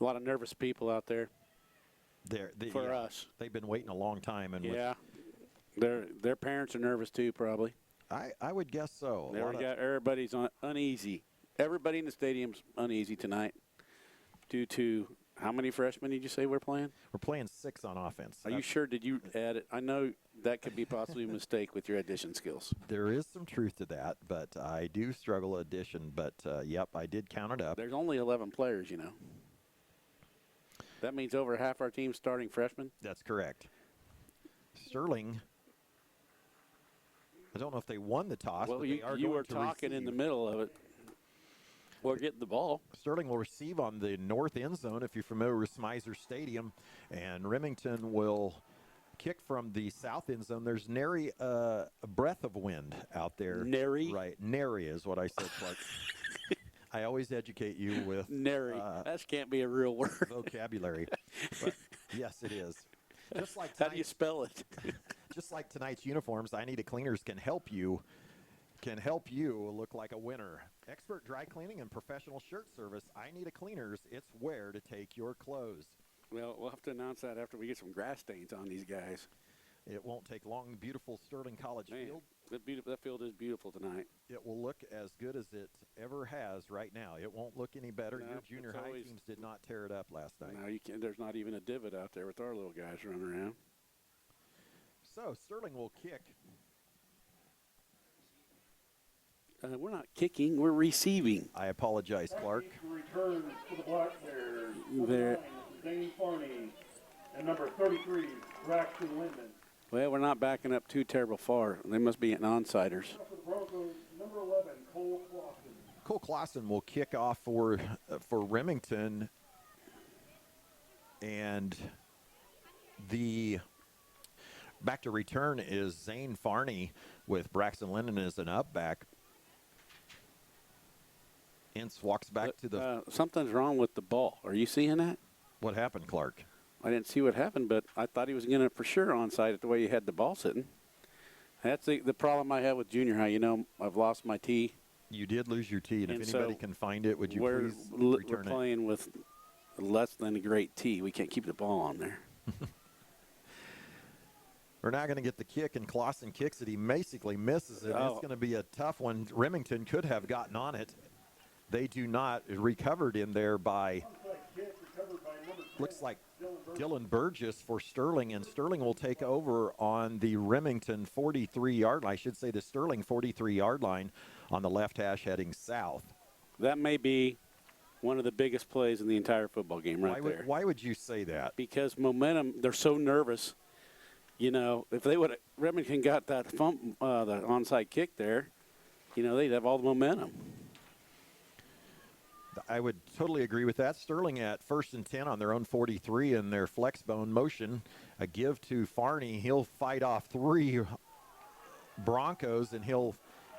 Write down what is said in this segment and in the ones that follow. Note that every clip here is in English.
A lot of nervous people out there. For us. They've been waiting a long time. And yeah. Their parents are nervous too, probably. I would guess so. Everybody's uneasy. Everybody in the stadium's uneasy tonight due to how many freshmen did you say we're playing? We're playing 6 on offense. Are you sure? Did you add it? I know that could be possibly a mistake with your addition skills. There is some truth to that, but I do struggle addition. But, yep, I did count it up. There's only 11 players, you know. That means over half our team's starting freshmen? That's correct. Sterling, I don't know if they won the toss, well, but they are you going were to talking receive. in the middle of it. We're getting the ball. Sterling will receive on the north end zone, if you're familiar with Smizer Stadium, and Remington will kick from the south end zone. There's nary a breath of wind out there. Nary? Right. Nary is what I said, Clark. I always educate you with nary. That can't be a real word. Vocabulary. But yes, it is. Just like how do you spell it? Just like tonight's uniforms, I Need a Cleaners can help you look like a winner. Expert dry cleaning and professional shirt service. I Need a Cleaners. It's where to take your clothes. Well, we'll have to announce that after we get some grass stains on these guys. It won't take long. Beautiful Sterling College field. That field is beautiful tonight. It will look as good as it ever has right now. It won't look any better. No, your junior high teams did not tear it up last night. No, you can't. There's not even a divot out there with our little guys running around. So Sterling will kick. We're not kicking. We're receiving. I apologize, Clark. Return to the block there. Zane Farney and number 33, Braxton Linden. Well, we're not backing up too terrible far. They must be onsiders. Broncos, number 11, Cole Clausen. Cole Clausen will kick off for Remington, and the back to return is Zane Farney with Braxton Linden as an up back. Ince walks back to the. Something's wrong with the ball. Are you seeing that? What happened, Clark? I didn't see what happened, but I thought he was going to for sure onside it the way he had the ball sitting. That's the problem I have with junior high. You know, I've lost my tee. You did lose your tee, and if anybody can find it, would you please return it? We're playing with less than a great tee. We can't keep the ball on there. We're not going to get the kick, and Clausen kicks it. He basically misses it. It's going to be a tough one. Remington could have gotten on it. They do not. Recovered in there by, looks like Dylan Burgess for Sterling, and Sterling will take over on the Remington 43-yard line. I should say the Sterling 43-yard line on the left hash heading south. That may be one of the biggest plays in the entire football game there. Why would you say that? Because momentum, they're so nervous. You know, if they would have, Remington got that the onside kick there, you know, they'd have all the momentum. I would totally agree with that. Sterling at 1st and 10 on their own 43 in their flex bone motion. A give to Farney. He'll fight off 3 Broncos, and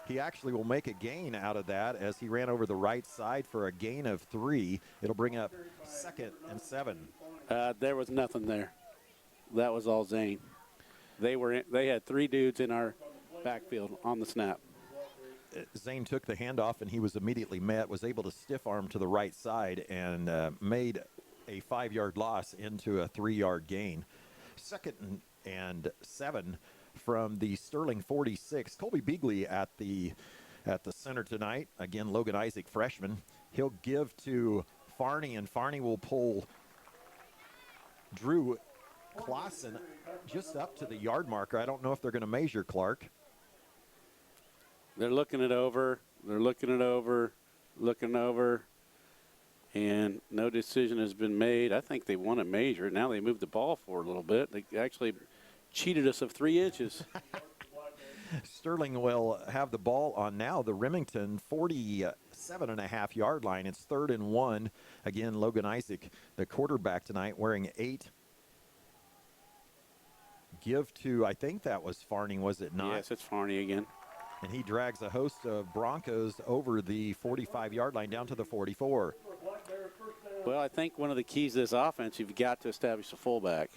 he actually will make a gain out of that as he ran over the right side for a gain of 3. It'll bring up 2nd and 7. There was nothing there. That was all Zane. They had 3 dudes in our backfield on the snap. Zane took the handoff, and he was immediately met, was able to stiff arm to the right side, and made a 5-yard loss into a 3-yard gain. 2nd and 7 from the Sterling 46. Colby Beagley at the center tonight. Again, Logan Isaac, freshman. He'll give to Farney, and Farney will pull Drew Clausen just up to the yard marker. I don't know if they're going to measure, Clark. They're looking it over. Looking over. And no decision has been made. I think they want to measure it. Now they moved the ball forward a little bit. They actually cheated us of 3 inches. Sterling will have the ball on now the Remington 47.5-yard line. It's 3rd and 1. Again, Logan Isaac, the quarterback tonight, wearing 8. Give to, I think that was Farney, was it not? Yes, it's Farney again. And he drags a host of Broncos over the 45-yard line down to the 44. Well, I think one of the keys to this offense, you've got to establish a fullback.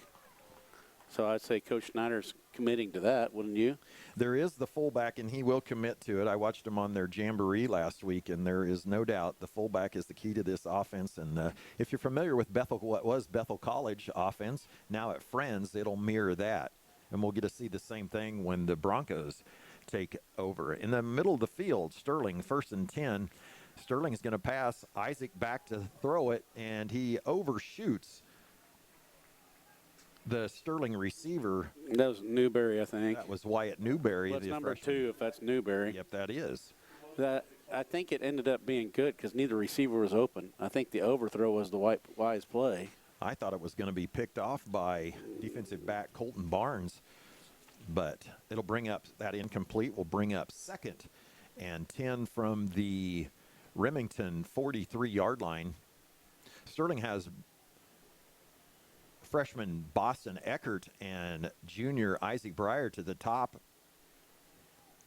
So I'd say Coach Snyder's committing to that, wouldn't you? There is the fullback, and he will commit to it. I watched him on their jamboree last week, and there is no doubt the fullback is the key to this offense. And if you're familiar with Bethel, what was Bethel College offense, now at Friends, it'll mirror that. And we'll get to see the same thing when the Broncos take over. In the middle of the field, Sterling, 1st and 10. Sterling's going to pass Isaac back to throw it, and he overshoots the Sterling receiver. That was Newberry, I think. That was Wyatt Newberry. Well, that's the number freshman. 2 if that's Newberry. Yep, that is. I think it ended up being good because neither receiver was open. I think the overthrow was the wise play. I thought it was going to be picked off by defensive back Colton Barnes, but it'll bring up that incomplete. Will bring up 2nd and 10 from the Remington 43-yard line. Sterling has freshman Boston Eckert and junior Isaac Breyer to the top.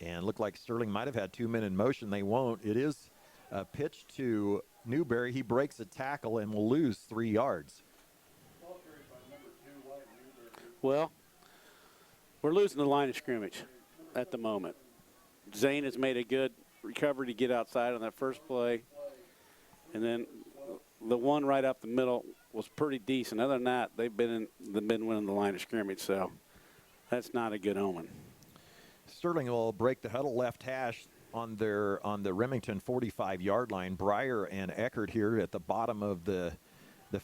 And looked like Sterling might have had 2 men in motion. They won't. It is a pitch to Newberry. He breaks a tackle and will lose 3 yards. Well, we're losing the line of scrimmage at the moment. Zane has made a good recovery to get outside on that first play. And then the one right up the middle was pretty decent. Other than that, they've been winning the line of scrimmage, so that's not a good omen. Sterling will break the huddle left hash on the Remington 45-yard line. Breyer and Eckert here at the bottom of the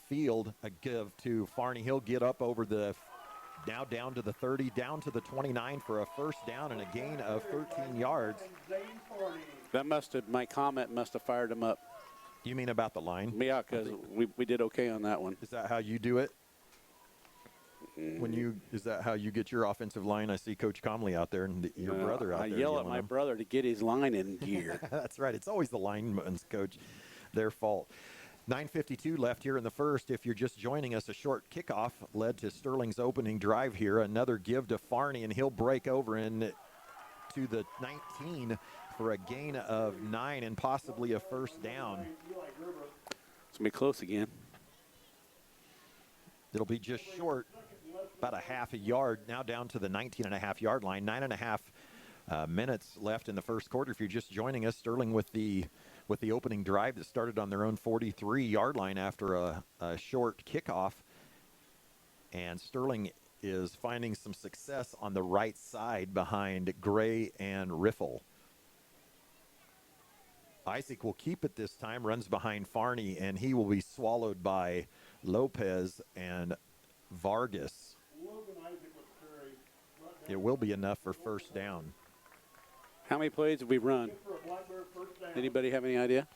field. A give to Farney. He'll get up over now down to the 30, down to the 29 for a first down and a gain of 13 yards. My comment must have fired him up. You mean about the line? Yeah, because we did okay on that one. Is that how you do it? Is that how you get your offensive line? I see Coach Comley out there and your brother out there. I yell at my brother to get his line in gear. That's right. It's always the lineman's coach, their fault. 9:52 left here in the first. If you're just joining us, a short kickoff led to Sterling's opening drive here. Another give to Farney, and he'll break over to the 19 for a gain of 9 and possibly a first down. It's going to be close again. It'll be just short, about a half a yard, now down to the 19.5-yard line. 9.5 minutes left in the first quarter. If you're just joining us, Sterling with the opening drive that started on their own 43-yard line after a short kickoff. And Sterling is finding some success on the right side behind Gray and Riffle. Isaac will keep it this time, runs behind Farney, and he will be swallowed by Lopez and Vargas. It will be enough for first down. How many plays have we run? Anybody have any idea?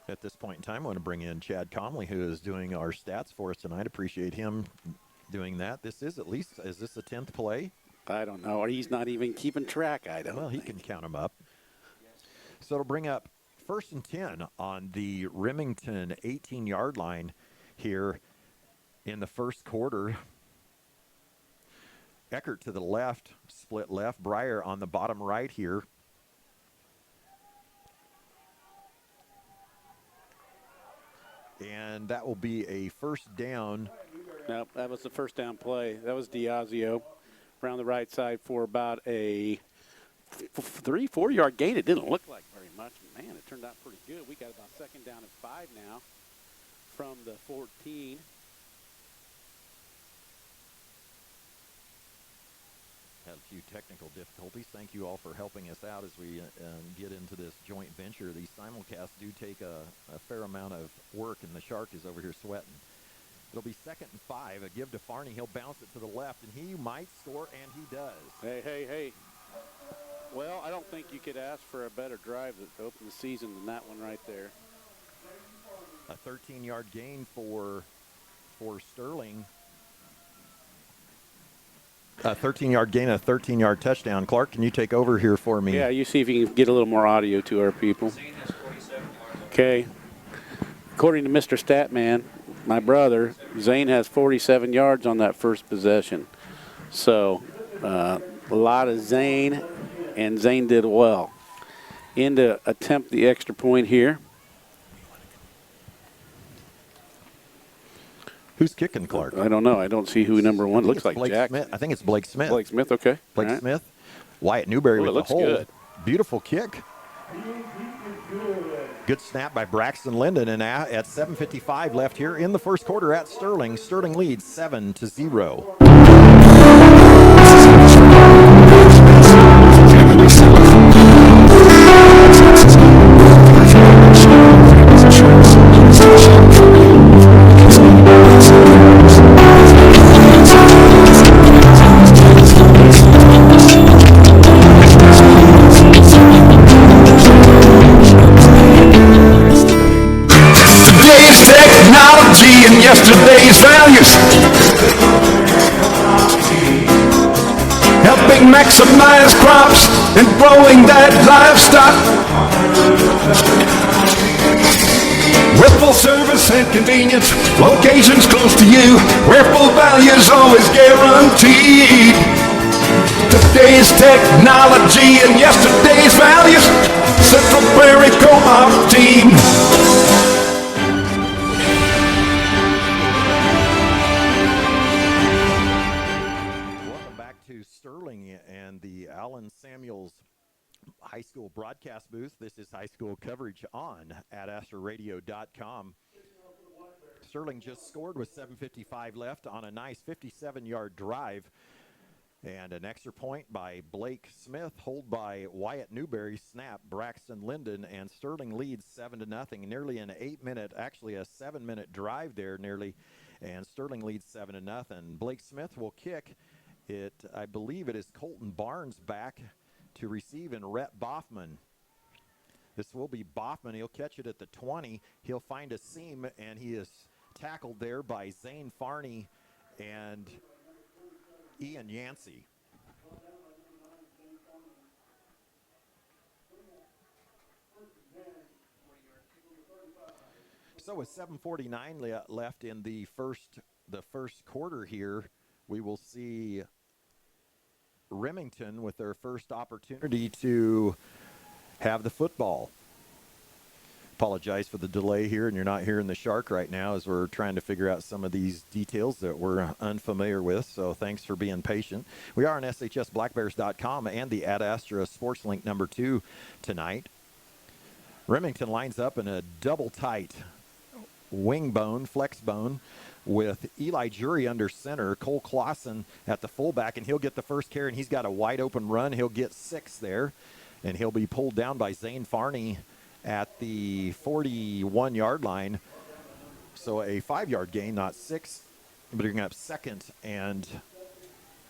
At this point in time, I want to bring in Chad Comley, who is doing our stats for us tonight. Appreciate him doing that. Is this the 10th play? I don't know. Or he's not even keeping track, I don't Well, he can count them up. So it'll bring up 1st and 10 on the Remington 18-yard line here in the first quarter. Eckert to the left, split left. Breyer on the bottom right here. And that will be a first down. No, that was the first down play. That was Diazio around the right side for about a 3-4 yard gain. It didn't look like very much. Man, it turned out pretty good. We got about 2nd down and 5 now from the 14. Had a few technical difficulties. Thank you all for helping us out as we get into this joint venture. These simulcasts do take a fair amount of work, and the Shark is over here sweating. It'll be 2nd and 5. A give to Farney. He'll bounce it to the left, and he might score, and he does. Hey. Well, I don't think you could ask for a better drive to open the season than that one right there. A 13-yard gain for Sterling. A 13-yard gain, a 13-yard touchdown. Clark, can you take over here for me? Yeah, you see if you can get a little more audio to our people. Okay. According to Mr. Statman, my brother, Zane has 47 yards on that first possession. So a lot of Zane, and Zane did well. In to attempt the extra point here. Who's kicking, Clark? I don't know. I don't see who number one looks like. Blake Jack Smith. I think it's Blake Smith. Blake Smith. Okay. Blake All right. Smith. Wyatt Newberry Ooh, it with the looks hold. good. Beautiful kick. Good snap by Braxton Linden, and at 7:55 left here in the first quarter at Sterling. Sterling leads 7-0. Today's technology and yesterday's values, helping maximize crops and growing that livestock. With full service and convenience, locations close to you, where full value is always guaranteed. Today's technology and yesterday's values, Central Prairie Co-op team. Welcome back to Sterling and the Allen Samuels High School broadcast booth. This is high school coverage on @AstraRadio.com. Sterling just scored with 7:55 left on a nice 57-yard drive. And an extra point by Blake Smith, hold by Wyatt Newberry, snap Braxton Linden, and Sterling leads 7-0. Nearly an 8-minute, actually a 7-minute drive there nearly, and Sterling leads 7-0. Blake Smith will kick it. I believe it is Colton Barnes back to receive, and Rhett Boffman. This will be Boffman. He'll catch it at the 20. He'll find a seam, and he is tackled there by Zane Farney and Ian Yancey. So with 7:49 left in the first quarter here, we will see Remington with their first opportunity to have the football. Apologize for the delay here, and you're not hearing the Shark right now as we're trying to figure out some of these details that we're unfamiliar with, so thanks for being patient. We are on shsblackbears.com and the Ad Astra Sports Link number 2 tonight. Remington lines up in a double tight wing bone, flex bone, with Eli Jury under center, Cole Clausen at the fullback, and he'll get the first carry, and he's got a wide open run. He'll get 6 there, and he'll be pulled down by Zane Farney at the 41-yard line. So a 5-yard gain, not 6, but bringing up 2nd and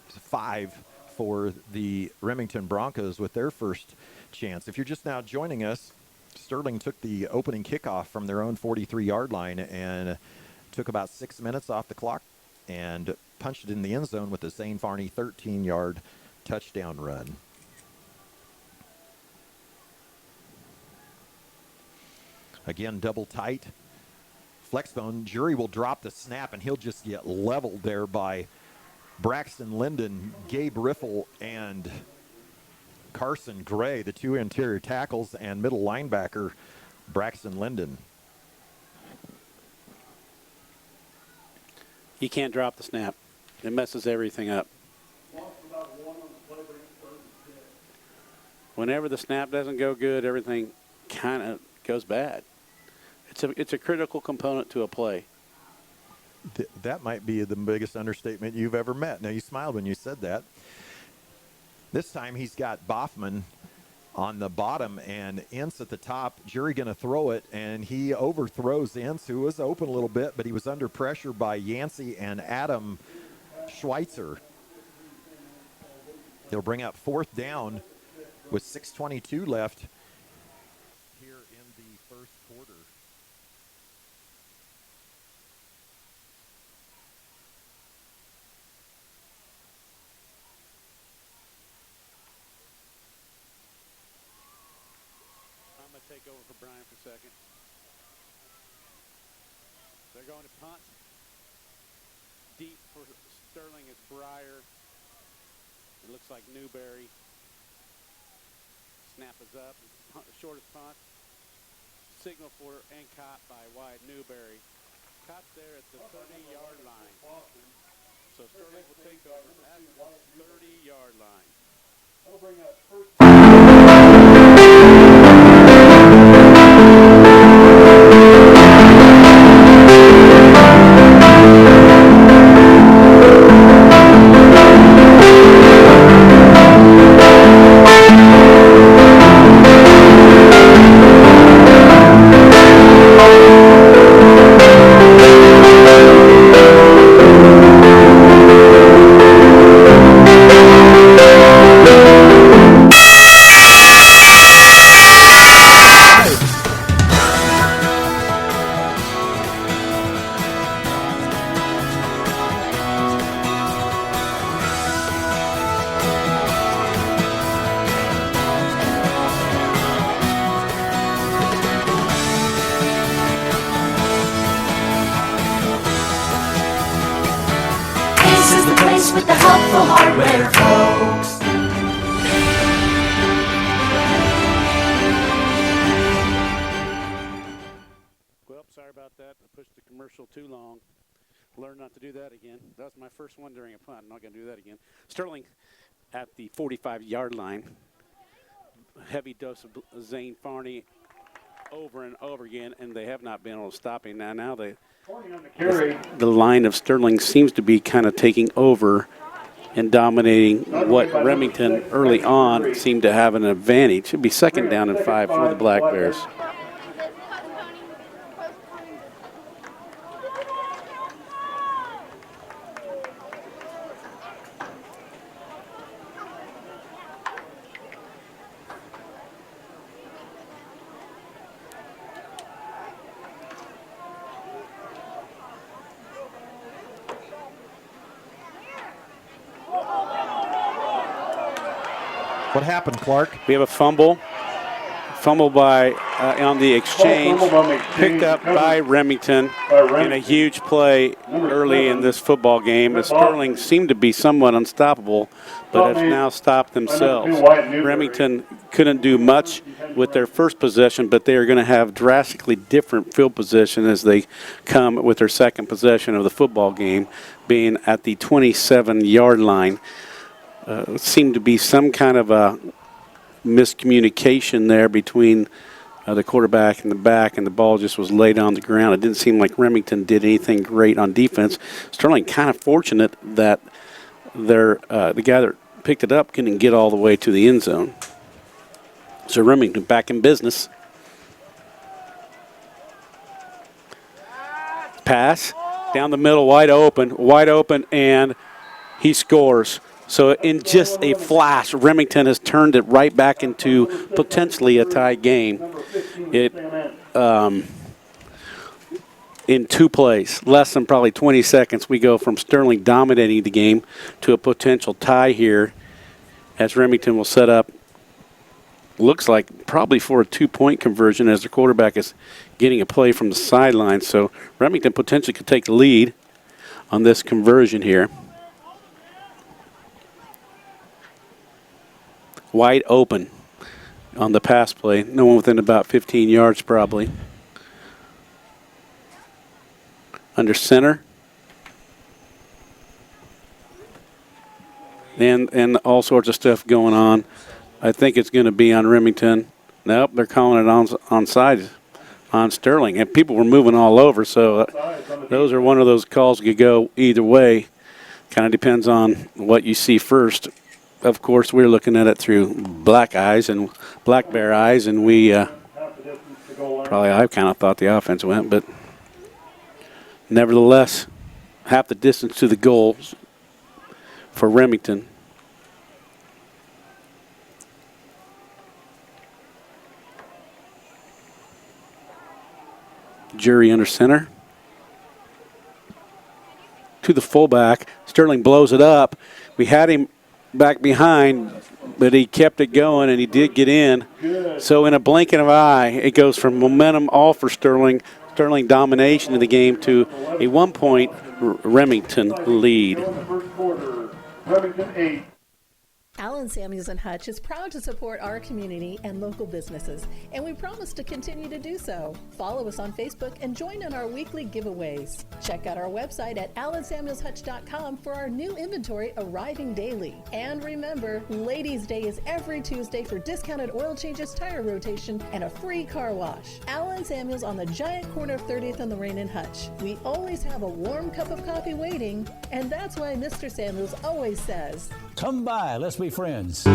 5 for the Remington Broncos with their first chance. If you're just now joining us, Sterling took the opening kickoff from their own 43-yard line and took about 6 minutes off the clock and punched it in the end zone with the Zane Farney 13-yard touchdown run. Again, double tight. Flexbone. Jury will drop the snap, and he'll just get leveled there by Braxton Linden, Gabe Riffle, and Carson Gray, the 2 interior tackles, and middle linebacker Braxton Linden. You can't drop the snap. It messes everything up. Whenever the snap doesn't go good, everything kind of goes bad. It's a critical component to a play. That might be the biggest understatement you've ever met. Now, you smiled when you said that. This time he's got Boffman on the bottom and Ince at the top. Jury going to throw it, and he overthrows Ince, who was open a little bit, but he was under pressure by Yancey and Adam Schweitzer. They'll bring up 4th down with 6:22 left here in the first quarter. I'm going to take over for Brian for a second. They're going to punt. Deep for Sterling is Breyer. It looks like Newberry. Snap is up. Shortest punt. Signal for Encott by Wyatt Newberry. caught there at the 30-yard line. So Sterling will take over at the 30-yard line. That'll bring up first. This is the place with the helpful hardware, folks. Well, sorry about that. I pushed the commercial too long. Learn not to do that again. That was my first one during a punt. I'm not going to do that again. Sterling at the 45-yard line. Heavy dose of Zane Farney over and over again, and they have not been able to stop him. Now they, the line of Sterling seems to be kind of taking over and dominating what Remington early on seemed to have an advantage. Should be second down and 5 for the Black Bears. What happened, Clark? We have a fumble. Fumble by on the exchange, picked up by Remington in a huge play early in this football game. The Sterling seemed to be somewhat unstoppable, but have now stopped themselves. Remington couldn't do much with their first possession, but they are going to have drastically different field position as they come with their second possession of the football game, being at the 27-yard line. Seemed to be some kind of a miscommunication there between the quarterback and the back, and the ball just was laid on the ground. It didn't seem like Remington did anything great on defense. Sterling kind of fortunate that the guy that picked it up couldn't get all the way to the end zone. So Remington back in business. Pass down the middle, wide open, and he scores. So in just a flash, Remington has turned it right back into potentially a tie game. In 2 plays, less than probably 20 seconds, we go from Sterling dominating the game to a potential tie here, as Remington will set up, looks like probably for a 2-point conversion, as the quarterback is getting a play from the sideline. So Remington potentially could take the lead on this conversion here. Wide open on the pass play. No one within about 15 yards probably. Under center. And all sorts of stuff going on. I think it's going to be on Remington. Nope, they're calling it onside on Sterling. And people were moving all over, so those are one of those calls that could go either way. Kind of depends on what you see first. Of course, we're looking at it through black bear eyes, and we probably I kind of thought the offense went, but nevertheless, half the distance to the goal for Remington. Jury under center. To the fullback. Sterling blows it up. We had him back behind, but he kept it going, and he did get in. So in a blink of an eye, it goes from momentum all for Sterling domination in the game to a 1-point Remington lead. In the first quarter, Remington 8, Allen Samuels and Hutch is proud to support our community and local businesses, and we promise to continue to do so. Follow us on Facebook and join in our weekly giveaways. Check out our website at allensamuelshutch.com for our new inventory arriving daily. And remember, Ladies' Day is every Tuesday for discounted oil changes, tire rotation, and a free car wash. Allen Samuels on the giant corner of 30th and Lorraine and Hutch. We always have a warm cup of coffee waiting, and that's why Mr. Samuels always says, "Come by, let's be friends."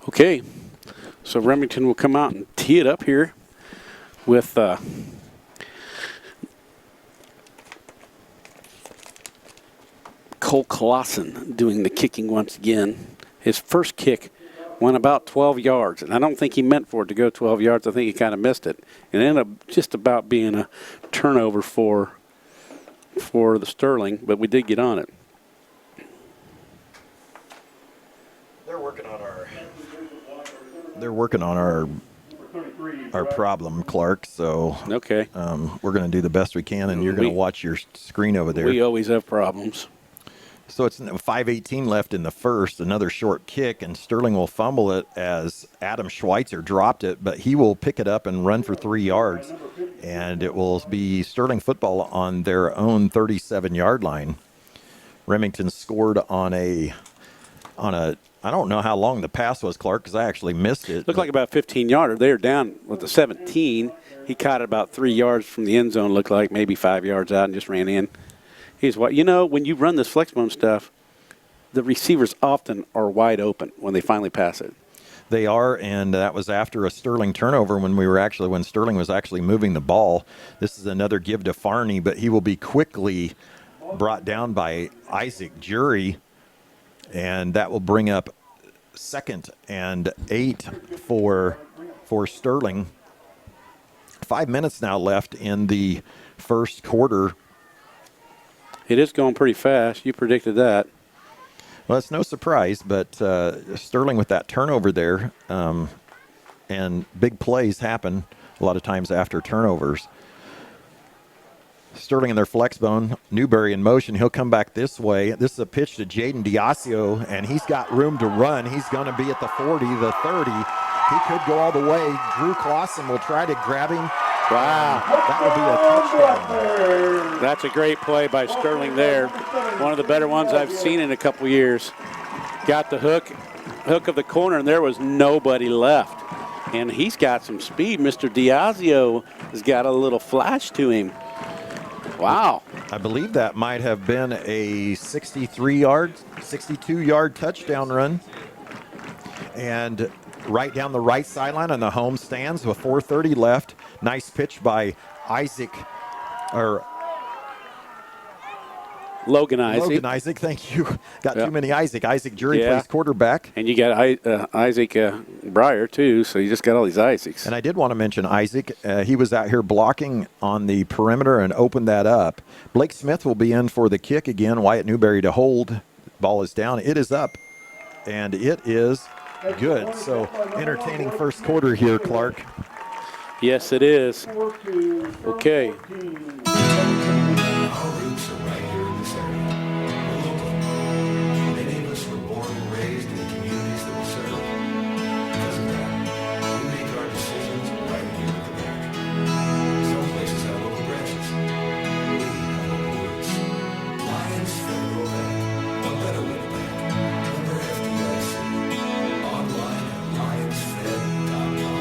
Okay, so Remington will come out and tee it up here with Cole Clausen doing the kicking once again. His first kick went about 12 yards, and I don't think he meant for it to go 12 yards. I think he kind of missed it. It ended up just about being a turnover for the Sterling, but we did get on it. They're working on our problem, Clark. So Okay. we're going to do the best we can, and you're going to watch your screen over there. We always have problems. So it's 5:18 left in the first. Another short kick, and Sterling will fumble it as Adam Schweitzer dropped it, but he will pick it up and run for 3 yards, and it will be Sterling football on their own 37-yard line. Remington scored on a. I don't know how long the pass was, Clark, because I actually missed it. Looked like about 15-yarder. They were down with the 17. He caught it about 3 yards from the end zone. Looked like maybe 5 yards out and just ran in. He's what when you run this flexbone stuff, the receivers often are wide open when they finally pass it. They are, and that was after a Sterling turnover when Sterling was actually moving the ball. This is another give to Farney, but he will be quickly brought down by Isaac Jury. And that will bring up 2nd and 8 for Sterling. 5 minutes now left in the first quarter. It is going pretty fast. You predicted that. Well, it's no surprise, but Sterling with that turnover there, and big plays happen a lot of times after turnovers. Sterling in their flex bone. Newberry in motion. He'll come back this way. This is a pitch to Jaden Diasio, and he's got room to run. He's going to be at the 40, the 30. He could go all the way. Drew Clausen will try to grab him. Wow, that will be a touchdown. That's a great play by Sterling there. One of the better ones I've seen in a couple years. Got the hook of the corner, and there was nobody left. And he's got some speed. Mr. Diasio has got a little flash to him. Wow. I believe that might have been a 62-yard touchdown run. And right down the right sideline on the home stands with 4:30 left. Nice pitch by Logan Isaac. Logan Isaac, thank you. Got too many Isaac. Isaac Jury plays quarterback. And you got Isaac Breyer, too, so you just got all these Isaacs. And I did want to mention Isaac. He was out here blocking on the perimeter and opened that up. Blake Smith will be in for the kick again. Wyatt Newberry to hold. Ball is down. It is up, and it is good. So entertaining first quarter here, Clark. Yes, it is. Okay. Our roots are right here in this area. We're local. Many of us were born and raised in the communities that we serve. Because of that, we make our decisions right here in America. Some places have local branches. We have local roots. Lions Federal Bank. A better way to bank. Member FDIC. Online at lionsfed.com.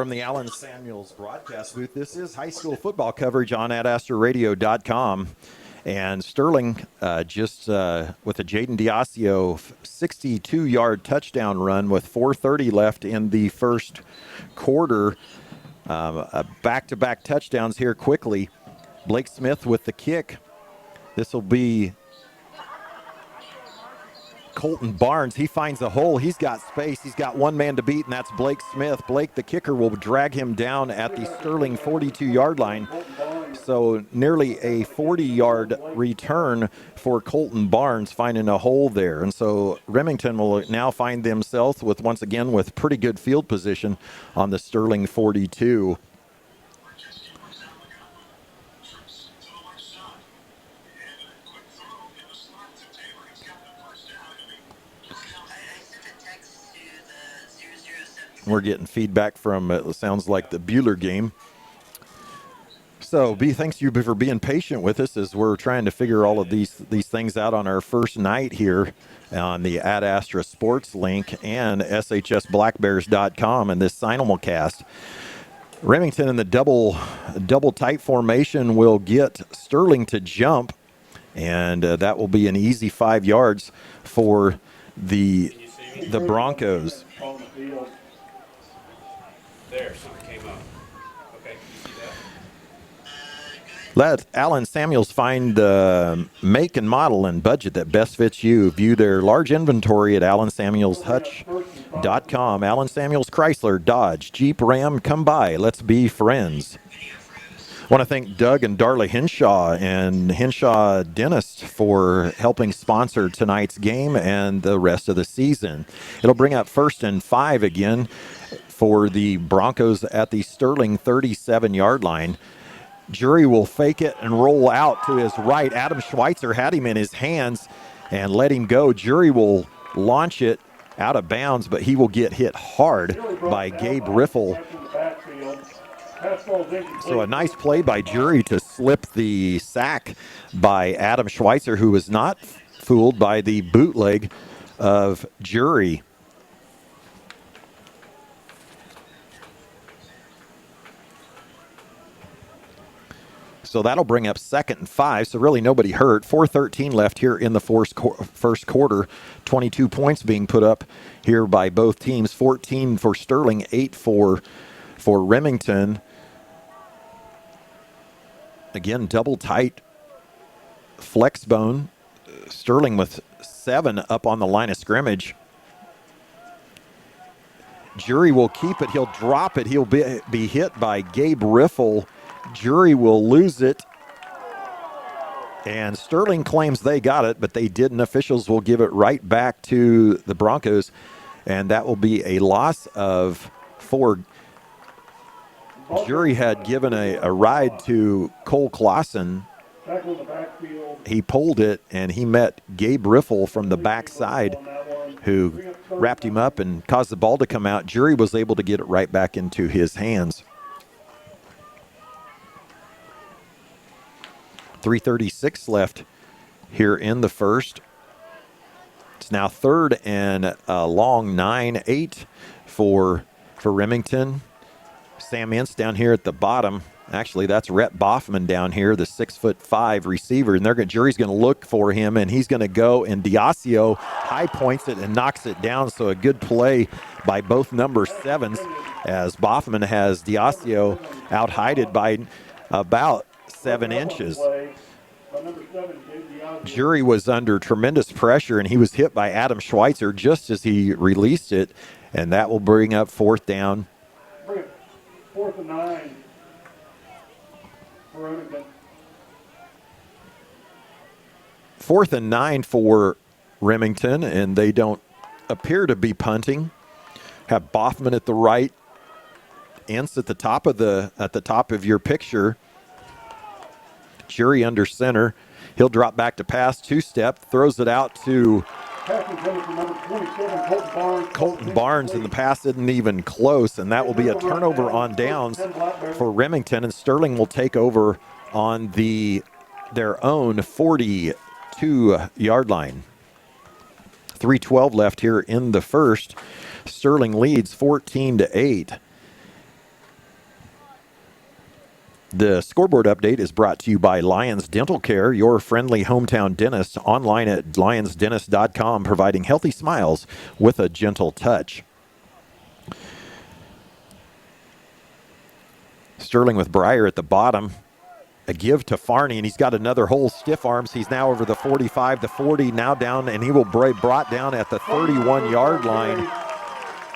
from the Allen Samuels broadcast booth. This is high school football coverage on AdAstraRadio.com. And Sterling just with a Jaden Diasio 62-yard touchdown run with 4:30 left in the first quarter. Back-to-back touchdowns here quickly. Blake Smith with the kick. This will be Colton Barnes. He finds a hole. He's got space. He's got one man to beat, and that's Blake Smith. Blake, the kicker, will drag him down at the Sterling 42-yard line. So nearly a 40-yard return for Colton Barnes, finding a hole there. And so Remington will now find themselves once again with pretty good field position on the Sterling 42. We're getting feedback from, it sounds like, the Bueller game. So, thanks to you for being patient with us as we're trying to figure all of these things out on our first night here on the Ad Astra Sports link and shsblackbears.com and this simulcast. Remington in the double tight formation will get Sterling to jump, and that will be an easy 5 yards for the Broncos. There, something came up. Okay, you see that? Let Allen Samuels find the make and model and budget that best fits you. View their large inventory at AllenSamuelsHutch.com. Allen Samuels Chrysler, Dodge, Jeep, Ram, come by. Let's be friends. I want to thank Doug and Darla Henshaw and Henshaw Dentist for helping sponsor tonight's game and the rest of the season. It'll bring up 1st and 5 again for the Broncos at the Sterling 37-yard line. Jury will fake it and roll out to his right. Adam Schweitzer had him in his hands and let him go. Jury will launch it out of bounds, but he will get hit hard by Gabe Riffle. So a nice play by Jury to slip the sack by Adam Schweitzer, who was not fooled by the bootleg of Jury. So that'll bring up 2nd and 5. So really nobody hurt. 4:13 left here in the first quarter. 22 points being put up here by both teams. 14 for Sterling, 8 for Remington. Again, double tight flex bone. Sterling with 7 up on the line of scrimmage. Jury will keep it. He'll drop it. He'll be hit by Gabe Riffle. Jury will lose it. And Sterling claims they got it, but they didn't. Officials will give it right back to the Broncos. And that will be a loss of 4. Jury had given a ride to Cole Clausen. He pulled it, and he met Gabe Riffle from the backside, who wrapped him up and caused the ball to come out. Jury was able to get it right back into his hands. 3:36 left here in the first. It's now 3rd and a long 9-8 for Remington. Sam Ince down here at the bottom. Actually, that's Rhett Boffman down here, the 6'5" receiver. And Jury's going to look for him, and he's going to go, and Diasio high points it and knocks it down. So a good play by both number 7s as Boffman has Diasio out-heighted by about 7 inches. Jury was under tremendous pressure, and he was hit by Adam Schweitzer just as he released it, and that will bring up 4th down. 4th and 9 for Remington. 4th and 9 for Remington, and they don't appear to be punting. Have Boffman at the right, Ince at the top of your picture. Jury under center. He'll drop back to pass, 2-step, throws it out to Colton Barnes, and the pass isn't even close, and that will be a turnover on downs for Remington, and Sterling will take over on their own 42-yard line. 3:12 left here in the first. Sterling leads 14-8. The scoreboard update is brought to you by Lions Dental Care, your friendly hometown dentist, online at lionsdentist.com, providing healthy smiles with a gentle touch. Sterling with Breyer at the bottom. A give to Farney, and he's got another hole, stiff arms. He's now over the 45, the 40, now down, and he will be brought down at the 31-yard line.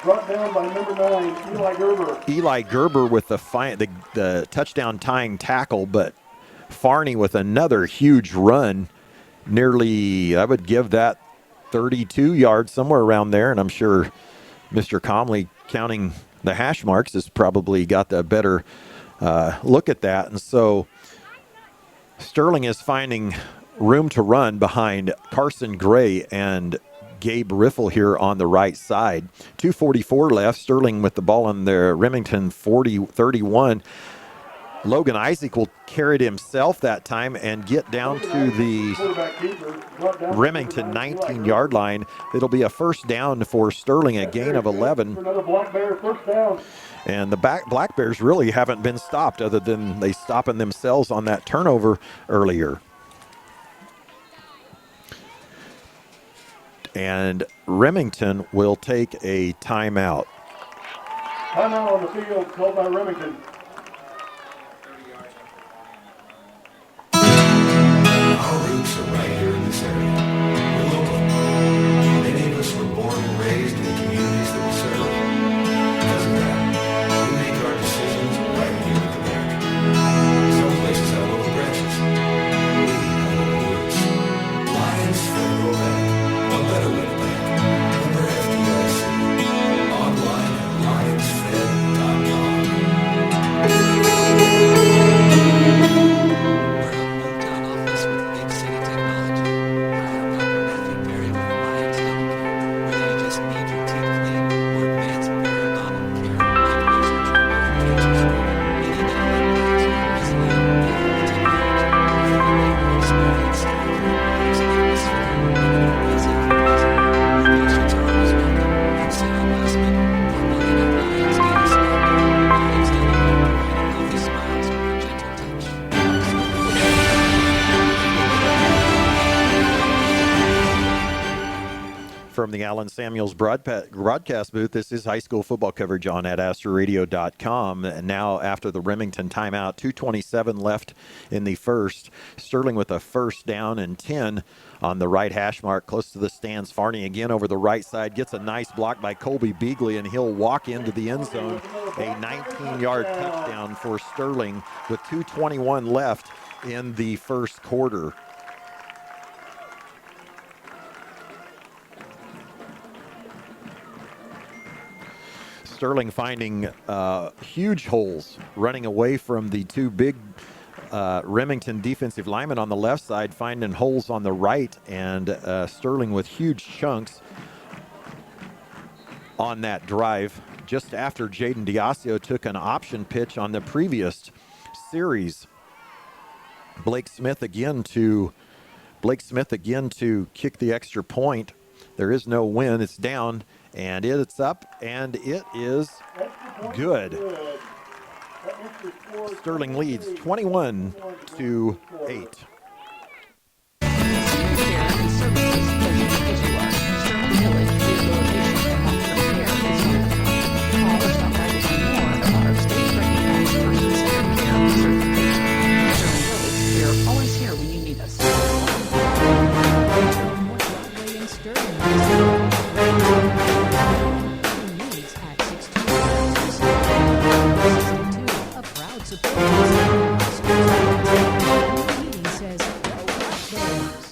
Brought down by number 9, Eli Gerber. Eli Gerber with the touchdown tying tackle, but Farney with another huge run, nearly, I would give that 32 yards, somewhere around there, and I'm sure Mr. Comley, counting the hash marks, has probably got the better look at that. And so Sterling is finding room to run behind Carson Gray and Gabe Riffle here on the right side. 2:44 left. Sterling with the ball on their Remington 31. Logan Isaac will carry it himself that time and get down to the Remington 19-yard line. It'll be a first down for Sterling, a gain of 11. Another Black Bear first down. And the Black Bears really haven't been stopped, other than they stopping themselves on that turnover earlier. And Remington will take a timeout. Timeout on the field called by Remington. Our roots are right here in this area. We're local. Many of us were born and raised in the communities that we serve. Because of that, we make our decisions right here at the bank. Some places have local branches. We have local roots. Lions Federal Bank. A better way to bank. Member FDIC. Online at lionsfed.com. From the Allen Samuels broadcast booth, this is high school football coverage on at AstraRadio.com. And now, after the Remington timeout, 2:27 left in the first. Sterling with a first down and 10 on the right hash mark, close to the stands. Farney again over the right side, gets a nice block by Colby Beagley, and he'll walk into the end zone. A 19-yard touchdown for Sterling with 2:21 left in the first quarter. Sterling finding huge holes, running away from the two big Remington defensive linemen on the left side, finding holes on the right, and Sterling with huge chunks on that drive just after Jaden Diasio took an option pitch on the previous series. Blake Smith again to kick the extra point. There is no win. It's down, and it's up, and it is good. Sterling leads 21-8.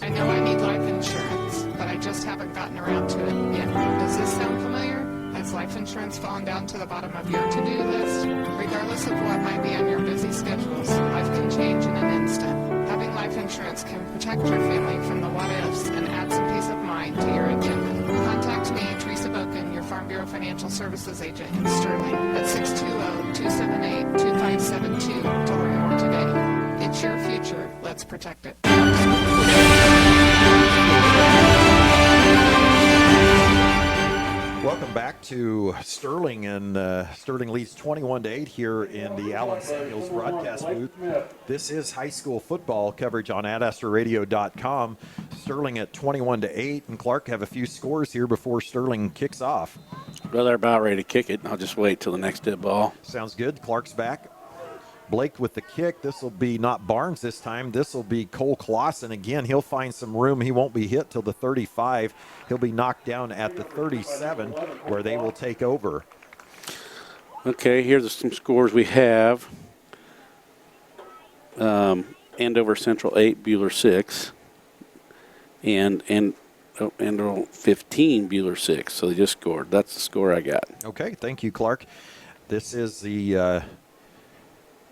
I know I need life insurance, but I just haven't gotten around to it yet. Does this sound familiar? Has life insurance fallen down to the bottom of your to-do list? Regardless of what might be on your busy schedules, life can change in an instant. Having life insurance can protect your family from the what-ifs and add some peace of mind to your agenda. Contact me, Teresa Boken, your Farm Bureau Financial Services agent in Sterling at 620-278-2572 to learn more today. It's your future. Let's protect it. Welcome back to Sterling, and Sterling leads 21-8 here in the Allen Samuels broadcast booth. This is high school football coverage on AdAsterRadio.com. Sterling at 21-8, and Clark have a few scores here before Sterling kicks off. Well, they're about ready to kick it. I'll just wait till the next dead ball. Sounds good. Clark's back. Blake with the kick. This will be not Barnes this time. This will be Cole Clausen. Again, he'll find some room. He won't be hit till the 35. He'll be knocked down at the 37, where they will take over. Okay, here's some scores we have. Andover Central 8, Buhler 6. And Andover 15, Buhler 6. So they just scored. That's the score I got. Okay, thank you, Clark. This is the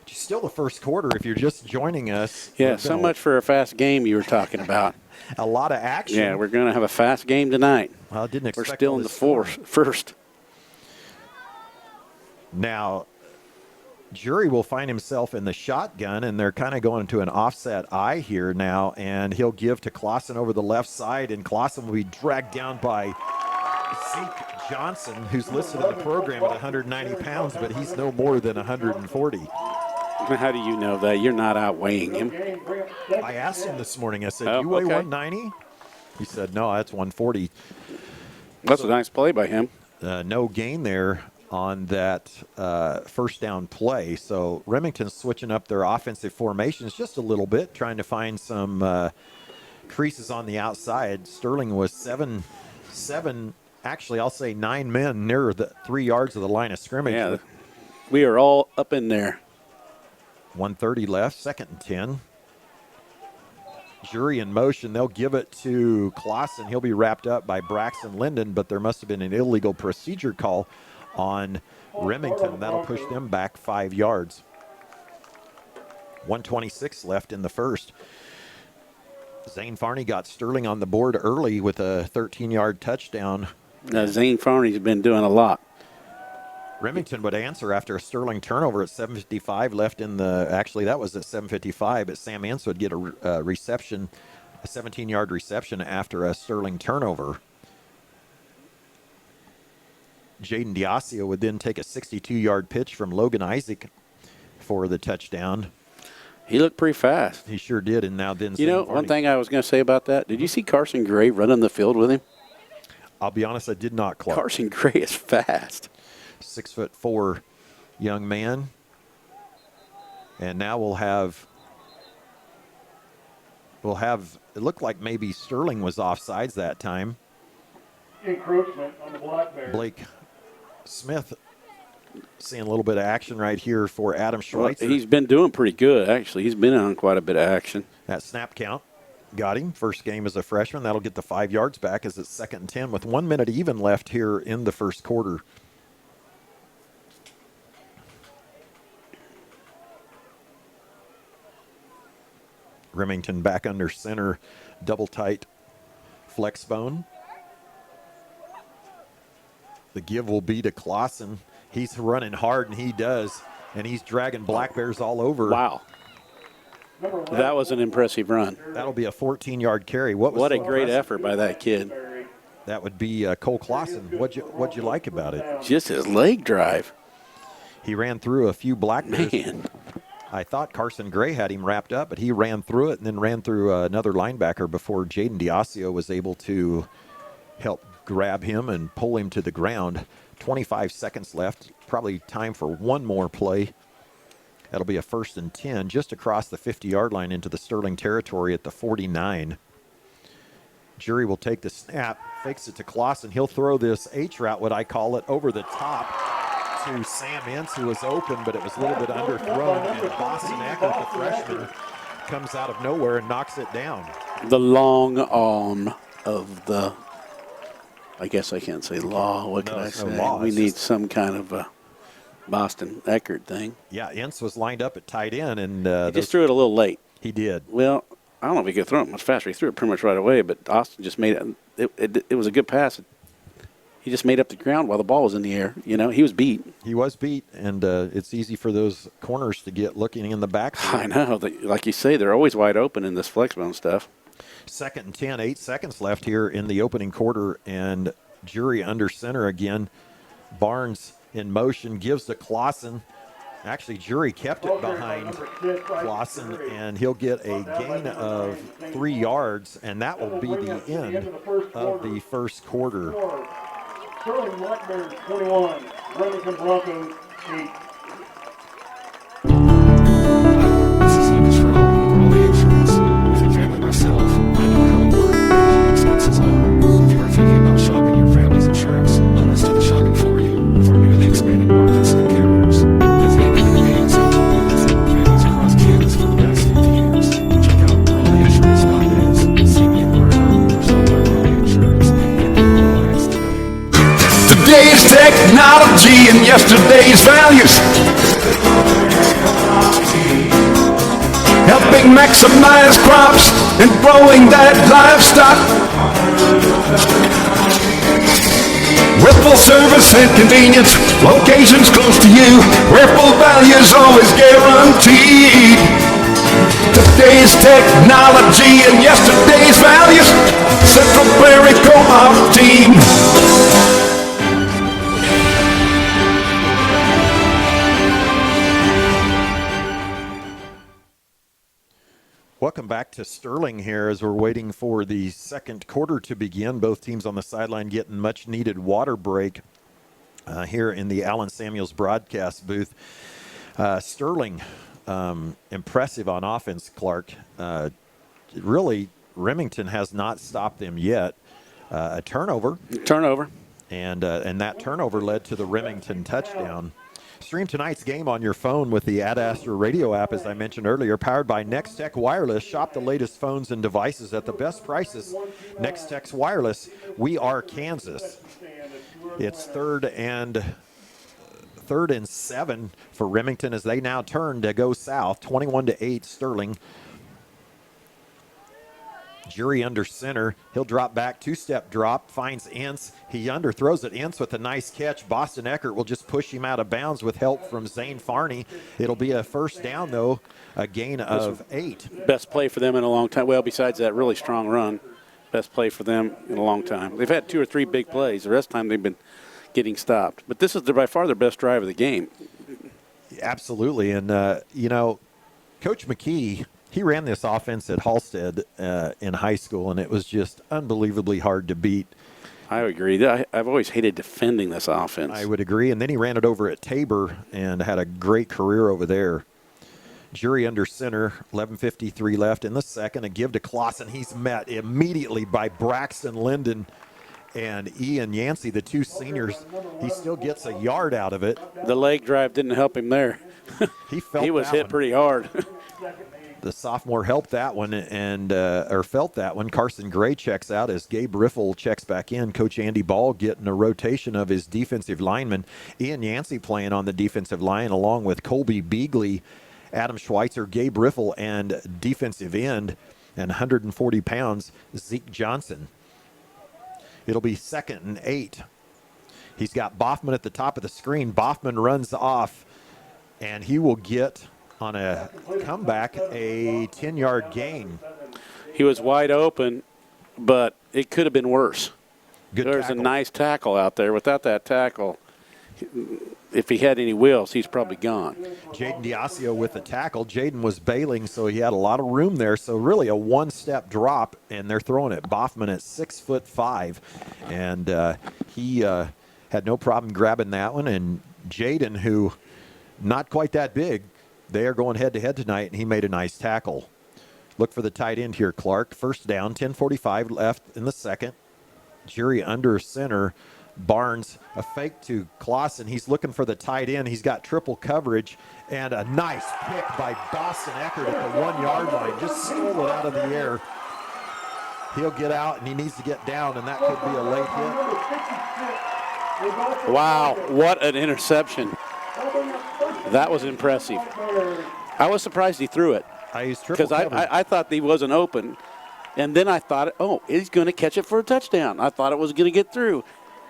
still the first quarter if you're just joining us. Yeah, so much for a fast game you were talking about. A lot of action. Yeah, we're going to have a fast game tonight. Well, I didn't expect we're still in the first. Now, Jury will find himself in the shotgun, and they're kind of going to an offset eye here now, and he'll give to Clausen over the left side, and Clausen will be dragged down by Zeke Johnson, who's listed in the program at 190 pounds, but he's no more than 140. How do you know that? You're not outweighing him. I asked him this morning. I said, you weigh 190? He said, no, that's 140. That's a nice play by him. No gain there on that first down play. So Remington's switching up their offensive formations just a little bit, trying to find some creases on the outside. Sterling was seven, actually I'll say 9 men near the 3 yards of the line of scrimmage. Yeah, we are all up in there. 1:30 left, 2nd and 10. Jury in motion. They'll give it to Clausen. He'll be wrapped up by Braxton Linden, but there must have been an illegal procedure call on Remington. That'll push them back 5 yards. 1:26 left in the first. Zane Farney got Sterling on the board early with a 13-yard touchdown. Zane Farney's been doing a lot. Remington would answer after a Sterling turnover at 7:55 left in the, actually that was at 7:55, but Sam Ince would get a reception, a 17-yard reception after a Sterling turnover. Jaden Diasio would then take a 62-yard pitch from Logan Isaac for the touchdown. He looked pretty fast. He sure did, and now then. You know, one thing I was going to say about that, did you see Carson Gray running the field with him? I'll be honest, I did not, Clark. Carson Gray is fast. 6'4" young man. And now we'll have, it looked like maybe Sterling was offsides that time. Encroachment on the Blackberry. Blake Smith seeing a little bit of action right here for Adam Schweitzer. Well, he's been doing pretty good, actually. He's been on quite a bit of action. That snap count got him. First game as a freshman. That'll get the 5 yards back as it's 2nd and 10 with 1 minute even left here in the first quarter. Remington back under center, double tight flex bone. The give will be to Clausen. He's running hard, and he does, and he's dragging Black Bears all over. Wow. That was an impressive run. That'll be a 14-yard carry. What a great effort by that kid. That would be Cole Clausen. What'd you like about it? Just his leg drive. He ran through a few Black Bears. Man. I thought Carson Gray had him wrapped up, but he ran through it and then ran through another linebacker before Jaden Diasio was able to help grab him and pull him to the ground. 25 seconds left. Probably time for one more play. That'll be a 1st and 10 just across the 50-yard line into the Sterling territory at the 49. Jury will take the snap, fakes it to Clausen. He'll throw this H route, what I call it, over the top to Sam Ince, who was open, but it was a little bit underthrown, and Boston Eckert, the freshman, comes out of nowhere and knocks it down. The long arm of the, I guess I can't say law. What can I say? We need some kind of a Boston Eckert thing. Yeah, Ince was lined up at tight end, and he just threw it a little late. He did. Well, I don't know if he could throw it much faster. He threw it pretty much right away, but Austin just made it. It was a good pass. He just made up the ground while the ball was in the air. You know, he was beat. He was beat, and it's easy for those corners to get looking in the back. I know. Like you say, they're always wide open in this flex bone stuff. 2nd and 10, 8 seconds left here in the opening quarter, and Jury under center again. Barnes in motion, gives to Clausen. Actually, Jury kept it behind Clausen, and he'll get a gain of 3 yards, and that will be the end of the first quarter. Sterling Blackbear 21, Remington Broncos 8. This is Lucas for all the insurance. With a family myself, I know how important medical expenses are. If you are thinking about shopping your family's insurance, let us do the shopping for you with our newly expanded markets and carriers. With the independent agency, we've served families across Kansas for the past 50 years. Check out earlyinsurance.biz, see me inquirer, or stop by Early Insurance and get your alliance today. Today's technology and yesterday's values, helping maximize crops and growing that livestock. Ripple service and convenience, locations close to you, Ripple values always guaranteed. Today's technology and yesterday's values, Central Prairie Co-op team. Welcome back to Sterling here as we're waiting for the second quarter to begin. Both teams on the sideline getting much needed water break here in the Allen Samuels broadcast booth. Sterling, impressive on offense, Clark. Really, Remington has not stopped them yet. A turnover. And that turnover led to the Remington touchdown. Stream tonight's game on your phone with the Ad Astra radio app, as I mentioned earlier, powered by Nextech Wireless. Shop the latest phones and devices at the best prices. Nextech Wireless, we are Kansas. It's third and 7 for Remington as they now turn to go south, 21-8 Sterling. Jury under center. He'll drop back, two-step drop, finds Ince. He underthrows it. Ince with a nice catch. Boston Eckert will just push him out of bounds with help from Zane Farney. It'll be a first down, though, a gain of 8. Best play for them in a long time. Well, besides that really strong run, best play for them in a long time. They've had 2 or 3 big plays. The rest of the time they've been getting stopped. But this is by far their best drive of the game. Absolutely. And, Coach McKee, he ran this offense at Halstead in high school, and it was just unbelievably hard to beat. I agree. I've always hated defending this offense. I would agree. And then he ran it over at Tabor and had a great career over there. Jury under center, 11:53 left in the second. A give to Clausen. He's met immediately by Braxton Linden and Ian Yancey, the 2 seniors. He still gets a yard out of it. The leg drive didn't help him there. He was hit pretty hard. The sophomore helped that one or felt that one. Carson Gray checks out as Gabe Riffle checks back in. Coach Andy Ball getting a rotation of his defensive linemen. Ian Yancey playing on the defensive line along with Colby Beagley, Adam Schweitzer, Gabe Riffle, and defensive end, and 140 pounds, Zeke Johnson. It'll be 2nd and 8. He's got Boffman at the top of the screen. Boffman runs off, and he will get on a comeback, a 10-yard gain. He was wide open, but it could have been worse. There's a nice tackle out there. Without that tackle, if he had any wheels, he's probably gone. Jaden Diasio with the tackle. Jaden was bailing, so he had a lot of room there. So really a one-step drop, and they're throwing it. Boffman at 6'5", and he had no problem grabbing that one. And Jaden, who not quite that big, they are going head-to-head tonight, and he made a nice tackle. Look for the tight end here, Clark. First down, 10:45 left in the second. Jury under center. Barnes, a fake to Clausen. He's looking for the tight end. He's got triple coverage, and a nice pick by Boston Eckert at the 1-yard line. Just stole it out of the air. He'll get out, and he needs to get down, and that could be a late hit. Wow, what an interception. That was impressive. I was surprised he threw it. Because I thought he wasn't open. And then I thought, he's going to catch it for a touchdown. I thought it was going to get through.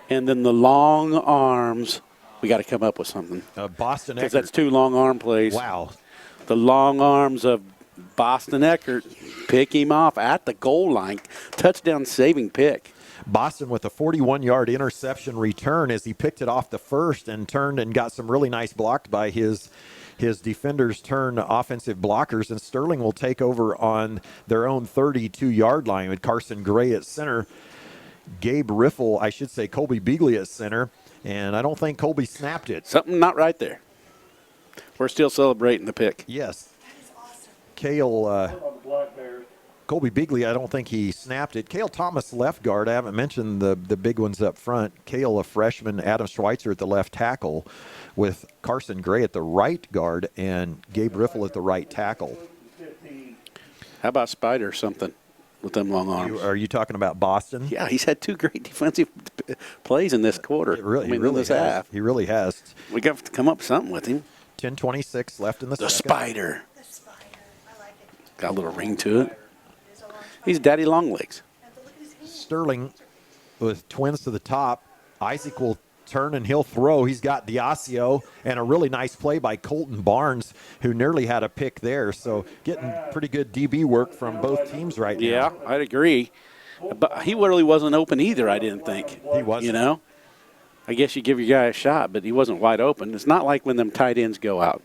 And then the long arms. We got to come up with something. Boston Eckert. Because that's 2 long arm plays. Wow. The long arms of Boston Eckert pick him off at the goal line. Touchdown saving pick. Boston with a 41-yard interception return as he picked it off the first and turned and got some really nice blocked by his defenders turn offensive blockers, and Sterling will take over on their own 32-yard line with Carson Gray at center. Gabe Riffle, I should say Colby Beagley at center, and I don't think Colby snapped it. Something not right there. We're still celebrating the pick. Yes. Cale, Colby Beagley, I don't think he snapped it. Cale Thomas, left guard. I haven't mentioned the big ones up front. Cale, a freshman. Adam Schweitzer at the left tackle with Carson Gray at the right guard and Gabe Riffle at the right tackle. How about Spider or something with them long arms? Are you talking about Boston? Yeah, he's had 2 great defensive plays in this quarter. He really this has. half. He really has. We got to come up with something with him. 10:26 left in the second. Spider. Got a little ring to it. He's Daddy Longlegs. Sterling with twins to the top. Isaac will turn and he'll throw. He's got Diasio and a really nice play by Colton Barnes, who nearly had a pick there. So getting pretty good DB work from both teams right now. Yeah, I'd agree. But he really wasn't open either, I didn't think. He wasn't. You know? I guess you give your guy a shot, but he wasn't wide open. It's not like when them tight ends go out.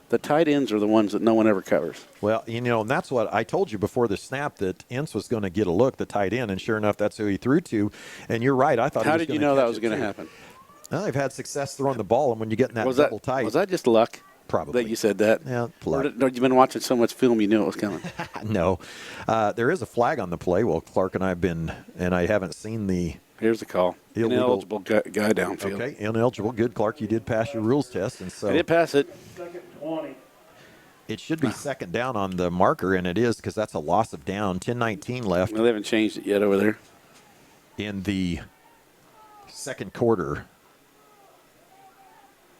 The tight ends are the ones that no one ever covers. Well, you know, and that's what I told you before the snap, that Ince was going to get a look, the tight end, and sure enough, that's who he threw to. And you're right. I thought. How did you know that was going to happen? Well, they've had success throwing the ball, and when you get in that double tight. Was that just luck? Probably. That you said that? Yeah, luck. Or you've been watching so much film you knew it was coming? No. There is a flag on the play. Well, Clark and I have been, and I haven't seen the. Here's the call. Ineligible guy downfield. Okay, ineligible. Good, Clark. You did pass your rules test, and so. I did pass it. Second 20. It should be second down on the marker, and it is, because that's a loss of down. 10:19 left. Well, they haven't changed it yet over there. In the second quarter.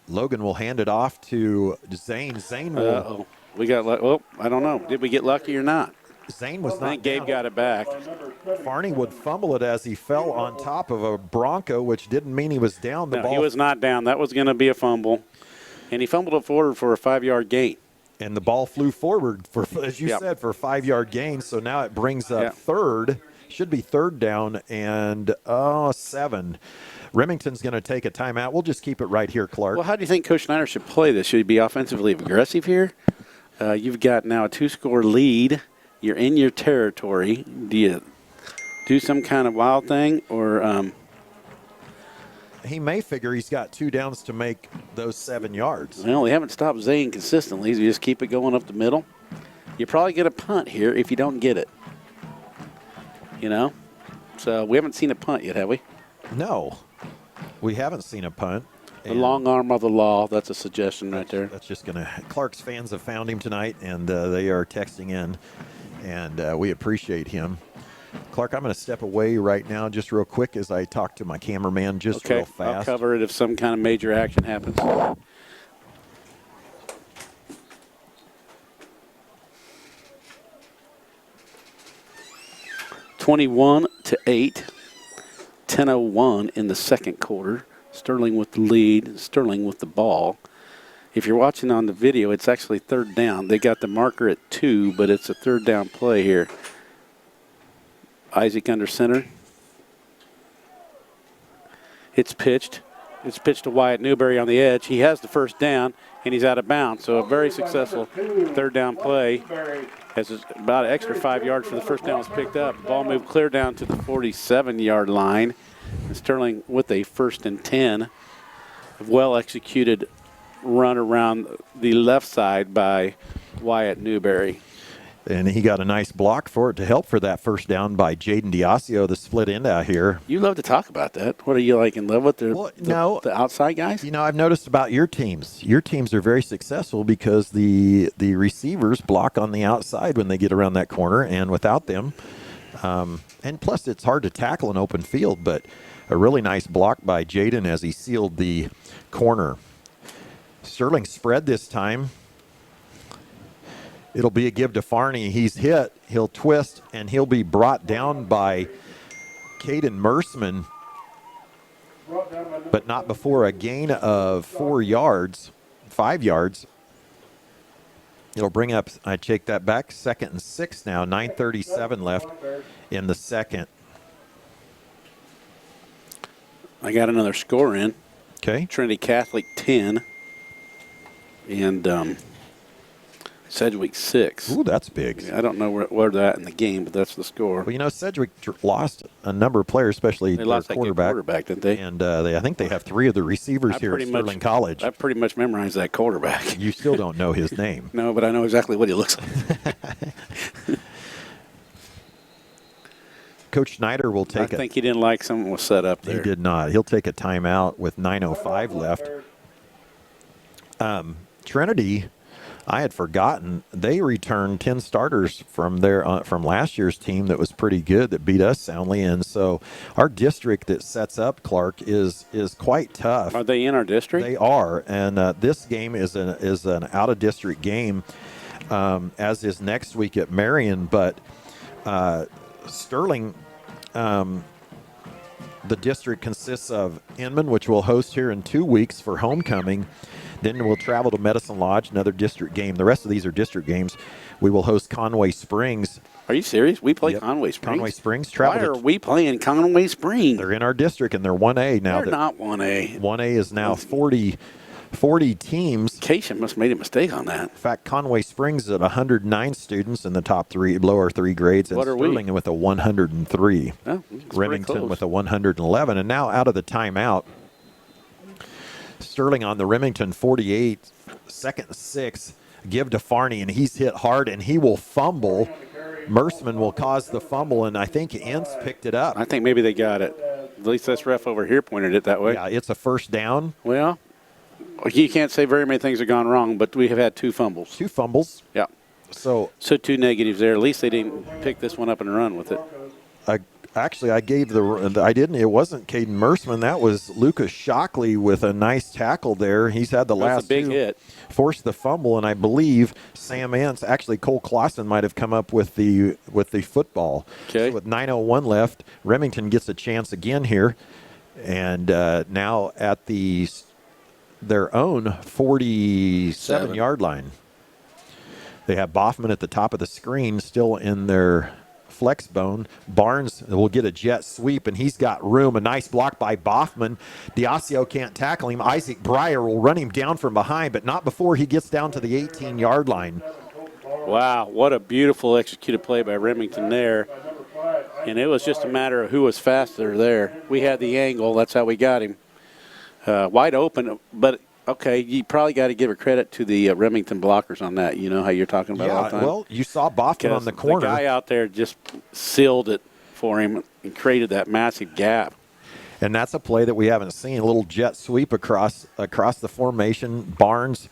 Logan will hand it off to Zane. Zane will. Uh-oh. We got luck. Well, I don't know. Did we get lucky or not? Zane was not. I think Gabe got it back. Farney would fumble it as he fell on top of a Bronco, which didn't mean he was down. No, he was not down. That was going to be a fumble. And he fumbled it forward for a 5-yard gain. And the ball flew forward, for, as you said, for a 5-yard gain. So now it brings up third. Should be third down and 7. Remington's going to take a timeout. We'll just keep it right here, Clark. Well, how do you think Coach Snyder should play this? Should he be offensively aggressive here? You've got now a 2-score lead. You're in your territory. Do you do some kind of wild thing, or he may figure he's got 2 downs to make those 7 yards. Well, they haven't stopped Zane consistently. So you just keep it going up the middle. You probably get a punt here if you don't get it. You know? So we haven't seen a punt yet, have we? No. We haven't seen a punt. The long arm of the law, that's a suggestion right there. That's just going to – Clark's fans have found him tonight, and they are texting in, and we appreciate him. Clark, I'm going to step away right now just real quick as I talk to my cameraman just real fast. I'll cover it if some kind of major action happens. 21-8, 10:01 in the second quarter. Sterling with the lead, Sterling with the ball. If you're watching on the video, it's actually third down. They got the marker at 2, but it's a third down play here. Isaac under center. It's pitched. It's pitched to Wyatt Newberry on the edge. He has the first down, and he's out of bounds. So a very successful third down play. As about an extra 5 yards for the first down was picked up. Ball moved clear down to the 47-yard line. And Sterling with a 1st and 10. A well-executed run around the left side by Wyatt Newberry. And he got a nice block for it to help for that first down by Jaden Diasio, the split end out here. You love to talk about that. What are you like in love with the outside guys? You know, I've noticed about your teams. Your teams are very successful because the receivers block on the outside when they get around that corner, and without them, and plus it's hard to tackle an open field, but a really nice block by Jaden as he sealed the corner. Sterling spread this time. It'll be a give to Farney. He's hit. He'll twist, and he'll be brought down by Caden Mersman, but not before a gain of 4 yards, 5 yards. It'll bring up, I take that back, 2nd and 6 now, 9:37 left in the second. I got another score in. Okay. Trinity Catholic 10 and Sedgwick 6. Ooh, that's big. I don't know where they're at in the game, but that's the score. Well, you know, Sedgwick lost a number of players, especially They their lost that good quarterback, didn't they? And I think they have 3 of the receivers here at Sterling College. I pretty much memorized that quarterback. You still don't know his name. No, but I know exactly what he looks like. Coach Schneider will take I think he didn't like something was set up there. He did not. He'll take a timeout with 9:05 left. Trinity, I had forgotten, they returned 10 starters from from last year's team that was pretty good, that beat us soundly. And so our district that sets up, Clark, is quite tough. Are they in our district? They are. And this game is an out-of-district game, as is next week at Marion. But Sterling, the district consists of Inman, which we'll host here in 2 weeks for homecoming. Then we'll travel to Medicine Lodge, another district game. The rest of these are district games. We will host Conway Springs. Are you serious? We play Conway Springs? Conway Springs. Why are we playing Conway Springs? They're in our district, and they're 1A now. They're not 1A. 1A is now 40 teams. Cation must have made a mistake on that. In fact, Conway Springs is at 109 students in the top lower three grades, and What are Sterling we? with a 103. Oh, Remington with a 111. And now out of the timeout, Sterling on the Remington 48, 2nd and 6, give to Farney, and he's hit hard, and he will fumble. Merceman will cause the fumble, and I think Ince picked it up. I think maybe they got it. At least this ref over here pointed it that way. Yeah, it's a first down. Well, you can't say very many things have gone wrong, but we have had 2 fumbles. 2 fumbles. Yeah. So 2 negatives there. At least they didn't pick this one up and run with it. Actually, I gave I didn't. It wasn't Caden Merceman. That was Lucas Shockley with a nice tackle there. He's had the last a big 2. hit. Forced the fumble, and I believe Sam Ince, actually Cole Clausen might have come up with the football. Okay. So with 9:01 left, Remington gets a chance again here, and now at their own 47-yard line. They have Boffman at the top of the screen, still in their flex bone. Barnes will get a jet sweep, and he's got room. A nice block by Boffman. Diasio can't tackle him. Isaac Breyer will run him down from behind, but not before he gets down to the 18-yard line. Wow, what a beautiful executed play by Remington there. And it was just a matter of who was faster there. We had the angle. That's how we got him. Wide open, but okay, you probably got to give a credit to the Remington blockers on that. You know how you're talking about all the time? Well, you saw Boffman on the corner. The guy out there just sealed it for him and created that massive gap. And that's a play that we haven't seen. A little jet sweep across the formation. Barnes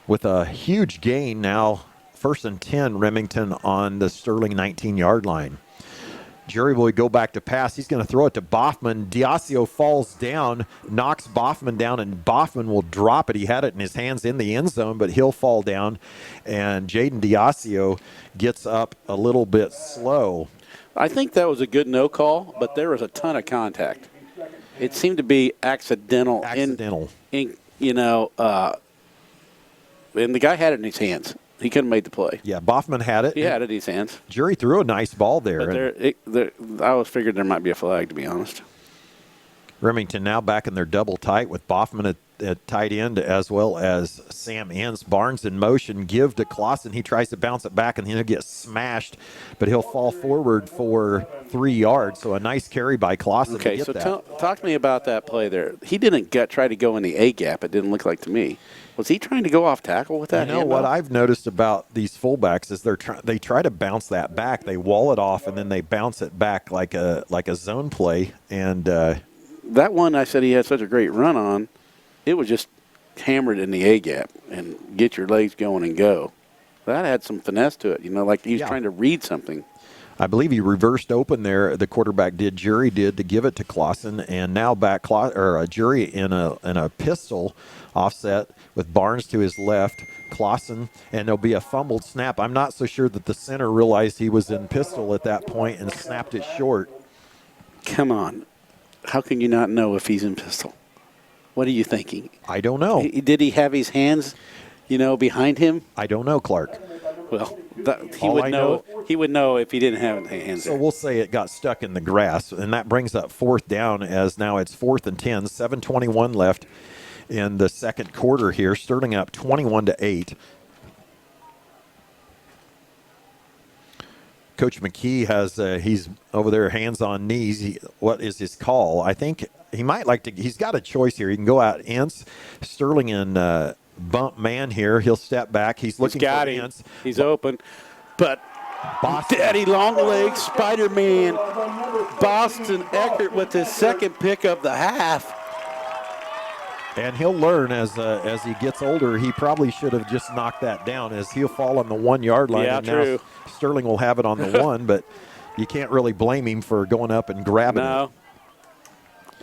with a huge gain now. 1st and 10, Remington on the Sterling 19-yard line. Jerry will go back to pass. He's going to throw it to Boffman. Diasio falls down, knocks Boffman down, and Boffman will drop it. He had it in his hands in the end zone, but he'll fall down. And Jaden Diasio gets up a little bit slow. I think that was a good no call, but there was a ton of contact. It seemed to be accidental. And the guy had it in his hands. He couldn't have made the play. Yeah, Boffman had it. He had it in his hands. Jerry threw a nice ball there. But I was figured there might be a flag, to be honest. Remington now back in their double tight with Boffman at tight end, as well as Sam Ince. Barnes in motion, give to Clausen. He tries to bounce it back, and he'll get smashed, but he'll fall forward for 3 yards. So a nice carry by Clausen. Okay, so talk to me about that play there. He didn't try to go in the A gap, it didn't look like to me. Was he trying to go off tackle with that? You know what I've noticed about these fullbacks is they try to bounce that back. They wall it off, and then they bounce it back like a zone play. And that one I said he had such a great run on, it was just hammered in the A gap and get your legs going and go. That had some finesse to it, like he was trying to read something. I believe he reversed open there. The quarterback Jury did to give it to Clausen, and now back Jury in a pistol offset with Barnes to his left, Clausen, and there'll be a fumbled snap. I'm not so sure that the center realized he was in pistol at that point and snapped it short. Come on. How can you not know if he's in pistol? What are you thinking? I don't know. Did he have his hands, behind him? I don't know, Clark. Well, All I know- He would know if he didn't have hands So there. we'll say it got stuck in the grass, and that brings up 4th down as now it's 4th and 10, 7:21 left in the second quarter here. Sterling up 21-8. Coach McKee has he's over there, hands on knees. What is his call? I think he might like to. He's got a choice here. He can go out Ince, Sterling, and bump man here. He'll step back. He's looking He's got for him. Ince. He's open, but Daddy Longlegs, Spider-Man, Boston Eckert with his second pick of the half. And he'll learn as he gets older. He probably should have just knocked that down, as he'll fall on the 1 yard line. Yeah, and true. Now Sterling will have it on the 1, but you can't really blame him for going up and grabbing No.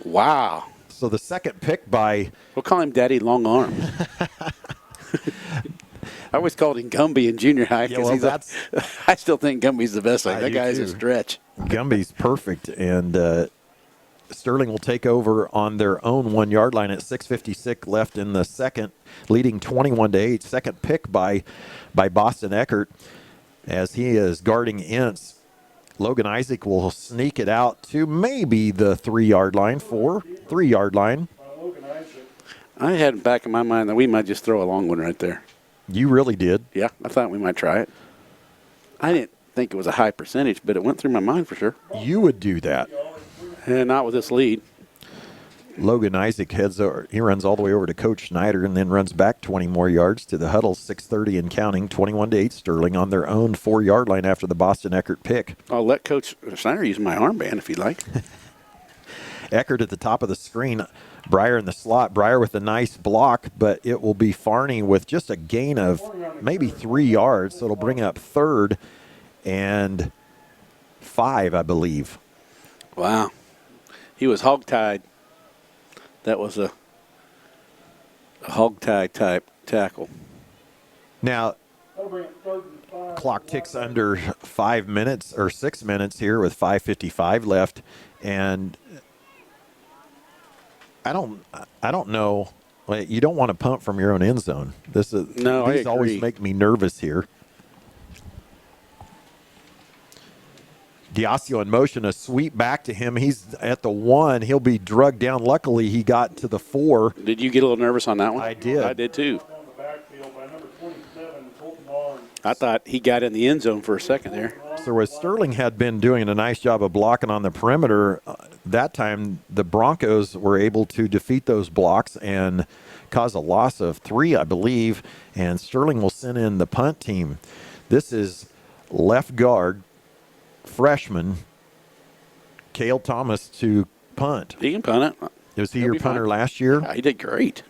it. Wow. So the second pick by We'll call him Daddy Long Arm. I always called him Gumby in junior high Yeah, because well, I still think Gumby's the best. Like I that do guy's too. a stretch. Gumby's perfect, and Sterling will take over on their own 1 yard line at 6:56 left in the second, leading 21-8. Second pick by Boston Eckert as he is guarding Ince. Logan Isaac will sneak it out to maybe the 3 yard line, 3 yard line. I had in back in my mind that we might just throw a long one right there. You really did. Yeah, I thought we might try it. I didn't think it was a high percentage, but it went through my mind for sure. You would do that. And not with this lead. Logan Isaac heads over. He runs all the way over to Coach Schneider and then runs back 20 more yards to the huddle, 6:30 and counting, 21-8 Sterling on their own 4 yard line after the Boston Eckert pick. I'll let Coach Schneider use my armband if he'd like. Eckert at the top of the screen. Breyer in the slot. Breyer with a nice block, but it will be Farney with just a gain of maybe 3 yards. So it'll bring up 3rd and 5, I believe. Wow. He was hog-tied. That was a hog-tie type tackle. Now, clock ticks under 5 minutes or 6 minutes here with 5:55 left, and I don't know. Like, you don't want to punt from your own end zone. No, I these always agree. make me nervous here. Diasio in motion, a sweep back to him. He's at the 1. He'll be drugged down. Luckily, he got to the 4. Did you get a little nervous on that one? I did. I did too. On the backfield by number 27, Colton Barnes. I thought he got in the end zone for a second there. So as Sterling had been doing a nice job of blocking on the perimeter, that time the Broncos were able to defeat those blocks and cause a loss of 3, I believe, and Sterling will send in the punt team. This is left guard, freshman, Cale Thomas to punt. He can punt it. Was he He'll your be punter fine. last year? Yeah, he did great.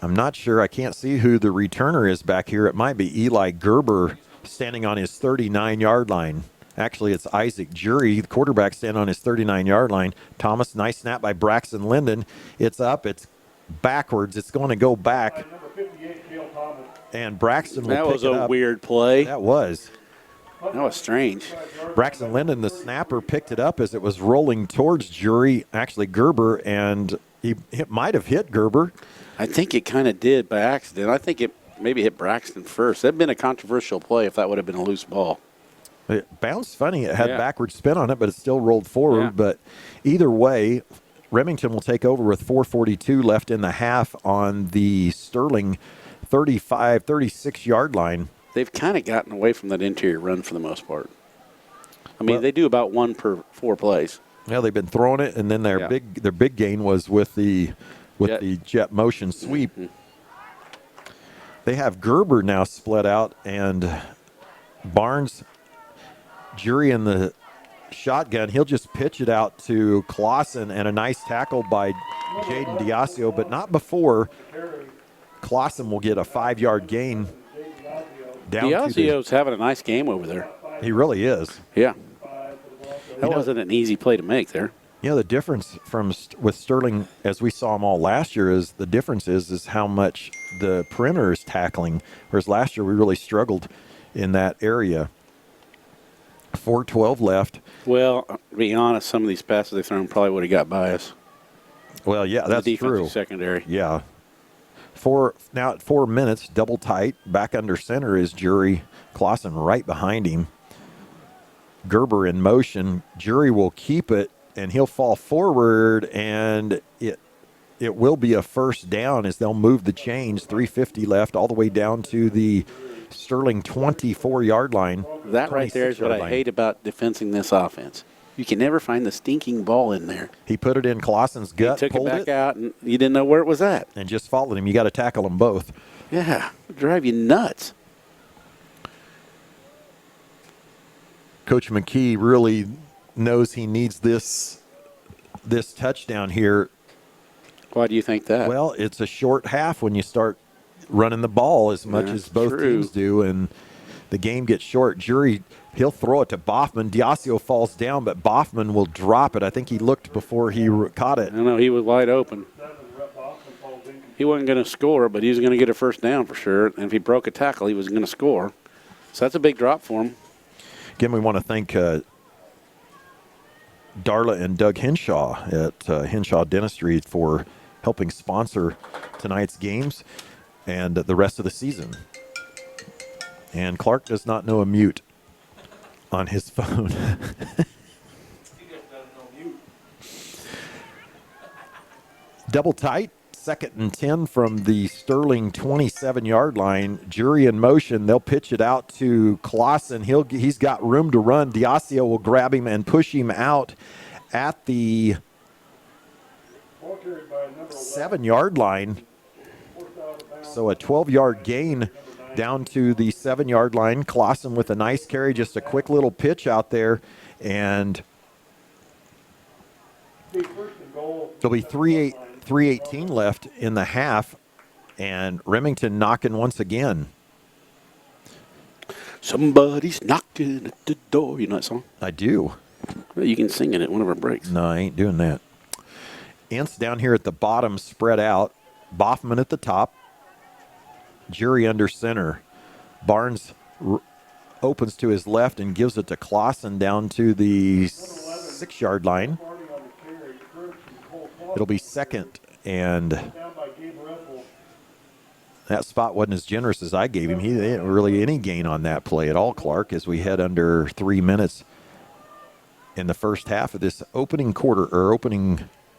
I'm not sure. I can't see who the returner is back here. It might be Eli Gerber standing on his 39-yard line. Actually, it's Isaac Jury, the quarterback, standing on his 39-yard line. Thomas, nice snap by Braxton Linden. It's up. It's backwards. It's going to go back. Number 58, Cale Thomas. And Braxton will That pick was it a up. weird play. That was. That was strange. Braxton Linden, the snapper, picked it up as it was rolling towards Jury, actually Gerber, and it might have hit Gerber. I think it kind of did by accident. I think it maybe hit Braxton first. That'd been a controversial play if that would have been a loose ball. It bounced funny. It had Yeah. backward spin on it, but it still rolled forward. Yeah. But either way, Remington will take over with 4:42 left in the half on the Sterling 35, 36-yard line. They've kind of gotten away from that interior run for the most part. I mean, Well- they do about 1 per 4 plays. Well, they've been throwing it, and then their Yeah. big gain was with the jet motion sweep. Mm-hmm. They have Gerber now split out, and Barnes, Jury in the shotgun. He'll just pitch it out to Clausen, and a nice tackle by Jaden Diasio, but not before Clausen will get a 5-yard gain. Down to Diasio's having a nice game over there. he really is. Yeah. That wasn't an easy play to make there. You know, the difference with Sterling, as we saw him all last year, is the difference is how much the perimeter is tackling, whereas last year we really struggled in that area. 4:12 left. Well, to be honest, some of these passes they've thrown probably would have got by us. Well, yeah, that's the defensive true. secondary. Yeah. Now at 4 minutes, double tight. Back under center is Jury. Clausen right behind him. Gerber in motion. Jury will keep it, and he'll fall forward, and it will be a first down as they'll move the chains. 3:50 left, all the way down to the Sterling 24-yard line. That right there is what I hate about defending this offense. You can never find the stinking ball in there. He put it in Clausen's gut, He took pulled it back out, and you didn't know where it was at. and just followed him. You got to tackle them both. Yeah, it'd drive you nuts. Coach McKee really knows he needs this touchdown here. Why do you think that? Well, it's a short half when you start running the ball as much as both true. teams do, and the game gets short. Jury, he'll throw it to Boffman. Diasio falls down, but Boffman will drop it. I think he looked before he caught it. I know he was wide open. He wasn't going to score, but he was going to get a first down for sure. And if he broke a tackle, he was going to score. So that's a big drop for him. Again, we want to thank Darla and Doug Henshaw at Henshaw Dentistry for helping sponsor tonight's games and the rest of the season. And Clark does not know a mute on his phone. Double tight, 2nd and 10 from the Sterling 27-yard line. Jury in motion. They'll pitch it out to Clausen. He's got room to run. Diasio will grab him and push him out at the 7-yard line. So a 12-yard gain down to the 7-yard line. Clausen with a nice carry, just a quick little pitch out there. And there'll be 3:18 left in the half. And Remington knocking once again. Somebody's knocking at the door. You know that song? I do. Well, you can sing it at one of our breaks. No, I ain't doing that. Ince down here at the bottom, spread out. Boffman at the top. Jury under center. Barnes opens to his left and gives it to Clausen down to the 6-yard line. It'll be 2nd, and that spot wasn't as generous as I gave him. He didn't really any gain on that play at all, Clark, as we head under 3 minutes in the first half of this opening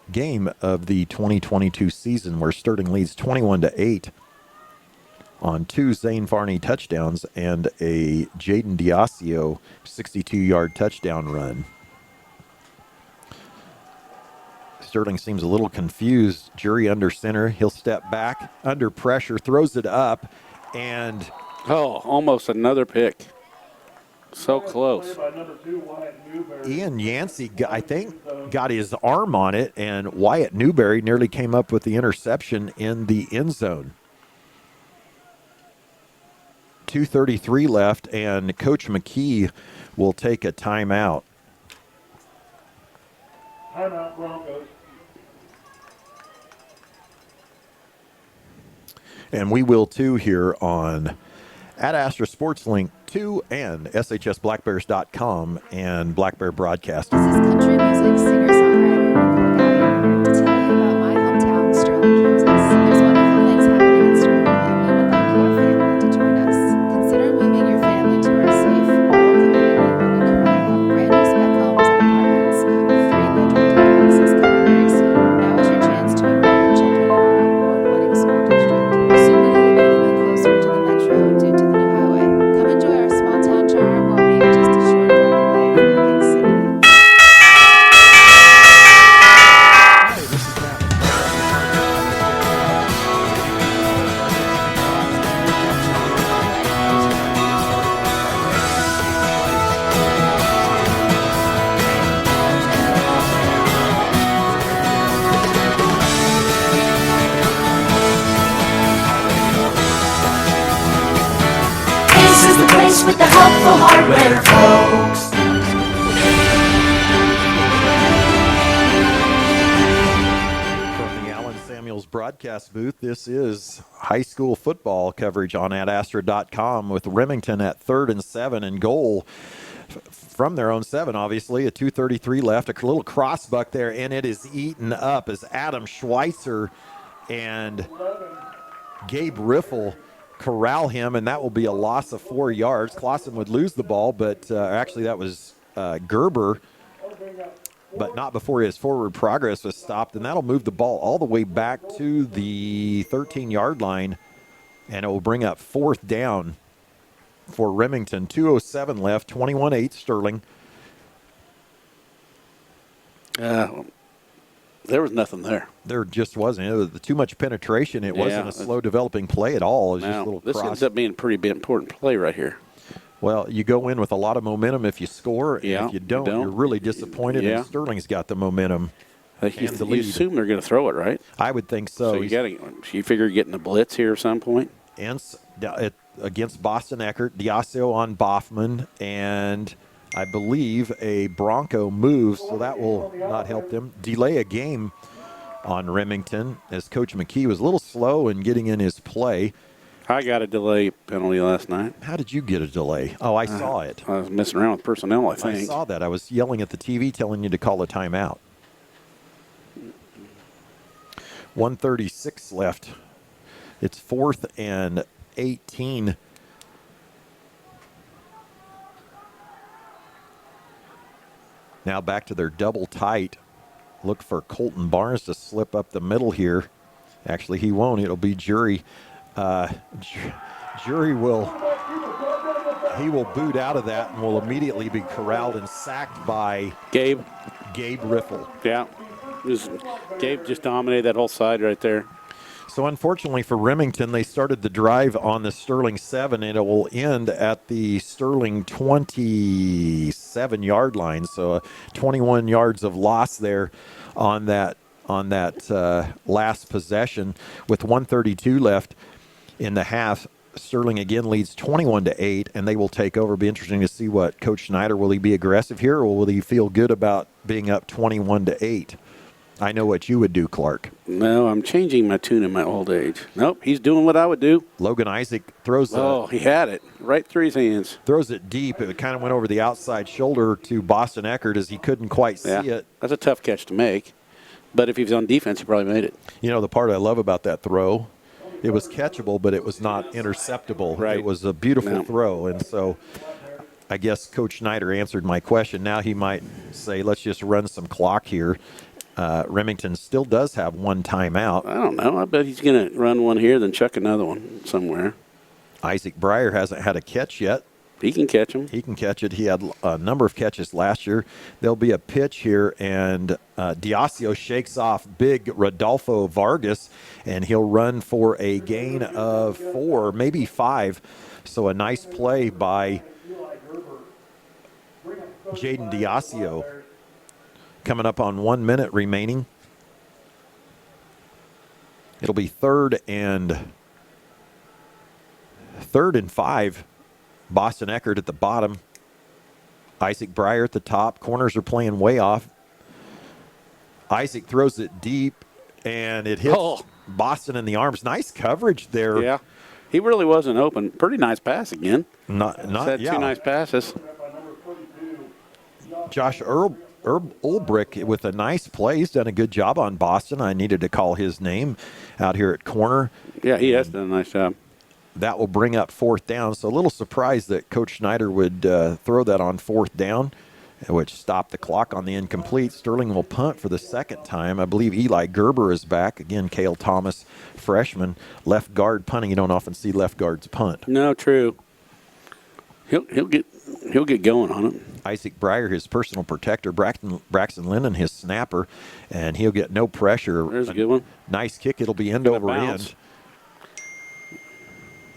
game of the 2022 season, where Sterling leads 21-8 on 2 Zane Farney touchdowns and a Jaden Diasio 62-yard touchdown run. Sterling seems a little confused. Jury under center. He'll step back under pressure, throws it up, and almost another pick. So close. Ian Yancey, I think, got his arm on it, and Wyatt Newberry nearly came up with the interception in the end zone. 2:33 left, and Coach McKee will take a timeout. Timeout, Broncos. And we will too here on at Astra Sports Link 2 and SHSBlackBears.com and Black Bear Broadcasting. This is country music singer-songwriter Nicole Gallier to tell you about my hometown, Sterling, Kansas. There's wonderful things happening in Sterling, and we would like your family to join us. Consider moving your family to our safe, rural community where we currently have brand new spec homes and apartments with 3-bedroom duplexes coming very soon. Now is your chance to enroll your children in our award-winning school district. Soon we will be even closer to the metro due to the new highway. Come enjoy our small town charm while being just a short drive away from the big city. This is the place with the helpful hardware, folks. From the Allen Samuels broadcast booth, this is high school football coverage on AdAstra.com with Remington at 3rd and 7 and goal from their own 7, obviously. A 2:33 left, a little crossbuck there, and it is eaten up as Adam Schweitzer and Gabe Riffle corral him, and that will be a loss of 4 yards. Clausen would lose the ball, but actually that was Gerber, but not before his forward progress was stopped, and that'll move the ball all the way back to the 13-yard line, and it will bring up 4th down for Remington. 2:07 left, 21-8 Sterling. There was nothing there. There just wasn't. It was too much penetration. It wasn't a slow developing play at all. It was just a little this cross. ends up being a pretty important play right here. Well, you go in with a lot of momentum if you score. Yeah, and if you don't, you're really disappointed. Yeah. And Sterling's got the momentum. You and the lead. assume they're going to throw it, right? I would think so. So you figure getting a blitz here at some point? Against Boston Eckert, Diasio on Boffman, and I believe a Bronco move, so that will not help them. Delay a game on Remington, as Coach McKee was a little slow in getting in his play. I got a delay penalty last night. How did you get a delay? Oh, I saw it. I was messing around with personnel, I think. I saw that. I was yelling at the TV telling you to call a timeout. 1:36 left. It's 4th and 18. Now back to their double tight. Look for Colton Barnes to slip up the middle here. Actually, he won't. It'll be Jury. Jury will boot out of that and will immediately be corralled and sacked by Gabe Riffle. Yeah. Gabe just dominated that whole side right there. So unfortunately for Remington, they started the drive on the Sterling 7, and it will end at the Sterling 27-yard line. So 21 yards of loss there on that last possession. With 1:32 left in the half, Sterling again leads 21-8, and they will take over. It'll be interesting to see what Coach Schneider, will he be aggressive here, or will he feel good about being up 21-8? I know what you would do, Clark. No, I'm changing my tune in my old age. Nope, he's doing what I would do. Logan Isaac throws he had it right through his hands. Throws it deep. It kind of went over the outside shoulder to Boston Eckert as he couldn't quite see it. That's a tough catch to make. But if he was on defense, he probably made it. You know, the part I love about that throw, it was catchable, but it was not interceptable. Right. It was a beautiful throw. And so I guess Coach Schneider answered my question. Now he might say, let's just run some clock here. Remington still does have one timeout. I don't know. I bet he's going to run one here, then chuck another one somewhere. Isaac Breyer hasn't had a catch yet. He can catch him. He can catch it. He had a number of catches last year. There'll be a pitch here, and Diasio shakes off big Rodolfo Vargas, and he'll run for a gain of 4, maybe 5. So a nice play by Jaden Diasio. Coming up on 1 minute remaining. It'll be third and 5. Boston Eckert at the bottom. Isaac Breyer at the top. Corners are playing way off. Isaac throws it deep, and it hits Boston in the arms. Nice coverage there. Yeah, he really wasn't open. Pretty nice pass again. Two nice passes. Josh Ulbrich with a nice play. He's done a good job on Boston. I needed to call his name out here at corner. Yeah, he has done a nice job. That will bring up 4th down. So a little surprised that Coach Schneider would throw that on 4th down, which stopped the clock on the incomplete. Sterling will punt for the second time. I believe Eli Gerber is back. Again, Cale Thomas, freshman, left guard punting. You don't often see left guards punt. No, true. He'll get going on it. Isaac Breyer, his personal protector. Braxton Lennon, his snapper, and he'll get no pressure. There's a good one. Nice kick. It'll be end over end.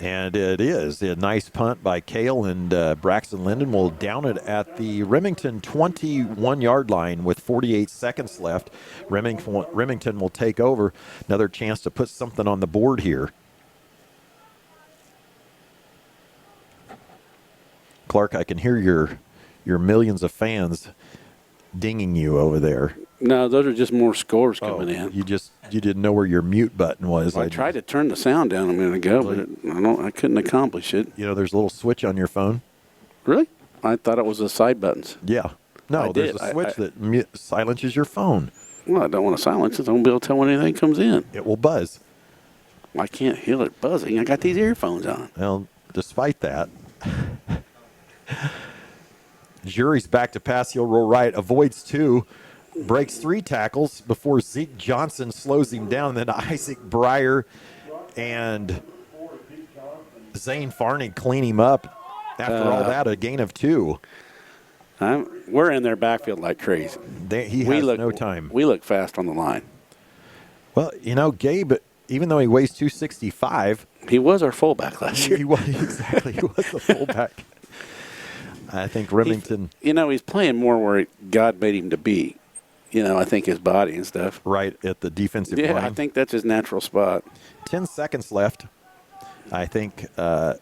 And it is a nice punt by Cale, and Braxton Linden will down it at the Remington 21-yard line with 48 seconds left. Remington will take over. Another chance to put something on the board here. Clark, I can hear your millions of fans dinging you over there. No, those are just more scores coming in. You didn't know where your mute button was. I tried to turn the sound down a minute ago, but I couldn't accomplish it. You know, there's a little switch on your phone. Really? I thought it was the side buttons. Yeah. No, there's a switch that silences your phone. Well, I don't want to silence it. I won't be able to tell when anything comes in. It will buzz. I can't hear it buzzing. I got these earphones on. Well, despite that, Jury's back to pass. He'll roll right, avoids 2, breaks 3 tackles before Zeke Johnson slows him down. Then Isaac Breyer and Zane Farney clean him up. After all that, a gain of 2. We're in their backfield like crazy. He has no time. We look fast on the line. Well, Gabe, even though he weighs 265, he was our fullback last year. He was exactly. He was the fullback. I think Remington. He's playing more where God made him to be. I think his body and stuff. Right at the defensive line. Yeah, I think that's his natural spot. 10 seconds left. I think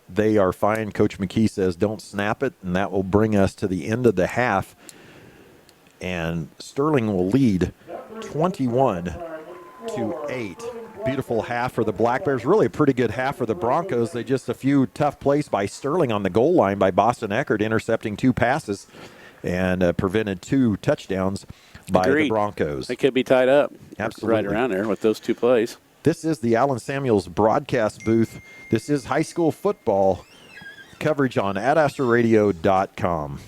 they are fine. Coach McKee says don't snap it, and that will bring us to the end of the half. And Sterling will lead 21-8. Beautiful half for the Black Bears. Really a pretty good half for the Broncos. They just a few tough plays by Sterling on the goal line by Boston Eckert, intercepting 2 passes and prevented 2 touchdowns by the Broncos. They could be tied up. Absolutely. Right around there with those 2 plays. This is the Allen Samuels broadcast booth. This is high school football coverage on AdAstraRadio.com.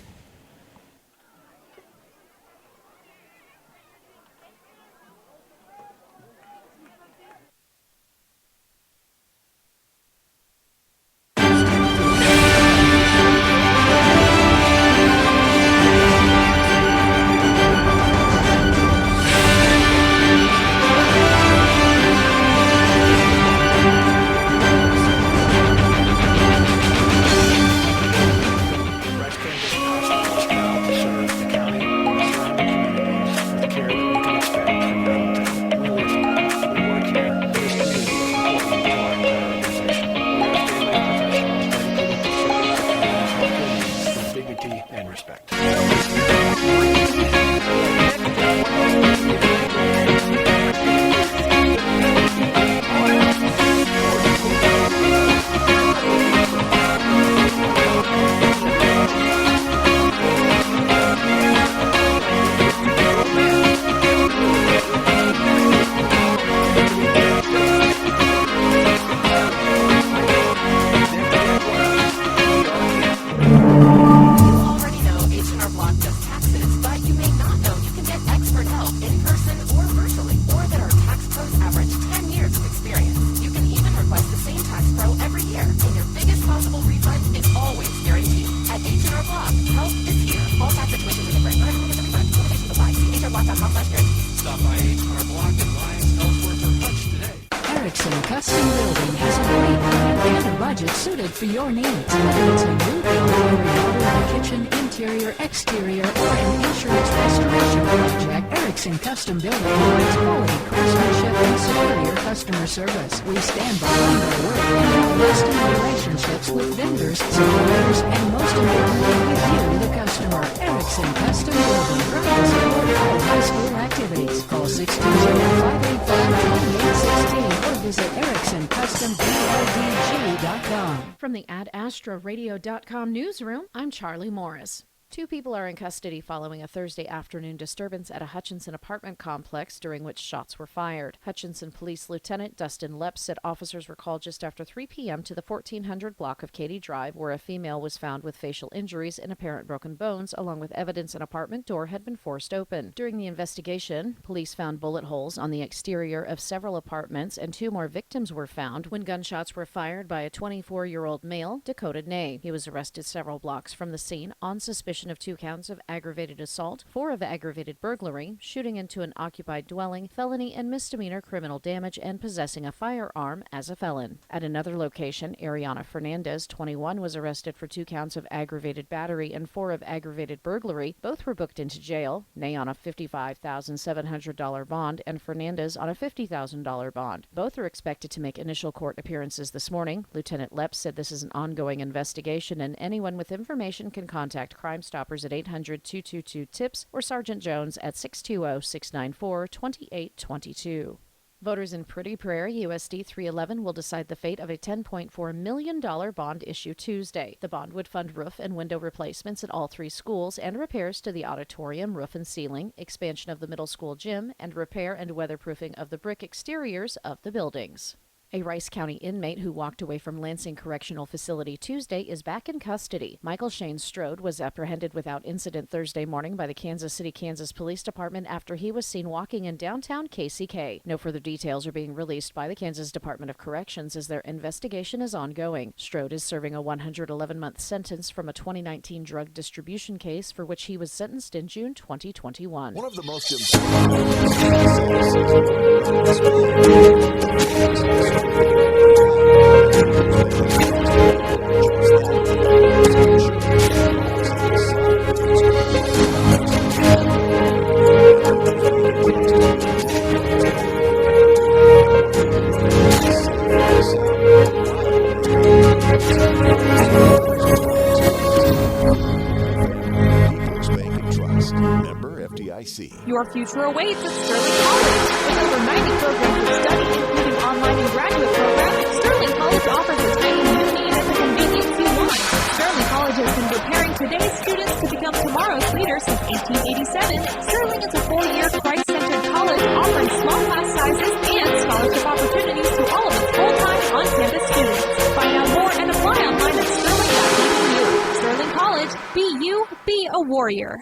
For your needs, whether it's a new build or remodel of a kitchen, interior, exterior, or an insurance restoration project, Erickson Custom Building provides quality craftsmanship and superior customer service. We stand behind our work and have lasting relationships with vendors, suppliers, and most importantly, with you, the customer. Erickson Custom Building, proud to support all high school activities. Call 620-585-2816 or visit EricksonCustomBLDG.com. From the AdAstraRadio.com newsroom, I'm Charlie Morris. 2 people are in custody following a Thursday afternoon disturbance at a Hutchinson apartment complex during which shots were fired. Hutchinson Police Lieutenant Dustin Lepp said officers were called just after 3 p.m. to the 1400 block of Katy Drive, where a female was found with facial injuries and apparent broken bones, along with evidence an apartment door had been forced open. During the investigation, police found bullet holes on the exterior of several apartments, and 2 more victims were found when gunshots were fired by a 24-year-old male, Dakota Ney. He was arrested several blocks from the scene on suspicion of 2 counts of aggravated assault, 4 of aggravated burglary, shooting into an occupied dwelling, felony and misdemeanor criminal damage, and possessing a firearm as a felon. At another location, Ariana Fernandez, 21, was arrested for 2 counts of aggravated battery and 4 of aggravated burglary. Both were booked into jail, Ney on a $55,700 bond and Fernandez on a $50,000 bond. Both are expected to make initial court appearances this morning. Lieutenant Lepp said this is an ongoing investigation and anyone with information can contact Crime Stoppers at 800-222-TIPS or Sergeant Jones at 620-694-2822. Voters in Pretty Prairie, USD 311, will decide the fate of a $10.4 million bond issue Tuesday. The bond would fund roof and window replacements at all 3 schools and repairs to the auditorium, roof and ceiling, expansion of the middle school gym, and repair and weatherproofing of the brick exteriors of the buildings. A Rice County inmate who walked away from Lansing Correctional Facility Tuesday is back in custody. Michael Shane Strode was apprehended without incident Thursday morning by the Kansas City, Kansas Police Department after he was seen walking in downtown KCK. No further details are being released by the Kansas Department of Corrections as their investigation is ongoing. Strode is serving a 111-month sentence from a 2019 drug distribution case for which he was sentenced in June 2021. One of the most Your future awaits at Sterling College. With over 90 programs of study, including online and graduate programs, Sterling College offers the training you need at the convenience you want. Sterling College has been preparing today's students to become tomorrow's leaders since 1887. Sterling is a 4-year Christ-centered college offering small class sizes and scholarship opportunities to all of its full-time on-campus students. Find out more and apply online at sterling.edu. Sterling College, be you, be a warrior.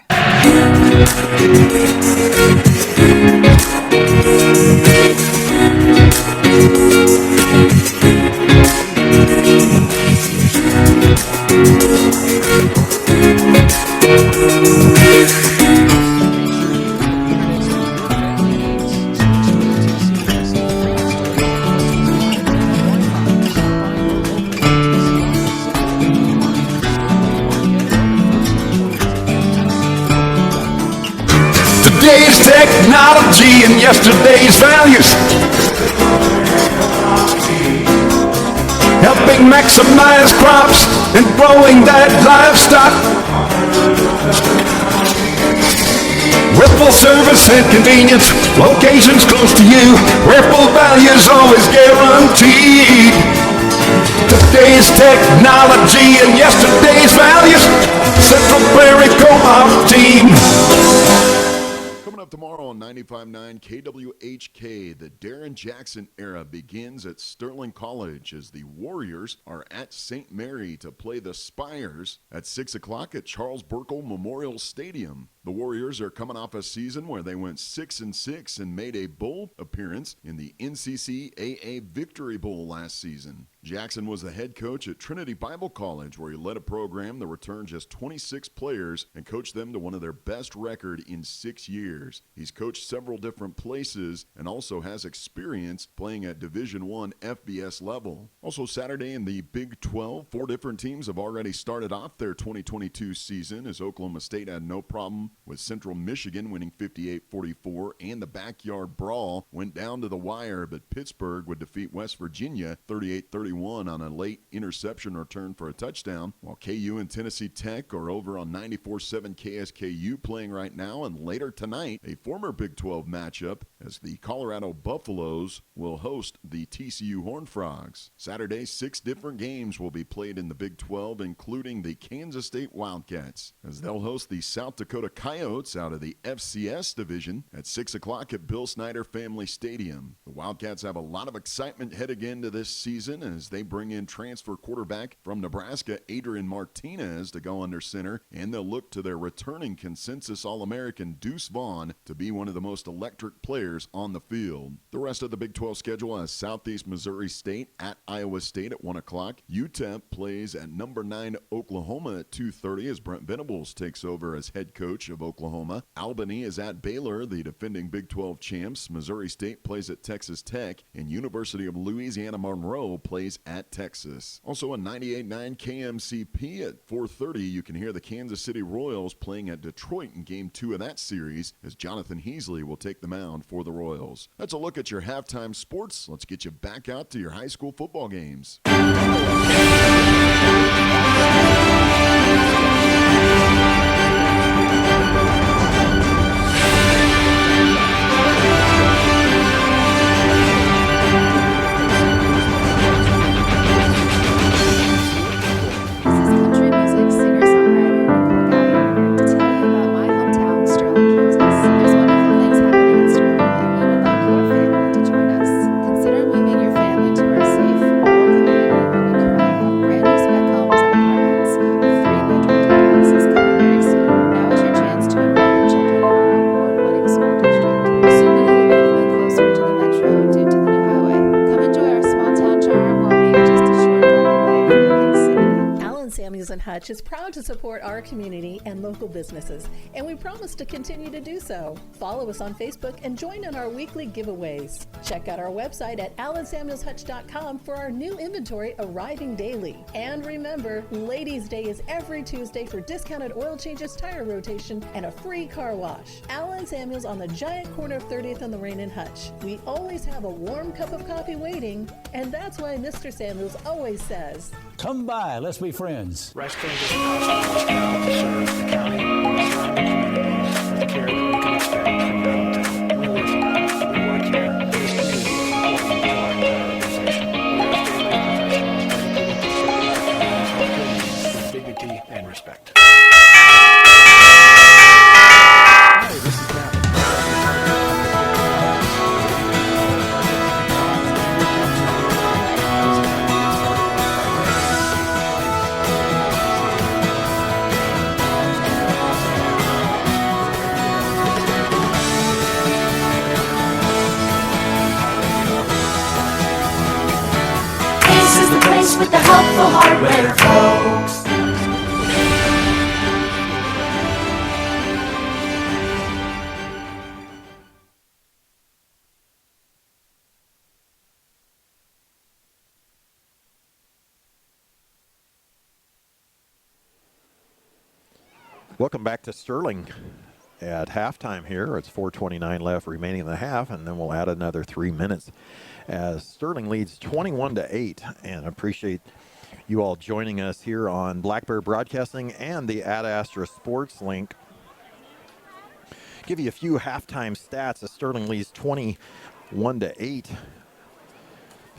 Today's technology and yesterday's values, helping maximize crops and growing that livestock. Ripple service and convenience, locations close to you. Ripple values always guaranteed. Today's technology and yesterday's values. Central Prairie Co-op Team. Coming up tomorrow on 95.9 KWHK, the Darren Jackson era begins at Sterling College as the Warriors are at St. Mary to play the Spires at 6 o'clock at Charles Burkle Memorial Stadium. The Warriors are coming off a season where they went 6-6 and made a bowl appearance in the NCCAA Victory Bowl last season. Jackson was the head coach at Trinity Bible College, where he led a program that returned just 26 players and coached them to one of their best record in 6 years. He's coached several different places and also has experience playing at Division I FBS level. Also Saturday in the Big 12, 4 different teams have already started off their 2022 season as Oklahoma State had no problem with Central Michigan winning 58-44, and the backyard brawl went down to the wire, but Pittsburgh would defeat West Virginia 38-31 on a late interception return for a touchdown, while KU and Tennessee Tech are over on 94-7 KSKU playing right now, and later tonight, a former Big 12 matchup as the Colorado Buffaloes will host the TCU Horned Frogs. Saturday, 6 different games will be played in the Big 12, including the Kansas State Wildcats, as they'll host the South Dakota Coyotes out of the FCS division at 6 o'clock at Bill Snyder Family Stadium. The Wildcats have a lot of excitement heading into this season as they bring in transfer quarterback from Nebraska, Adrian Martinez, to go under center, and they'll look to their returning consensus All-American Deuce Vaughn to be one of the most electric players on the field. The rest of the Big 12 schedule has Southeast Missouri State at Iowa State at 1 o'clock. UTEP plays at number 9 Oklahoma at 2:30 as Brent Venables takes over as head coach of Oklahoma. Albany is at Baylor, the defending Big 12 champs. Missouri State plays at Texas Tech, and University of Louisiana Monroe plays at Texas. Also on 98.9 KMCP at 4:30, you can hear the Kansas City Royals playing at Detroit in Game 2 of that series as Jonathan Heasley will take the mound for the Royals. That's a look at your halftime sports. Let's get you back out to your high school football games. Consider moving your family to our Allen Samuels and Hutch is proud to support our community and local businesses, and we promise to continue to do so. Follow us on Facebook and join in our weekly giveaways. Check out our website at allensamuelshutch.com for our new inventory arriving daily. And remember, Ladies' Day is every Tuesday for discounted oil changes, tire rotation, and a free car wash. Allen Samuels on the giant corner of 30th and Lorraine in Hutch. We always have a warm cup of coffee waiting, and that's why Mr. Samuels always says, Come by, let's be friends. Rice Canyon Hospital is proud to serve the county and surrounding communities with the care that we can expect from your hometown. We live here. We work here. And this community is important to our entire organization. We are family professionals dedicated to serving our county's healthcare needs with dignity and respect. Hi, this is Matt. With the helpful hardware, folks. Welcome back to Sterling at halftime here. It's 4:29 left remaining in the half, and then we'll add another 3 minutes as Sterling leads 21-8. And appreciate you all joining us here on Black Bear Broadcasting and the Ad Astra Sports Link. Give you a few halftime stats as Sterling leads 21-8.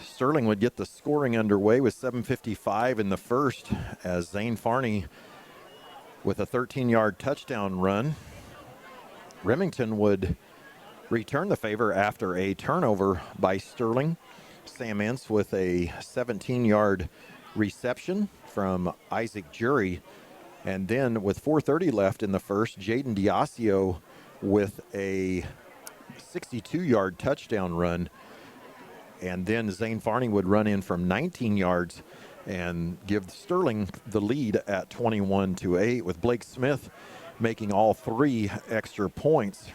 Sterling would get the scoring underway with 7:55 in the first as Zane Farney with a 13-yard touchdown run. Remington would return the favor after a turnover by Sterling. Sam Ince with a 17-yard reception from Isaac Jury. And then with 4:30 left in the first, Jaden Diasio with a 62-yard touchdown run. And then Zane Farney would run in from 19 yards and give Sterling the lead at 21-8, with Blake Smith making all 3 extra points.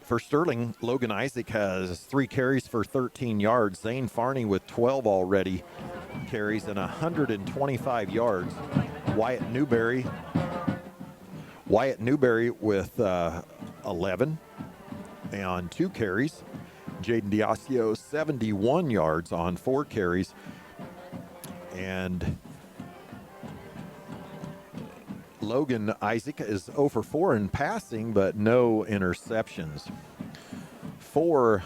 For Sterling, Logan Isaac has 3 carries for 13 yards. Zane Farney with 12 already carries and 125 yards. Wyatt Newberry with 11 on 2 carries. Jaden Diasio 71 yards on 4 carries. And Logan Isaac is 0 for 4 in passing, but no interceptions. For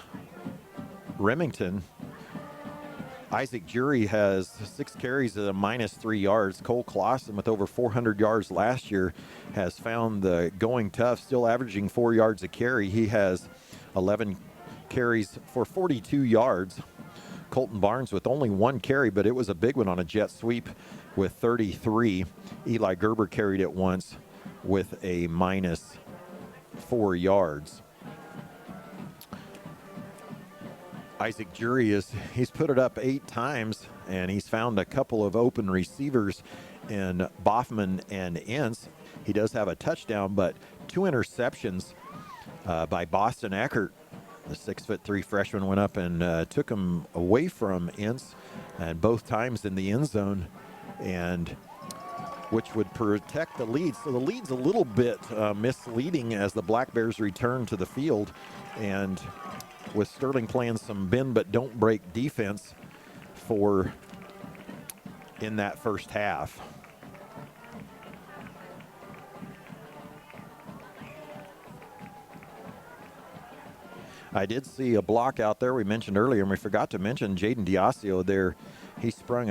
Remington, Isaac Jury has 6 carries at a -3 yards. Cole Clausen, with over 400 yards last year, has found the going tough, still averaging 4 yards a carry. He has 11 carries for 42 yards. Colton Barnes with only 1 carry, but it was a big one on a jet sweep with 33. Eli Gerber carried it once with a -4 yards. Isaac Jury he's put it up 8 times, and he's found a couple of open receivers in Boffman and Ince. He does have a touchdown, but 2 interceptions by Boston Eckert. The 6'3" freshman went up and took him away from Ince, and both times in the end zone, and which would protect the lead. So the lead's a little bit misleading as the Black Bears return to the field, and with Sterling playing some bend but don't break defense in that first half. I did see a block out there we mentioned earlier, and we forgot to mention Jaden Diasio there. He sprung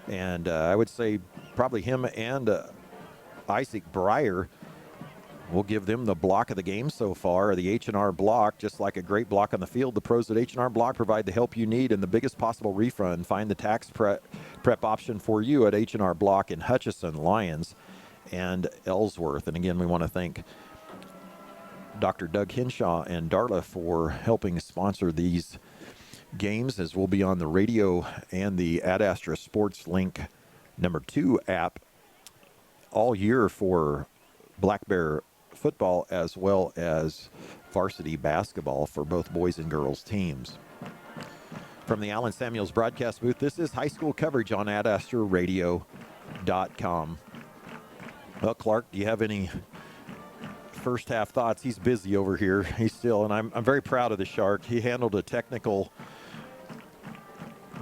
and I would say probably him and Isaac Breyer will give them the block of the game so far, the H&R block. Just like a great block on the field, the pros at H&R Block provide the help you need and the biggest possible refund. Find the tax prep option for you at H&R Block in Hutchison, Lyons, and Ellsworth. And again, we want to thank Dr. Doug Hinshaw and Darla for helping sponsor these games, as we'll be on the radio and the Ad Astra Sports Link #2 app all year for Black Bear football as well as varsity basketball for both boys and girls teams. From the Allen Samuels broadcast booth, this is high school coverage on AdAstraRadio.com. Well, Clark, do you have any first half thoughts? He's busy over here. He's still, and I'm very proud of the Shark. He handled a technical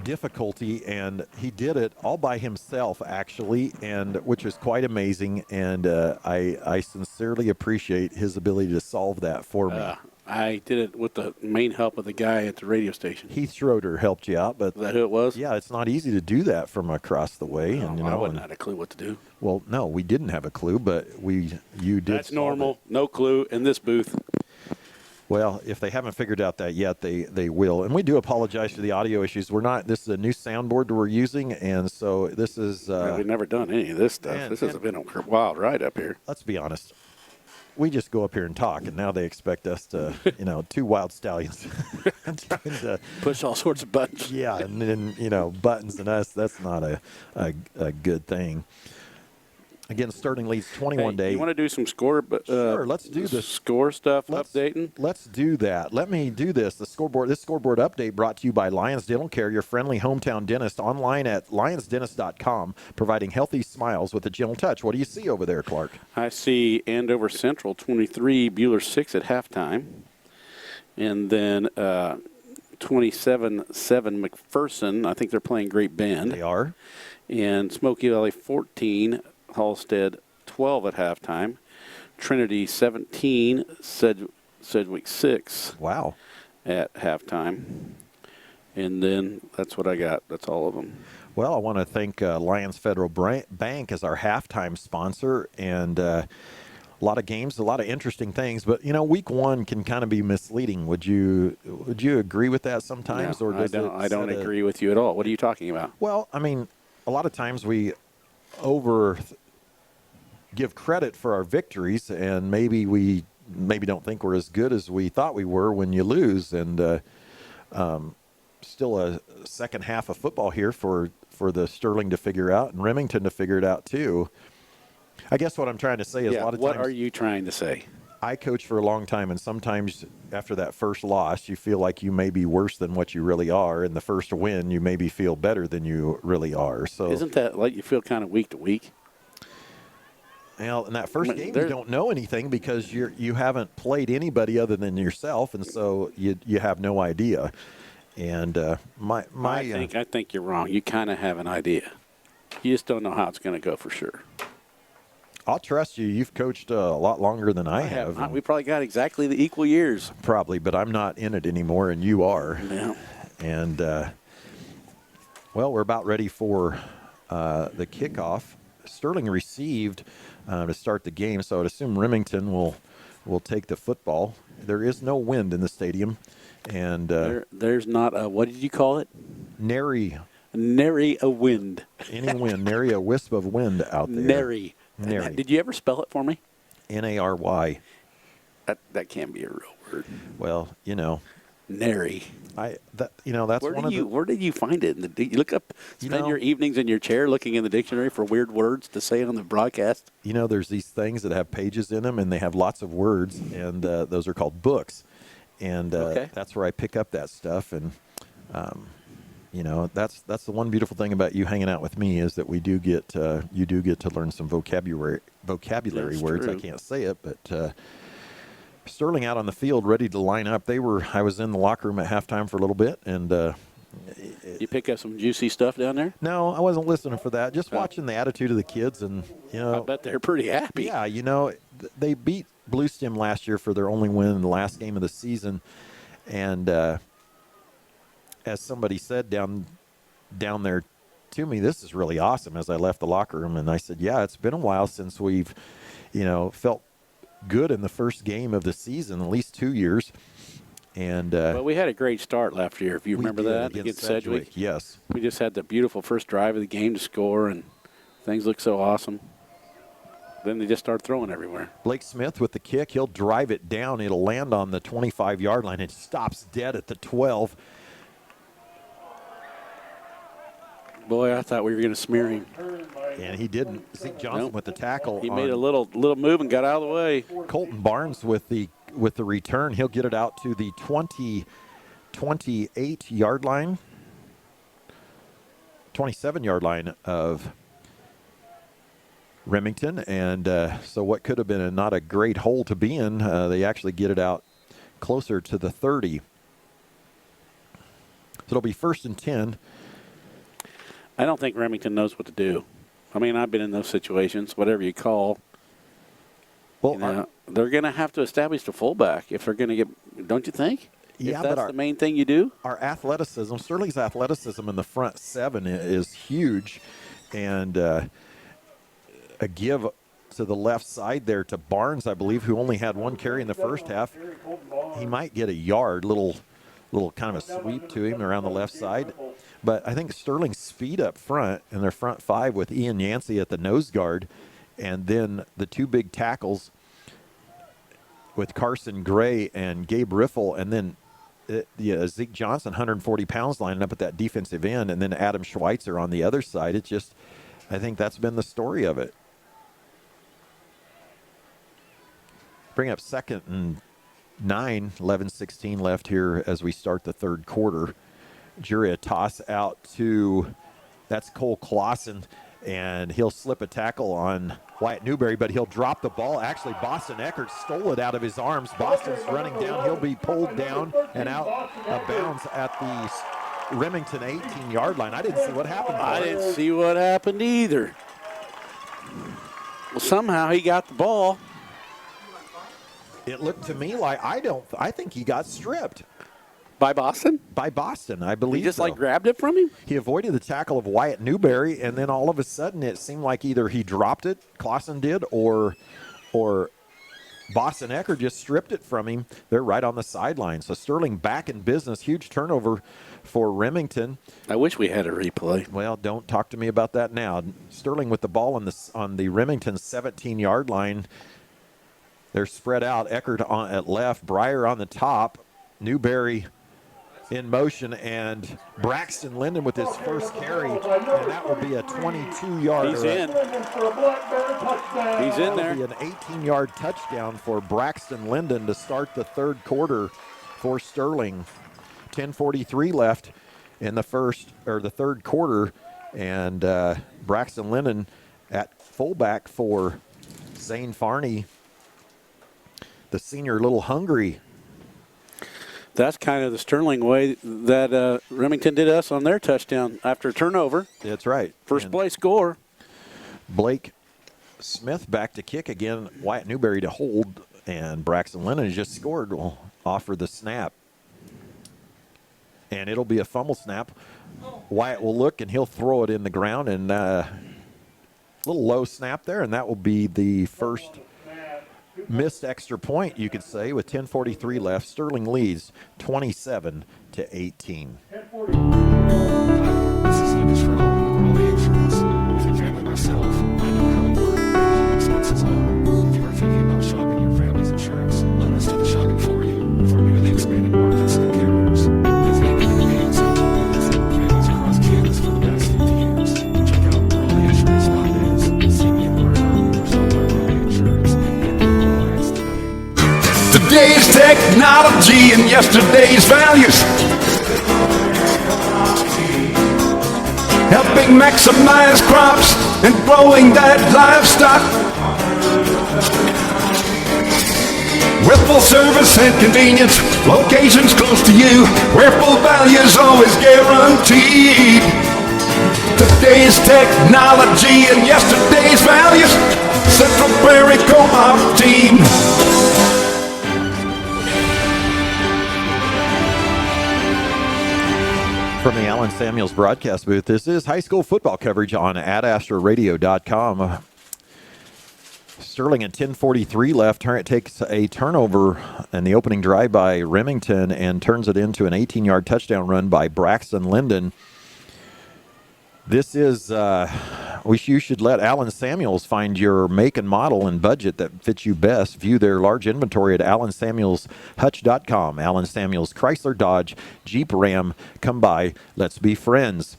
difficulty, and he did it all by himself, actually, and which is quite amazing. And I sincerely appreciate his ability to solve that for me. I did it with the main help of the guy at the radio station. Heath Schroeder helped you out, but is that who it was? Yeah, it's not easy to do that from across the way. No, and you I know, wouldn't have a clue what to do. Well, no, we didn't have a clue, but you did. That's normal. No clue in this booth. Well, if they haven't figured out that yet, they will. And we do apologize for the audio issues. This is a new soundboard that we're using, and so this is. We've never done any of this stuff. This has been a wild ride up here. Let's be honest. We just go up here and talk, and now they expect us to, two wild stallions. trying to push all sorts of buttons. Yeah, and then, buttons and us, that's not a good thing. Again, Sterling leads 21-8. You want to do some score? Sure, let's do the score stuff. Updating. Let's do that. Let me do this. This scoreboard update brought to you by Lions Dental Care, your friendly hometown dentist, online at lionsdentist.com, providing healthy smiles with a gentle touch. What do you see over there, Clark? I see Andover Central 23, Bueller 6 at halftime, and then 27-7 McPherson. I think they're playing Great Bend. They are. And Smoky Valley 14. Halstead 12 at halftime. Trinity 17, Sedgwick 6. Wow. At halftime. And then that's what I got. That's all of them. Well, I want to thank Lions Federal Bank as our halftime sponsor. And a lot of games, a lot of interesting things. But, week one can kind of be misleading. Would you agree with that sometimes? No, or I don't agree with you at all. What are you talking about? Well, I mean, a lot of times we give credit for our victories, and maybe we don't think we're as good as we thought we were when you lose. And still a second half of football here for the Sterling to figure out and Remington to figure it out too. I guess what I'm trying to say is a lot of times. What are you trying to say? I coached for a long time, and sometimes after that first loss, you feel like you may be worse than what you really are. And the first win, you maybe feel better than you really are. So isn't that like you feel kind of week to week? Well, in that first game, you don't know anything because you haven't played anybody other than yourself, and so you have no idea. And I think you're wrong. You kind of have an idea. You just don't know how it's going to go for sure. I'll trust you. You've coached a lot longer than I have. Not. We probably got exactly the equal years. Probably, but I'm not in it anymore, and you are. Yeah. And, we're about ready for the kickoff. Sterling received to start the game, so I'd assume Remington will take the football. There is no wind in the stadium. And there's not a, what did you call it? Nary a wind. Any wind. Nary a wisp of wind out there. Nary. Did you ever spell it for me? Nary. That can't be a real word. Well, Nary. That's where did you find it? You look up, spend your evenings in your chair looking in the dictionary for weird words to say on the broadcast. There's these things that have pages in them, and they have lots of words, and those are called books. And that's where I pick up that stuff. And, that's the one beautiful thing about you hanging out with me is that you do get to learn some vocabulary That's words. true. I can't say it, but Sterling out on the field ready to line up. I was in the locker room at halftime for a little bit, and you pick up some juicy stuff down there? No, I wasn't listening for that. Just watching the attitude of the kids, and I bet they're pretty happy. Yeah, they beat Blue Stem last year for their only win in the last game of the season, and as somebody said down there to me, this is really awesome. As I left the locker room, and I said, yeah, it's been a while since we've, felt good in the first game of the season, at least 2 years. And well, we had a great start last year, if you remember that, against Sedgwick. Yes. We just had the beautiful first drive of the game to score, and things look so awesome. Then they just start throwing everywhere. Blake Smith with the kick. He'll drive it down. It'll land on the 25-yard line. It stops dead at the 12. Boy, I thought we were going to smear him. And he didn't. Zeke Johnson with the tackle. He made a little move and got out of the way. Colton Barnes with the return. He'll get it out to the 28-yard line. 27-yard line of Remington. And so what could have been not a great hole to be in, they actually get it out closer to the 30. So it'll be 1st and 10. I don't think Remington knows what to do. I mean, I've been in those situations, whatever you call. Well, they're going to have to establish the fullback if they're going to get, don't you think? Yeah, if that's but the main thing you do? Our athleticism, Sterling's athleticism in the front seven is huge. And a give to the left side there to Barnes, I believe, who only had one carry in the first half. He might get a yard, little kind of a sweep to him around the left side. But I think Sterling's speed up front in their front five with Ian Yancey at the nose guard, and then the two big tackles with Carson Gray and Gabe Riffle, and then Zeke Johnson, 140 pounds, lining up at that defensive end, and then Adam Schweitzer on the other side. It's just, I think that's been the story of it. Bring up 2nd and 9, 11-16 left here as we start the third quarter. Jury a toss out to, that's Cole Clausen, and he'll slip a tackle on Wyatt Newberry, but he'll drop the ball. Actually, Boston Eckert stole it out of his arms. Boston's running down. He'll be pulled down and out of bounds at the Remington 18-yard line. I didn't see what happened. I didn't see what happened either. Well, somehow he got the ball. It looked to me like I think he got stripped. By Boston? By Boston, I believe. He just so. grabbed it from him? He avoided the tackle of Wyatt Newberry, and then all of a sudden it seemed like either he dropped it, Clausen did, or Boston Eckert just stripped it from him. They're right on the sideline. So Sterling back in business. Huge turnover for Remington. I wish we had a replay. Well, don't talk to me about that now. Sterling with the ball on the Remington 17-yard line. They're spread out. Eckert at left, Breyer on the top, Newberry in motion, and Braxton Linden with his first carry, and that will be a 22-yard. He's in. He's in there. That'll be an 18-yard touchdown for Braxton Linden to start the third quarter for Sterling. 10:43 left in the third quarter, and Braxton Linden at fullback for Zane Farney, the senior, a little hungry. That's kind of the Sterling way that Remington did us on their touchdown after a turnover. That's right. First play score. Blake Smith back to kick again. Wyatt Newberry to hold, and Braxton Linden just scored. Will offer the snap. And it'll be a fumble snap. Wyatt will look, and he'll throw it in the ground, and a little low snap there, and that will be the first missed extra point, you could say, with 10:43 left. Sterling leads 27-18. This is Lucas for all the insurance. With your family myself, I know how important expenses are. If you are thinking about shopping your family's insurance, let us do the shopping for you with our newly expanded markets and carriers. With Yankee agency, visit families across Kansas for the past 50 years. Check out earlyinsurance.biz, see me in Martin, or shop our early insurance and get your alliance today. Today's technology and yesterday's values, helping maximize crops and growing that livestock. With full service and convenience, locations close to you, where full value is always guaranteed. Today's technology and yesterday's values, Central Prairie Co-op team. From the Allen Samuels broadcast booth, this is high school football coverage on AdAstraRadio.com. Sterling at 10:43 left. It takes a turnover in the opening drive by Remington and turns it into an 18-yard touchdown run by Braxton Linden. This is, you should let Allen Samuels find your make and model and budget that fits you best. View their large inventory at AllenSamuelsHutch.com. Allen Samuels, Chrysler, Dodge, Jeep, Ram. Come by. Let's be friends.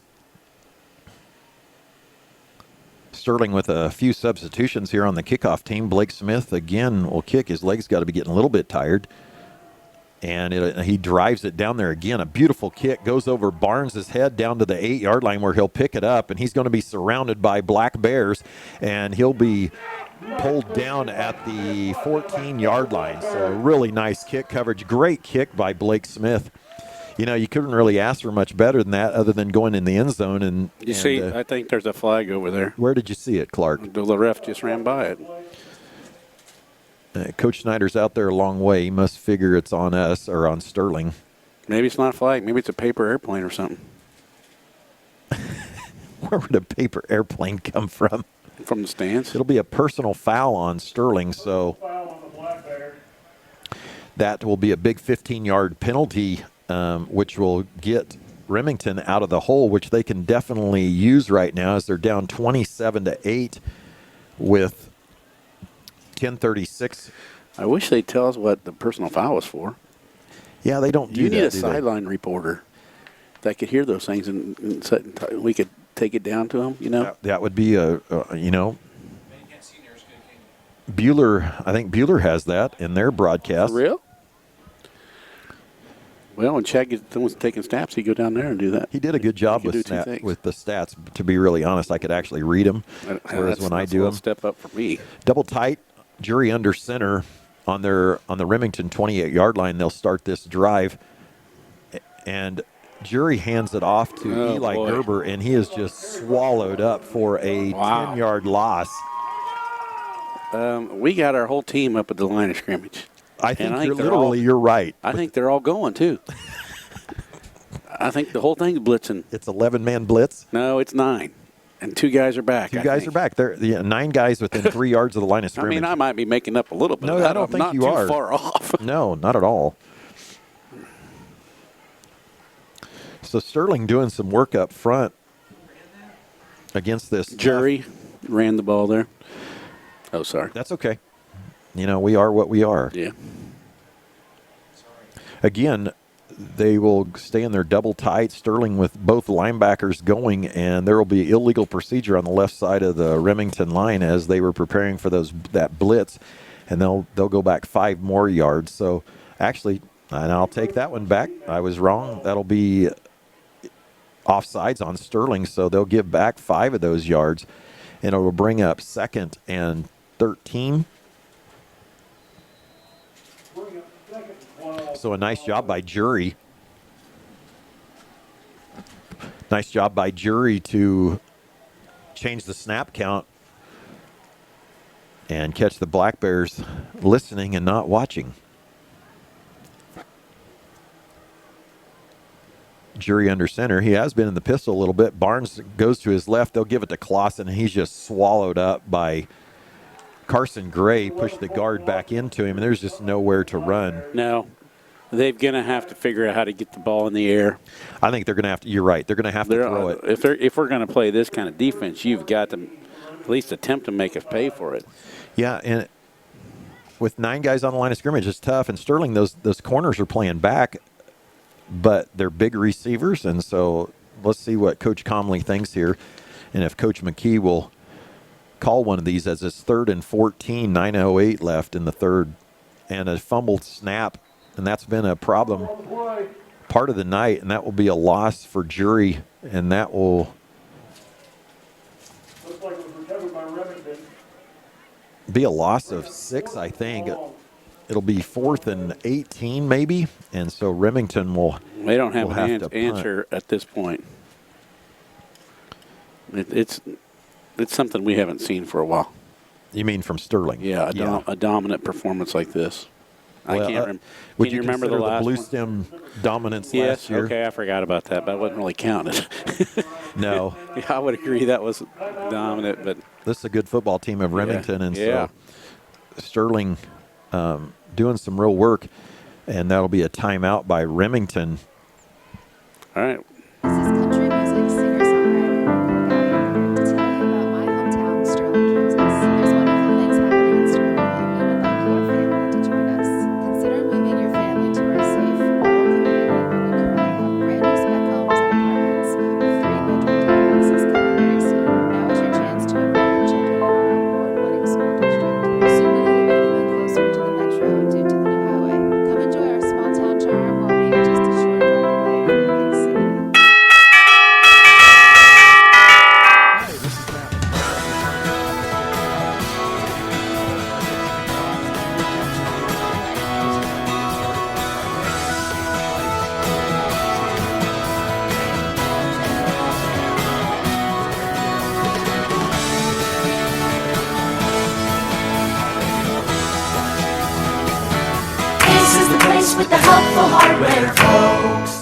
Sterling with a few substitutions here on the kickoff team. Blake Smith, again, will kick. His legs got to be getting a little bit tired. And he drives it down there again. A beautiful kick goes over Barnes' head down to the 8-yard line where he'll pick it up. And he's going to be surrounded by Black Bears. And he'll be pulled down at the 14-yard line. So really nice kick coverage. Great kick by Blake Smith. You know, you couldn't really ask for much better than that other than going in the end zone. And see, I think there's a flag over there. Where did you see it, Clark? The ref just ran by it. Coach Snyder's out there a long way. He must figure it's on us or on Sterling. Maybe it's not a flag. Maybe it's a paper airplane or something. Where would a paper airplane come from? From the stands. It'll be a personal foul on Sterling, so that will be a big 15-yard penalty, which will get Remington out of the hole, which they can definitely use right now as they're down 27-8 with 10:36. I wish they'd tell us what the personal foul was for. Yeah, they don't do you that. need a do sideline reporter that could hear those things, and we could take it down to them. You know, that would be Bueller. I think Bueller has that in their broadcast. For real? Well, when Chad was taking snaps, he'd go down there and do that. He did a good job with the stats. To be really honest, I could actually read them, whereas when I do them, step up for me. Double tight, Jury under center on the Remington 28-yard line. They'll start this drive, and Jury hands it off to Eli Gerber, and he is just swallowed up for a 10-yard loss. We got our whole team up at the line of scrimmage. I think you're right. I think they're all going, too. I think the whole thing's blitzing. It's 11-man blitz? No, it's 9. And 2 guys are back. 2 guys are back. There, 9 guys within 3 yards of the line of scrimmage. I mean, I might be making up a little bit. No, I don't think you are. Not too far off. No, not at all. So Sterling doing some work up front against this. Jury ran the ball there. Oh, sorry. That's okay. You know, we are what we are. Yeah. Again, they will stay in their double tight, Sterling with both linebackers going, and there will be illegal procedure on the left side of the Remington line as they were preparing for that blitz, and they'll go back 5 more yards. So actually, and I'll take that one back. I was wrong. That'll be offsides on Sterling, so they'll give back 5 of those yards, and it will bring up 2nd and 13. So a nice job by Jury. Nice job by Jury to change the snap count and catch the Black Bears listening and not watching. Jury under center. He has been in the pistol a little bit. Barnes goes to his left. They'll give it to Clausen, and he's just swallowed up by Carson Gray. Pushed the guard back into him, and there's just nowhere to run. No. They're going to have to figure out how to get the ball in the air. I think they're going to have to. You're right. They're going to have to throw it. If we're going to play this kind of defense, you've got to at least attempt to make us pay for it. Yeah, and with 9 guys on the line of scrimmage, it's tough. And Sterling, those corners are playing back, but they're big receivers. And so let's see what Coach Comley thinks here, and if Coach McKee will call one of these as it's 3rd and 14, 9:08 left in the third, and a fumbled snap. And that's been a problem part of the night, and that will be a loss for Jury, and that will be a loss of 6, I think. It'll be 4th and 18 maybe, and so Remington will. They don't have an answer at this point. It's something we haven't seen for a while. You mean from Sterling? Yeah, a dominant performance like this. Well, I can't remember. Would you remember the last blue one? stem dominance Yes, last year? okay, I forgot about that, but I wasn't really counted. No. Yeah, I would agree that was dominant, but this is a good football team of Remington, and yeah. So Sterling doing some real work, and that'll be a timeout by Remington. All right. This is country music singer-songwriter Nicole Gallion to tell you about my hometown, Sterling, Kansas. There's wonderful things happening in Sterling, and we would like your family to join us. Consider moving your family to our safe, rural community where we currently have brand new spec homes and apartments with 3-bedroom duplexes coming very soon. Now is your chance to enroll place with the helpful hardware, folks.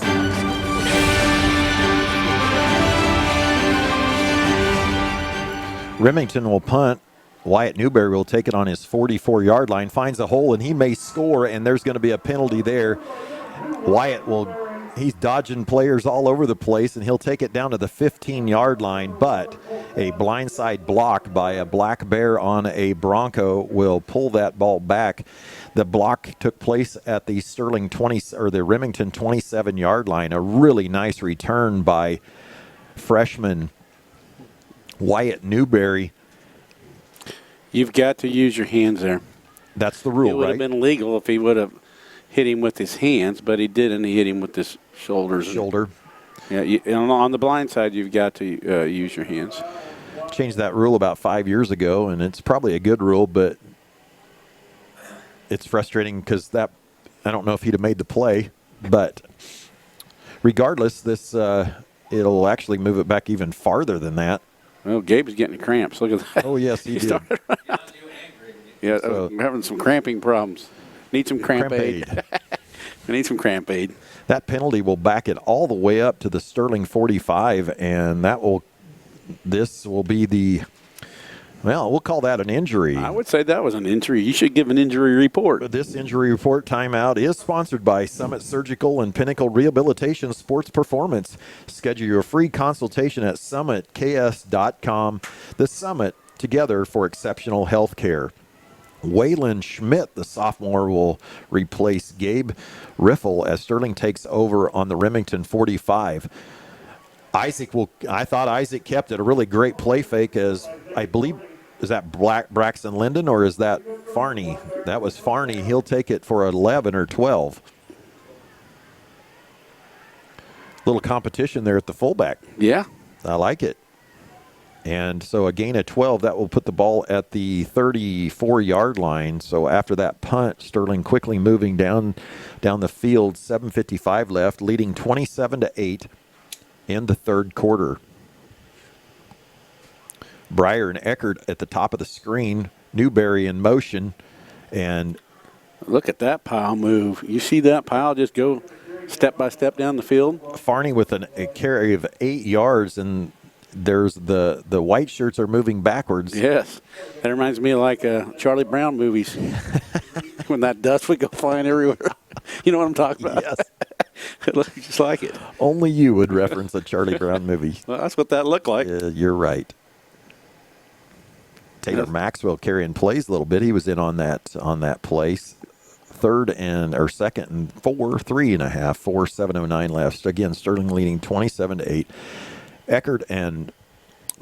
Remington will punt. Wyatt Newberry will take it on his 44-yard line, finds a hole, and he may score, and there's going to be a penalty there. Wyatt he's dodging players all over the place, and he'll take it down to the 15-yard line, but a blindside block by a black bear on a Bronco will pull that ball back. The block took place at the the Remington 27-yard line. A really nice return by freshman Wyatt Newberry. You've got to use your hands there. That's the rule, It would right? have been legal if he would have hit him with his hands, but he didn't. He hit him with his shoulders. Shoulder. Yeah, on the blind side, you've got to use your hands. Changed that rule about 5 years ago, and it's probably a good rule, but it's frustrating because I don't know if he'd have made the play, but regardless, it'll actually move it back even farther than that. Well, Gabe's getting cramps. Look at that. Oh, yes, he did. Started right out. Yeah, I'm having some cramping problems. Need some cramp aid. I need some cramp aid. That penalty will back it all the way up to the Sterling 45, and this will be we'll call that an injury. I would say that was an injury. You should give an injury report. This injury report timeout is sponsored by Summit Surgical and Pinnacle Rehabilitation Sports Performance. Schedule your free consultation at summitks.com. The Summit, together for exceptional health care. Waylon Schmidt, the sophomore, will replace Gabe Riffle as Sterling takes over on the Remington 45. I thought Isaac kept it. A really great play fake, as I believe, is that Braxton Linden or is that Farney? That was Farney. He'll take it for 11 or 12. Little competition there at the fullback. Yeah. I like it. And so a gain of 12, that will put the ball at the 34-yard line. So after that punt, Sterling quickly moving down the field, 7:55 left, leading 27-8 in the third quarter. Breyer and Eckert at the top of the screen, Newberry in motion, and look at that pile move. You see that pile just go step by step down the field? Farney with a carry of 8 yards, and there's the white shirts are moving backwards. Yes. That reminds me of like Charlie Brown movies when that dust would go flying everywhere. You know what I'm talking about? Yes. It looks just like it. Only you would reference a Charlie Brown movie. Well, that's what that looked like. You're right. Taylor Maxwell carrying plays a little bit. He was in on that place. Second and 4, 3.5, 4, 7:09 left. Again, Sterling leading 27-8. Eckert and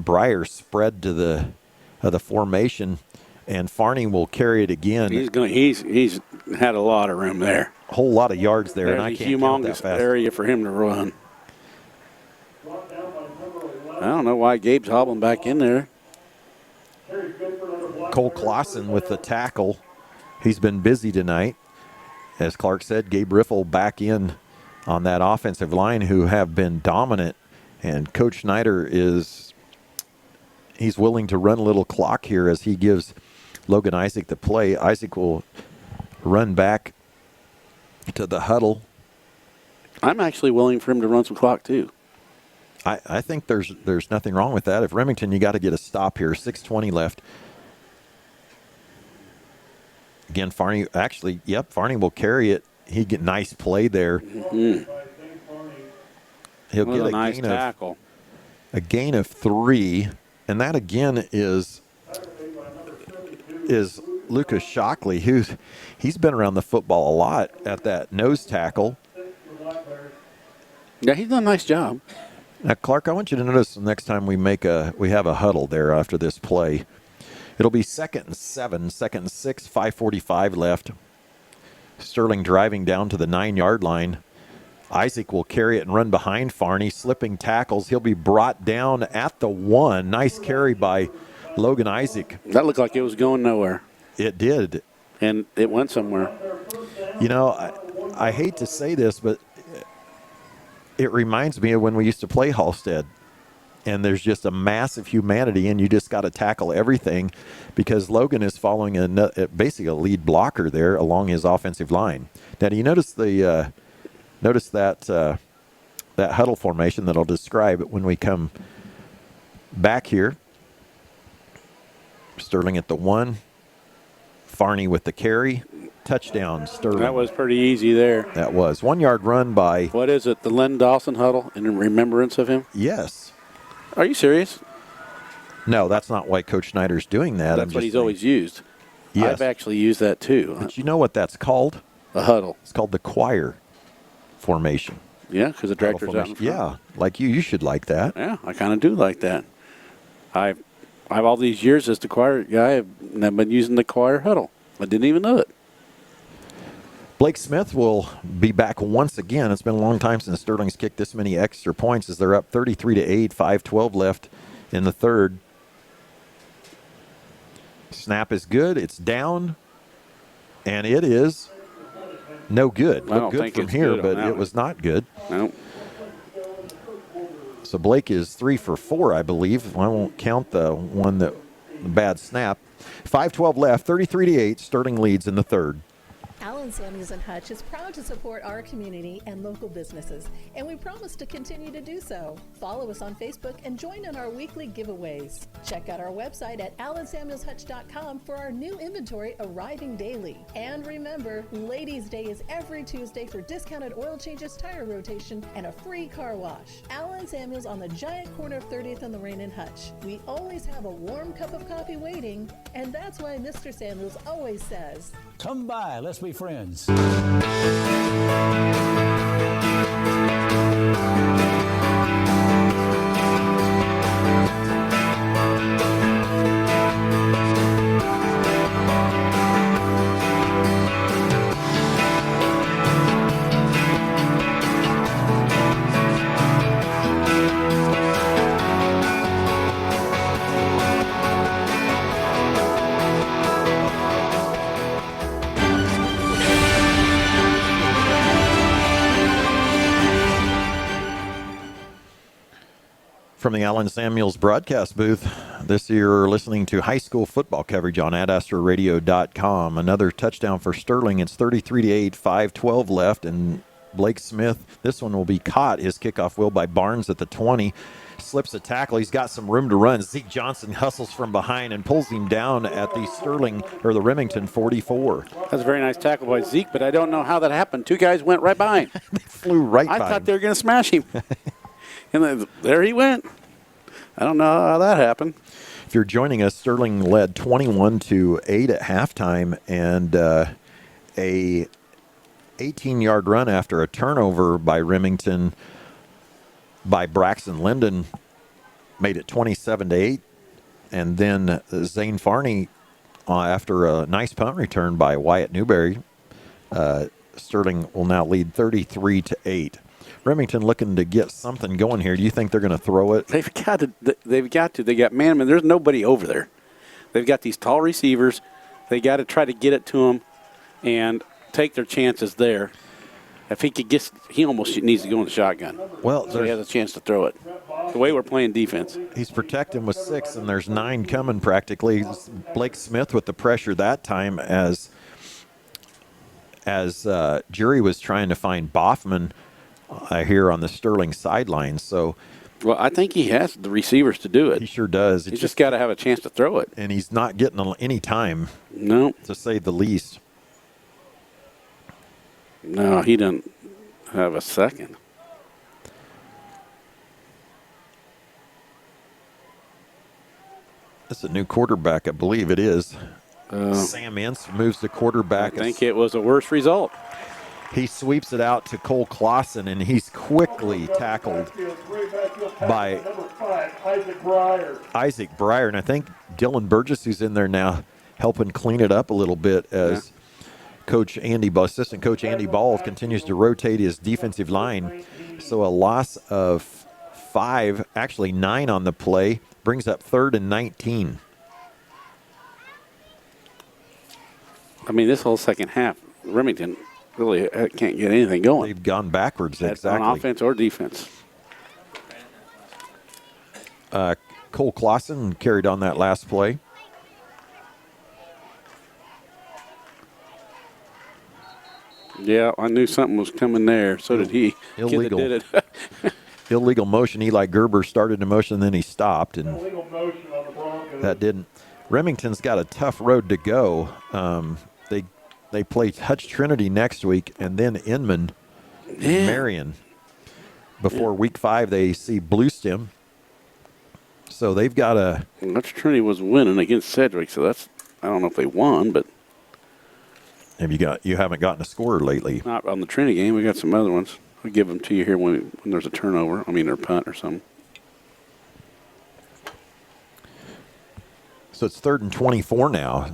Breyer spread to the formation, and Farney will carry it again. He's had a lot of room there. A whole lot of yards there, and I There's a can't count that humongous fast. area for him to run. I don't know why Gabe's hobbling back in there. Cole Clausen with the tackle. He's been busy tonight. As Clark said, Gabe Riffle back in on that offensive line, who have been dominant. And Coach Schneider he's willing to run a little clock here as he gives Logan Isaac the play. Isaac will run back to the huddle. I'm actually willing for him to run some clock too. I think there's nothing wrong with that. If Remington, you got to get a stop here. 6:20 left. Again, Farney will carry it. He get nice play there. Mm-hmm. He'll What get a a nice gain tackle. A gain of 3, and that again is Lucas Shockley, he's been around the football a lot at that nose tackle. Yeah, he's done a nice job. Now, Clark, I want you to notice the next time we have a huddle there after this play. It'll be 2nd and 7, 2nd and 6, 5:45 left. Sterling driving down to the 9-yard line. Isaac will carry it and run behind Farney, slipping tackles. He'll be brought down at the 1. Nice carry by Logan Isaac. That looked like it was going nowhere. It did. And it went somewhere. You know, I hate to say this, but it reminds me of when we used to play Halstead. and there's just a massive humanity, and you just got to tackle everything because Logan is following basically a lead blocker there along his offensive line. Now, do you notice that huddle formation that I'll describe when we come back here? Sterling at the 1, Farney with the carry, touchdown Sterling. That was pretty easy there. That was 1 yard run by. What is it? The Len Dawson huddle in remembrance of him? Yes. Are you serious? No, that's not why Coach Schneider's doing that. That's what he's always used. Yes. I've actually used that too. But you know what that's called? A huddle. It's called the choir formation. Yeah, because the director's out in front. Yeah, like you should like that. Yeah, I kind of do like that. I've all these years as the choir guy, I've been using the choir huddle. I didn't even know it. Blake Smith will be back once again. It's been a long time since Sterling's kicked this many extra points as they're up 33-8, 5:12 left in the third. Snap is good. It's down, and it is no good. Looked good from here, but it was not good. No. So Blake is 3 for 4, I believe. I won't count the bad snap. 5:12 left, 33-8. Sterling leads in the third. Allen Samuels and Hutch is proud to support our community and local businesses, and we promise to continue to do so. Follow us on Facebook and join in our weekly giveaways. Check out our website at allensamuelshutch.com for our new inventory arriving daily. And remember, Ladies' Day is every Tuesday for discounted oil changes, tire rotation, and a free car wash. Allen Samuels on the giant corner of 30th and Lorraine in Hutch. We always have a warm cup of coffee waiting, and that's why Mr. Samuels always says, "Come by, let's be friends." From the Allen Samuels broadcast booth, this year listening to high school football coverage on AdAstroRadio.com. Another touchdown for Sterling. It's 33-8, 5:12 left, and Blake Smith, this one will be caught. His kickoff will by Barnes at the 20. Slips a tackle. He's got some room to run. Zeke Johnson hustles from behind and pulls him down at the the Remington 44. That's a very nice tackle by Zeke, but I don't know how that happened. Two guys went right by him. They flew right by I thought him. they were going to smash him. And then there he went. I don't know how that happened. If you're joining us, Sterling led 21-8 at halftime, and a 18-yard run after a turnover by Remington by Braxton Linden made it 27-8, and then Zane Farney after a nice punt return by Wyatt Newberry. Sterling will now lead 33-8. Remington looking to get something going here. Do you think they're going to throw it? They've got to. They got man. There's nobody over there. They've got these tall receivers. They got to try to get it to him and take their chances there. If he could get, he almost needs to go in the shotgun. Well, so he has a chance to throw it. The way we're playing defense. He's protecting with 6, and there's 9 coming practically. Blake Smith with the pressure that time as Jury was trying to find Boffman here on the Sterling sideline. So, well, I think he has the receivers to do it. He sure does. He's just got to have a chance to throw it. And he's not getting any time. No. To say the least. No, he doesn't have a second. That's a new quarterback, I believe it is. Sam Ince moves the quarterback. I think it was a worse result. He sweeps it out to Cole Clausen, and he's quickly tackled by Isaac Breyer. And I think Dylan Burgess, who's in there now, helping clean it up a little bit as assistant coach Andy Ball continues to rotate his defensive line. So a loss of 5, actually 9 on the play, brings up 3rd and 19. I mean, this whole second half, Remington really can't get anything going. They've gone backwards, exactly. On offense or defense. Cole Clausen carried on that last play. Yeah, I knew something was coming there. So did he. Illegal. Kid that did it. Illegal motion. Eli Gerber started the motion, then he stopped, and Illegal motion on the Broncos. that didn't. Remington's got a tough road to go. They play Hutch Trinity next week, and then Inman, Marion. Before week 5, they see Bluestem. So they've got a. Hutch Trinity was winning against Sedgwick, so that's. I don't know if they won, but. You haven't gotten a score lately? Not on the Trinity game. We got some other ones. I'll give them to you here when there's a turnover. I mean, or punt or something. So it's 3rd and 24 now.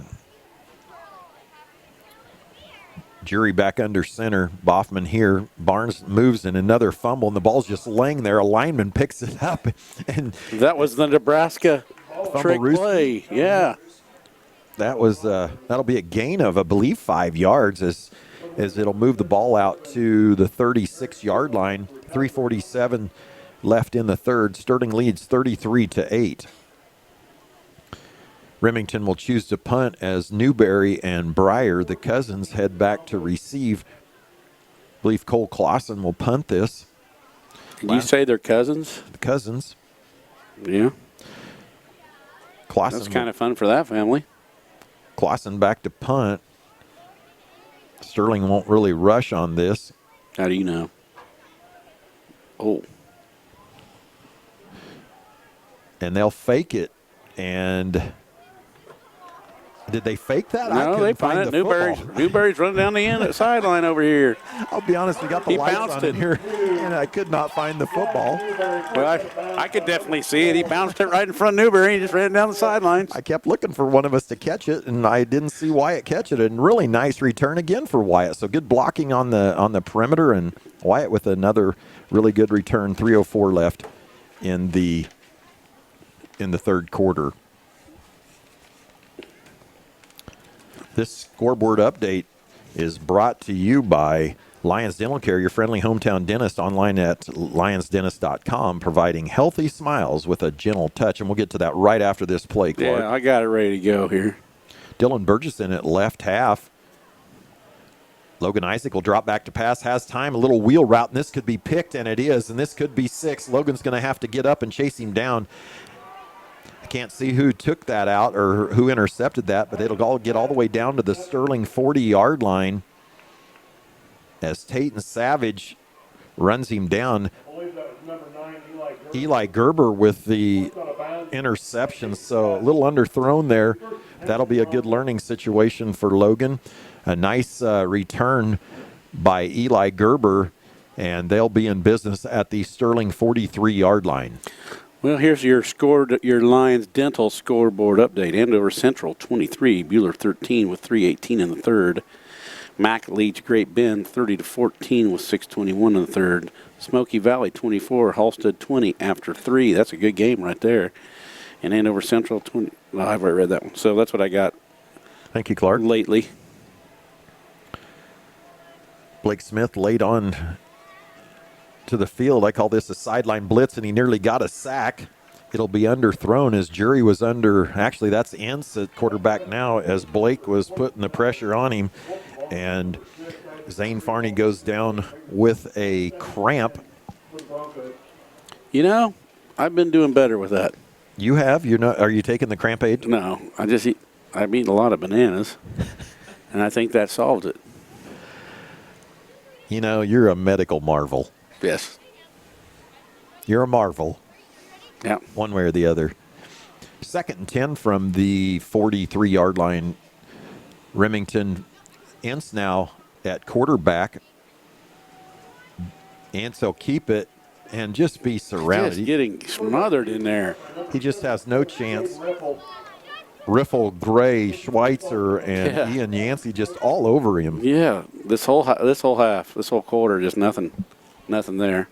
Jury back under center. Boffman here. Barnes moves in another fumble, and the ball's just laying there. A lineman picks it up. And that was the Nebraska trick play. Yeah. That was that'll be a gain of, I believe, 5 yards as it'll move the ball out to the 36-yard line. 3:47 left in the third. Sterling leads 33-8. Remington will choose to punt as Newberry and Breyer, the cousins, head back to receive. I believe Cole Clausen will punt this. Did you say they're cousins? Cousins. Yeah. Clausen. That's kind of fun for that family. Clausen back to punt. Sterling won't really rush on this. How do you know? Oh. And they'll fake it. And did they fake that? No, they find it. Newberry's running down the end of the sideline over here. I'll be honest, we got the lights on in here, and I could not find the football. Well, I could definitely see it. He bounced it right in front of Newberry. He just ran down the sidelines. I kept looking for one of us to catch it, and I didn't see Wyatt catch it. And really nice return again for Wyatt. So good blocking on the perimeter, and Wyatt with another really good return. 3:04 left in the third quarter. This scoreboard update is brought to you by Lions Dental Care, your friendly hometown dentist, online at lionsdentist.com, providing healthy smiles with a gentle touch. And we'll get to that right after this play, Clark. Yeah, I got it ready to go here. Dylan Burgesson at left half. Logan Isaac will drop back to pass, has time, a little wheel route, and this could be picked, and it is, and this could be 6. Logan's going to have to get up and chase him down. I can't see who took that out or who intercepted that, but it'll all get all the way down to the Sterling 40-yard line as Tate and Savage runs him down. Eli Gerber with the interception, so a little underthrown there. That'll be a good learning situation for Logan. A nice return by Eli Gerber, and they'll be in business at the Sterling 43-yard line. Well, here's your Lions Dental scoreboard update. Andover Central 23, Buhler 13 with 3:18 in the third. Mack leads Great Bend 30-14 with 6:21 in the third. Smoky Valley 24, Halstead 20 after 3. That's a good game right there. And Andover Central 20. Well, I've already read that one. So that's what I got. Thank you, Clark. Lately. Blake Smith laid on to the field. I call this a sideline blitz, and he nearly got a sack. It'll be underthrown as Jury was under. Actually, that's Ince at quarterback now as Blake was putting the pressure on him. And Zane Farney goes down with a cramp. You know, I've been doing better with that. You have? You're not? Are you taking the cramp aid? No, I've eaten a lot of bananas, and I think that solved it. You know, you're a medical marvel. Yes. You're a marvel. Yeah. One way or the other. 2nd and 10 from the 43-yard line. Remington. Ince now at quarterback. Ince will keep it and just be surrounded. Just getting smothered in there. He just has no chance. Riffle, Gray, Schweitzer, and Ian Yancey just all over him. Yeah, this whole quarter, just nothing there.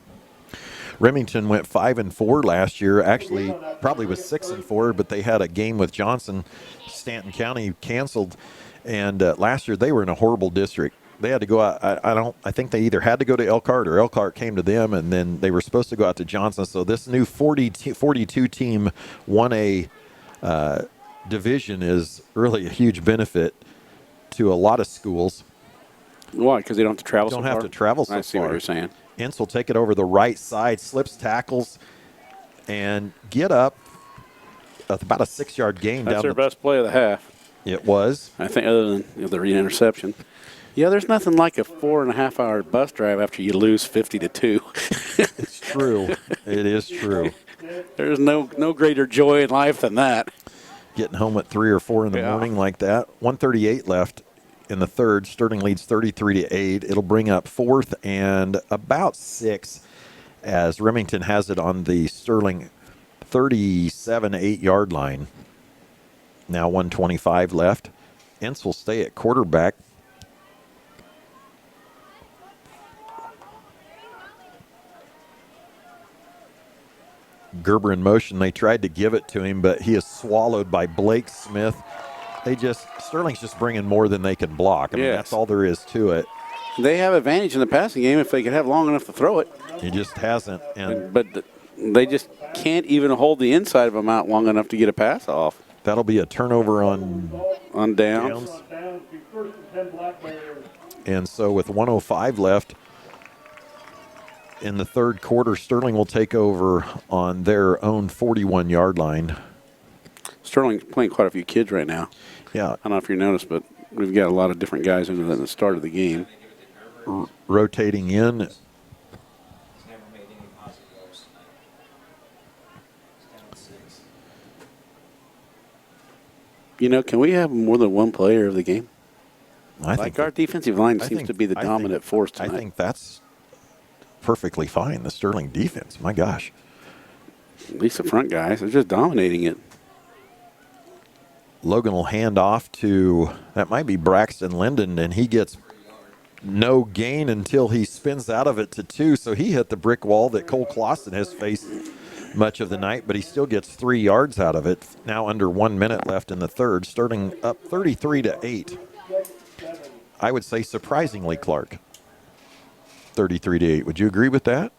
Remington went 5-4 last year. Actually, probably was 6-4, but they had a game with Johnson. Stanton County canceled, and last year they were in a horrible district. They had to go out. I think they either had to go to Elkhart or Elkhart came to them, and then they were supposed to go out to Johnson. So this new 42 team 1A division is really a huge benefit to a lot of schools. Why? Because they don't have to travel Don't so have far? to travel so far. I see what you're saying. Ince will take it over the right side, slips tackles, and get up about a 6-yard gain. That's down their best play of the half. It was. I think, other than the interception. Yeah, there's nothing like a 4.5-hour bus drive after you lose 50-2. It's true. It is true. There's no greater joy in life than that. Getting home at 3 or 4 in the morning like that. 1:38 left in the third. Sterling leads 33-8. It'll bring up 4th and about 6 as Remington has it on the Sterling 37 8-yard line. Now 1:25 left. Ince will stay at quarterback. Gerber in motion. They tried to give it to him, but he is swallowed by Blake Smith. Sterling's just bringing more than they can block. I mean, that's all there is to it. They have advantage in the passing game if they could have long enough to throw it. He just hasn't. But they just can't even hold the inside of them out long enough to get a pass off. That'll be a turnover on downs. And so with 1:05 left in the third quarter, Sterling will take over on their own 41-yard line. Sterling's playing quite a few kids right now. Yeah. I don't know if you noticed, but we've got a lot of different guys in the start of the game. Rotating in. You know, can we have more than one player of the game? I think our defensive line seems to be the dominant force tonight. I think that's perfectly fine, the Sterling defense. My gosh. At least the front guys, they're just dominating it. Logan will hand off to, that might be Braxton Linden, and he gets no gain until he spins out of it to 2. So he hit the brick wall that Cole Clausen has faced much of the night, but he still gets 3 yards out of it. Now under 1 minute left in the third. Sterling up 33-8. I would say surprisingly, Clark. 33-8. Would you agree with that?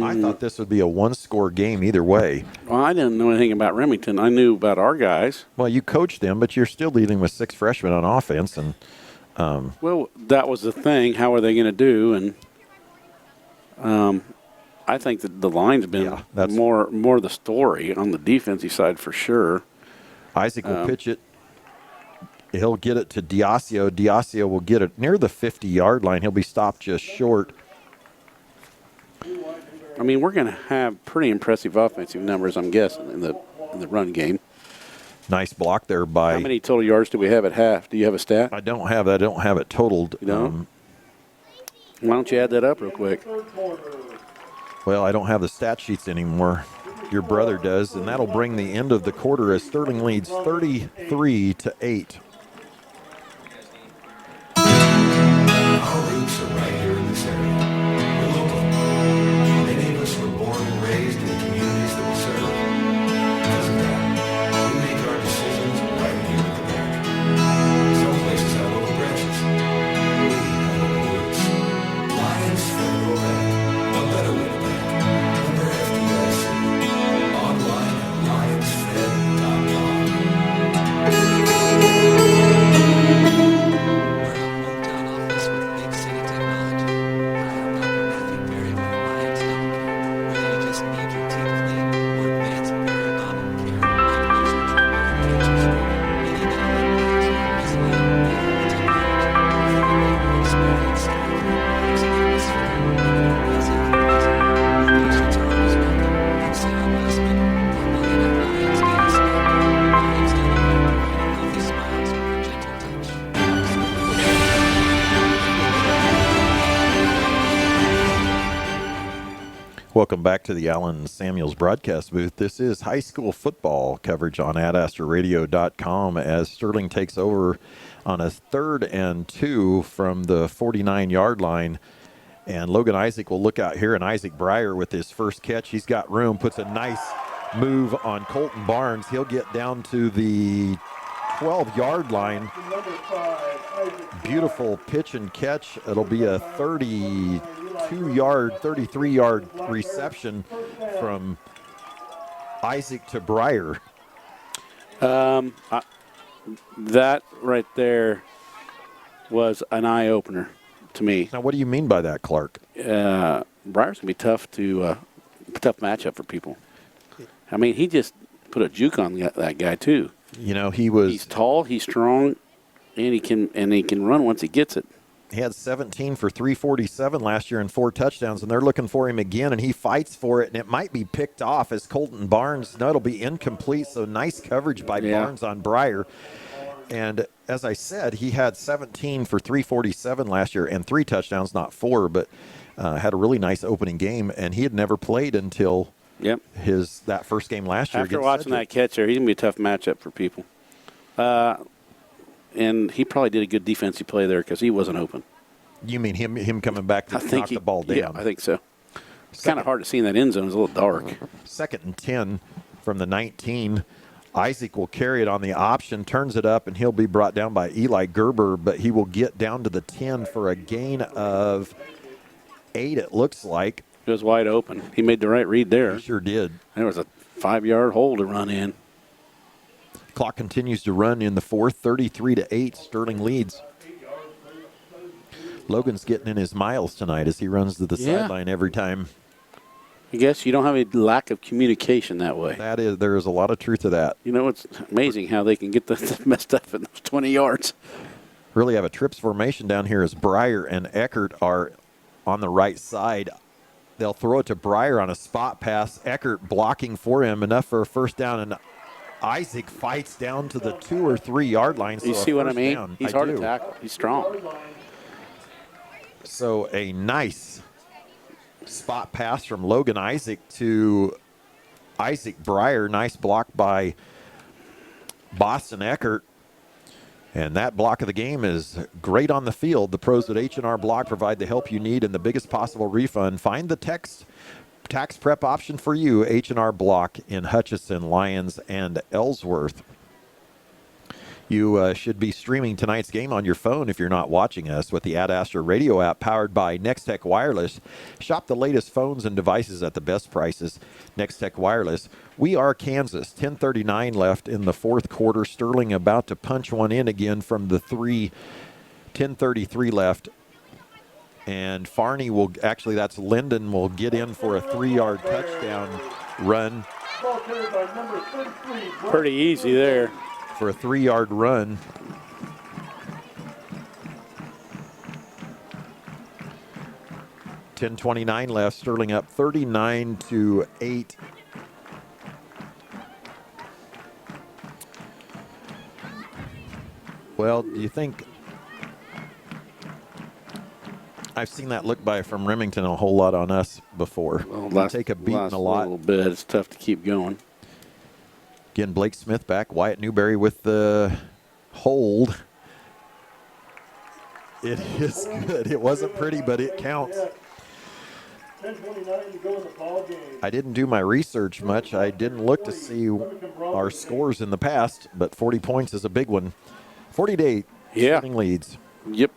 I thought this would be a one-score game either way. Well, I didn't know anything about Remington. I knew about our guys. Well, you coached them, but you're still dealing with 6 freshmen on offense. And well, that was the thing. How are they going to do? And I think that the line's been more the story on the defensive side for sure. Isaac will pitch it. He'll get it to Diasio. Diasio will get it near the 50-yard line. He'll be stopped just short. I mean, we're going to have pretty impressive offensive numbers, I'm guessing, in the run game. Nice block there by. How many total yards do we have at half? Do you have a stat? I don't have that. I don't have it totaled. You don't? Why don't you add that up real quick? Well, I don't have the stat sheets anymore. Your brother does, and that'll bring the end of the quarter as Sterling leads 33-8. Our roots are right here in this area. We're local. Many of us were born and raised in the communities that we serve. Because of that, we make our decisions right here in Quebec. Some places have local branches. We have local roots. Lions Federal Bank. A better way to bank. Member FDIC. Online at lionsfed.com. Welcome back to the Allen Samuels broadcast booth. This is high school football coverage on AdAsterRadio.com as Sterling takes over on a 3rd and 2 from the 49-yard line. And Logan Isaac will look out here, and Isaac Breyer with his first catch. He's got room, puts a nice move on Colton Barnes. He'll get down to the 12-yard line. Number 5, Beautiful pitch and catch. It'll be a 33-yard reception from Isaac to Breyer. That right there was an eye-opener to me. Now, what do you mean by that, Clark? Breyer's going to be tough matchup for people. I mean, he just put a juke on that guy, too. You know, he's tall, he's strong, and he can run once he gets it. He had 17 for 347 last year and 4 touchdowns, and they're looking for him again, and he fights for it, and it might be picked off as Colton Barnes. No, it'll be incomplete, so nice coverage by Barnes on Breyer. And as I said, he had 17 for 347 last year and 3 touchdowns, not 4, but had a really nice opening game, and he had never played until that first game last year. After watching that catch there, he's going to be a tough matchup for people. And he probably did a good defensive play there because he wasn't open. You mean him coming back to knock the ball down? Yeah, I think so. It's kind of hard to see in that end zone. It's a little dark. 2nd and 10 from the 19. Isaac will carry it on the option, turns it up, and he'll be brought down by Eli Gerber, but he will get down to the 10 for a gain of 8, it looks like. It was wide open. He made the right read there. He sure did. There was a 5-yard hole to run in. Clock continues to run in the 4th, 33-8. Sterling leads. Logan's getting in his miles tonight as he runs to the sideline every time. I guess you don't have a lack of communication that way. There is a lot of truth to that. You know, it's amazing how they can get this messed up in those 20 yards. Really have a trips formation down here as Breyer and Eckert are on the right side. They'll throw it to Breyer on a spot pass. Eckert blocking for him, enough for a first down, and Isaac fights down to the 2 or 3 yard line. You see what I mean? He's hard to tackle. He's strong. So a nice spot pass from Logan Isaac to Isaac Breyer. Nice block by Boston Eckert. And that block of the game is great on the field. The pros at H&R Block provide the help you need and the biggest possible refund. Find the tax prep option for you, H&R Block in Hutchinson, Lyons, and Ellsworth. You should be streaming tonight's game on your phone if you're not watching us with the Ad Astra radio app powered by Nextech Wireless. Shop the latest phones and devices at the best prices. Nextech Wireless. We are Kansas. 10:39 left in the 4th quarter. Sterling about to punch one in again from the 3. 10:33 left. And Farney will, actually that's Linden, will get in for a 3-yard touchdown run. Pretty easy there. For a 3-yard run. $10:29 left. Sterling up 39-8. Well, do you think I've seen that look by from Remington a whole lot on us before? Well, take a beating a lot. A little bit. It's tough to keep going. Again, Blake Smith back. Wyatt Newberry with the hold. It is good. It wasn't pretty, but it counts. 10:29 to go in the ball game. I didn't do my research much. I didn't look to see our scores in the past, but 40 points is a big one. 40-8. Yeah. Sterling leads. Yep.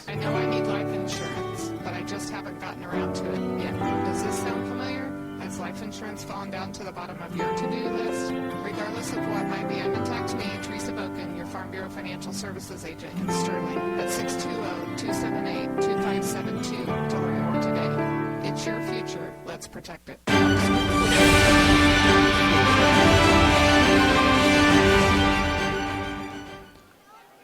I know I need life insurance, but I just haven't gotten around to it yet. Does this sound familiar? Has life insurance fallen down to the bottom of your to-do list? Regardless of what might be, contact me, Teresa Boken, your Farm Bureau Financial Services agent in Sterling at 620-278-2572 to learn more today. It's your future. Let's protect it.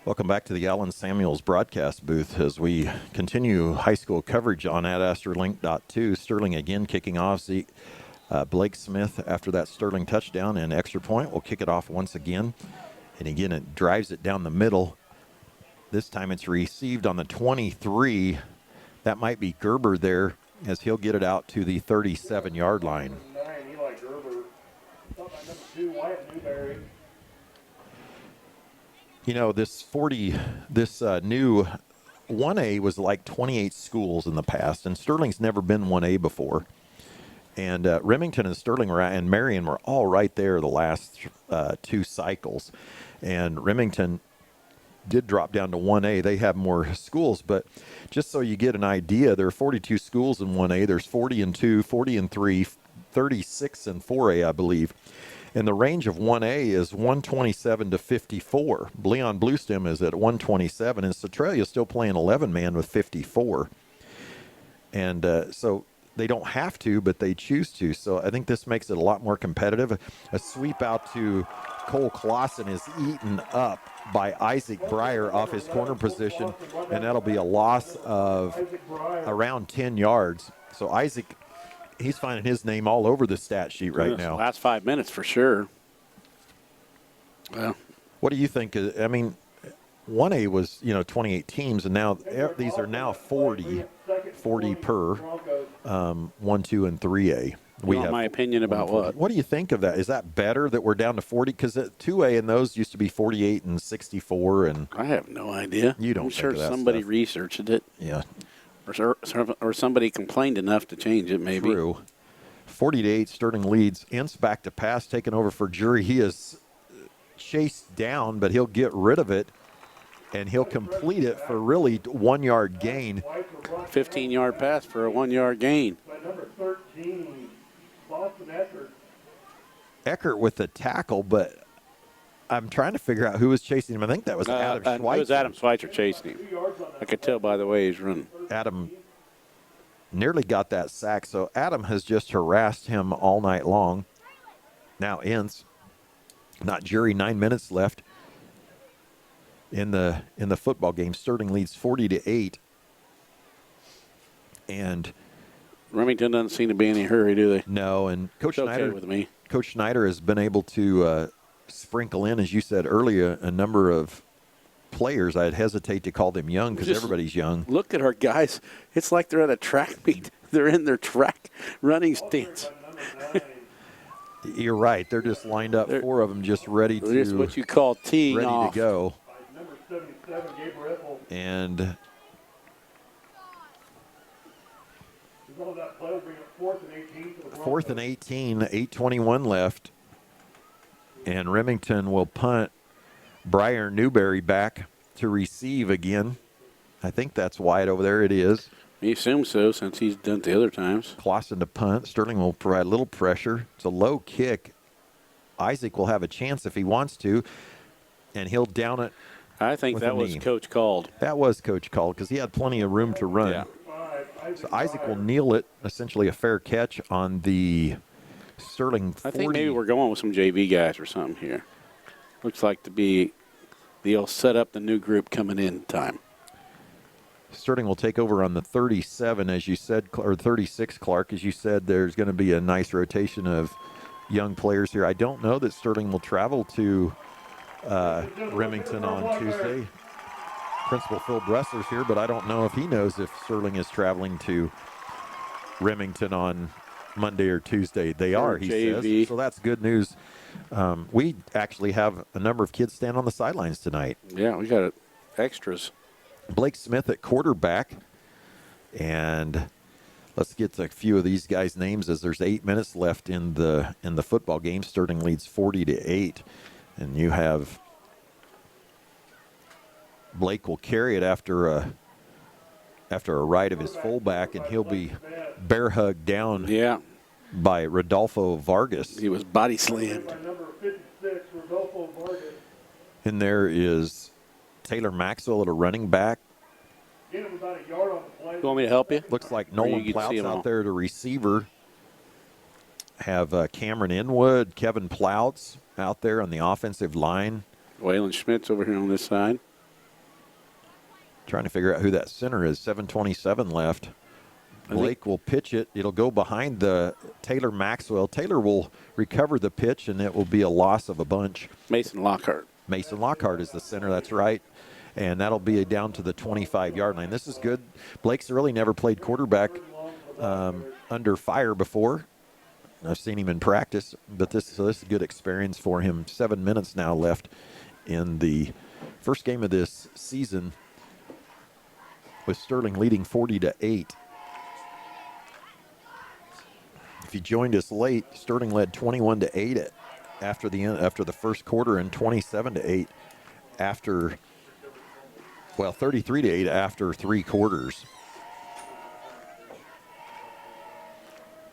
Welcome back to the Allen Samuels broadcast booth as we continue high school coverage on adastralink.2. Sterling again kicking off. Blake Smith after that Sterling touchdown and extra point will kick it off once again. And again, it drives it down the middle. This time it's received on the 23. That might be Gerber there, as he'll get it out to the 37-yard line. 9, Eli Gerber. Number 2, Wyatt Newberry. You know, this new 1A was like 28 schools in the past, and Sterling's never been 1A before. And Remington and Sterling and Marion were all right there the last 2 cycles. And Remington did drop down to 1A. They have more schools, but just so you get an idea, there are 42 schools in 1A. There's 40 in 2, 40 in 3, 36 in 4A, I believe. And the range of 1A is 127 to 54. Leon Bluestem is at 127, and Centralia is still playing 11-man with 54. And so they don't have to, but they choose to. So I think this makes it a lot more competitive. A sweep out to Cole Clausen is eaten up by Isaac Breyer off his corner position, and that'll be a loss of around 10 yards. So Isaac, he's finding his name all over the stat sheet right now. Last 5 minutes for sure. Well, what do you think? I mean, 1A was, 28 teams, and now these are now 40 per 1, 2, and 3A. We have my opinion about what? What do you think of that? Is that better that we're down to 40? Because 2A and those used to be 48 and 64. And I have no idea. You don't I'm think sure of that somebody stuff. researched it. Yeah. Or somebody complained enough to change it, maybe. True. 40-8, Sterling leads. Ince back to pass, taken over for Jury. He is chased down, but he'll get rid of it, and he'll complete it for really 1-yard gain. 15-yard pass for a 1-yard gain. Number 13, Boston Eckert. Eckert with the tackle, but I'm trying to figure out who was chasing him. I think that was Adam Schweitzer. It was Adam Schweitzer chasing him. I could tell by the way he's running. Adam nearly got that sack, so Adam has just harassed him all night long. Now Ince, not Jury, 9 minutes left in the football game. Sterling leads 40-8. And Remington doesn't seem to be in any hurry, do they? No, and Coach Schneider with me. Coach Schneider has been able to sprinkle in, as you said earlier, a number of players. I'd hesitate to call them young because everybody's young. Look at our guys. It's like they're at a track meet. They're in their track running stance. You're right. They're just lined up, 4 of them just ready to. Just what you call teeing ready off. to go. Number 77, Gabriel Ethel. And That play will bring up 4th and 18 for the 4th and 18, 8:21 left. And Remington will punt Breyer Newberry back to receive again. I think that's wide over there. It is. He assumes so since he's done it the other times. Clausen to punt. Sterling will provide a little pressure. It's a low kick. Isaac will have a chance if he wants to, and he'll down it. I think that was Coach called. That was Coach called because he had plenty of room to run. Yeah. So Isaac will kneel it, essentially a fair catch on the Sterling 40. I think maybe we're going with some JV guys or something here. Looks like to be they'll set up the new group coming in time. Sterling will take over on the 37, as you said, or 36, Clark. As you said, there's going to be a nice rotation of young players here. I don't know that Sterling will travel to Remington on Tuesday. Principal Phil Bressler's here, but I don't know if he knows if Sterling is traveling to Remington on Monday or Tuesday. They are, he says. So that's good news. We actually have a number of kids stand on the sidelines tonight. Yeah, we got extras. Blake Smith at quarterback. And let's get to a few of these guys' names as there's 8 minutes left in the football game. Sterling leads 40-8. And you have Blake will carry it after a ride of his fullback, and he'll be bear hugged down by Rodolfo Vargas. He was body slammed. Number 56, Rodolfo Vargas. And there is Taylor Maxwell at a running back. Get him about a yard on the play. You want me to help you? Looks like Or Nolan you can see Plouts him all? out there at a receiver. Have Cameron Inwood, Kevin Plouts out there on the offensive line. Waylon Schmidt's over here on this side. Trying to figure out who that center is. 7:27 left. Blake will pitch it. It'll go behind the Taylor Maxwell. Taylor will recover the pitch, and it will be a loss of a bunch. Mason Lockhart. Mason Lockhart is the center. That's right. And that'll be down to the 25-yard line. This is good. Blake's really never played quarterback under fire before. I've seen him in practice, but this is a good experience for him. 7 minutes now left in the first game of this season, with Sterling leading 40-8. If you joined us late, Sterling led 21-8 after the first quarter, and 27-8 after, 33-8 after 3 quarters.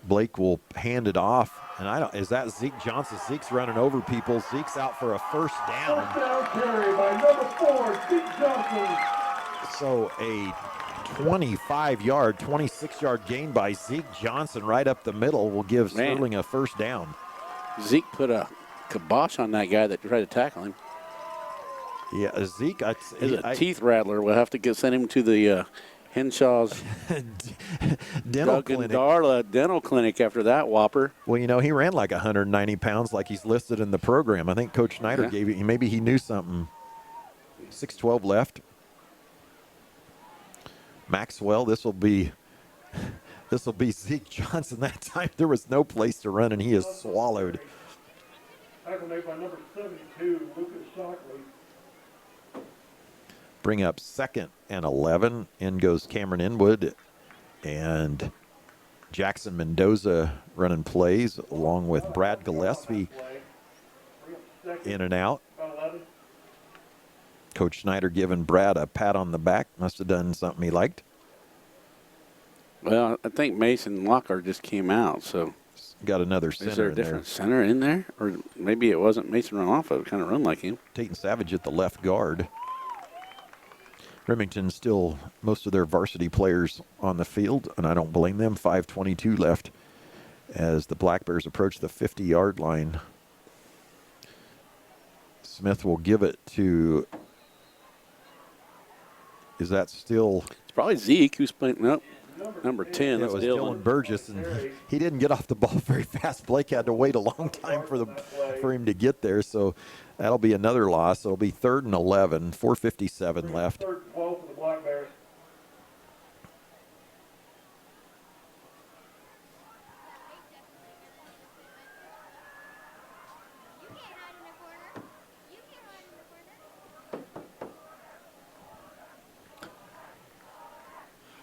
Blake will hand it off, and is that Zeke Johnson? Zeke's running over people. Zeke's out for a first down. First down carry by number 4, Zeke Johnson. So a 25-yard, 26-yard gain by Zeke Johnson right up the middle will give Sterling a first down. Zeke put a kibosh on that guy that tried to tackle him. Yeah, Zeke. He's a teeth rattler. We'll have to send him to the Henshaw's dental clinic. Darla dental clinic after that whopper. Well, he ran like 190 pounds like he's listed in the program. I think Coach Schneider gave it. Maybe he knew something. 6:12 left. Maxwell, this will be Zeke Johnson. That time there was no place to run, and he is swallowed. Tackle made by number 72, Lucas Shockley. Bring up 2nd and 11. In goes Cameron Inwood, and Jackson Mendoza running plays along with Brad Gillespie in and out. Coach Schneider giving Brad a pat on the back. Must have done something he liked. Well, I think Mason Lockhart just came out, so. Got another center. Is there a different center in there? Or maybe it wasn't Mason run off of it, kind of run like him. Tatum Savage at the left guard. Remington still most of their varsity players on the field, and I don't blame them. 5:22 left as the Black Bears approach the 50-yard line. Smith will give it to, is that still? It's probably Zeke who's playing, nope, number 10. It was Dylan Burgess, and he didn't get off the ball very fast. Blake had to wait a long time for him to get there, so that'll be another loss. It'll be 3rd and 11, 4:57 left. 3rd and 12 for the Black Bears.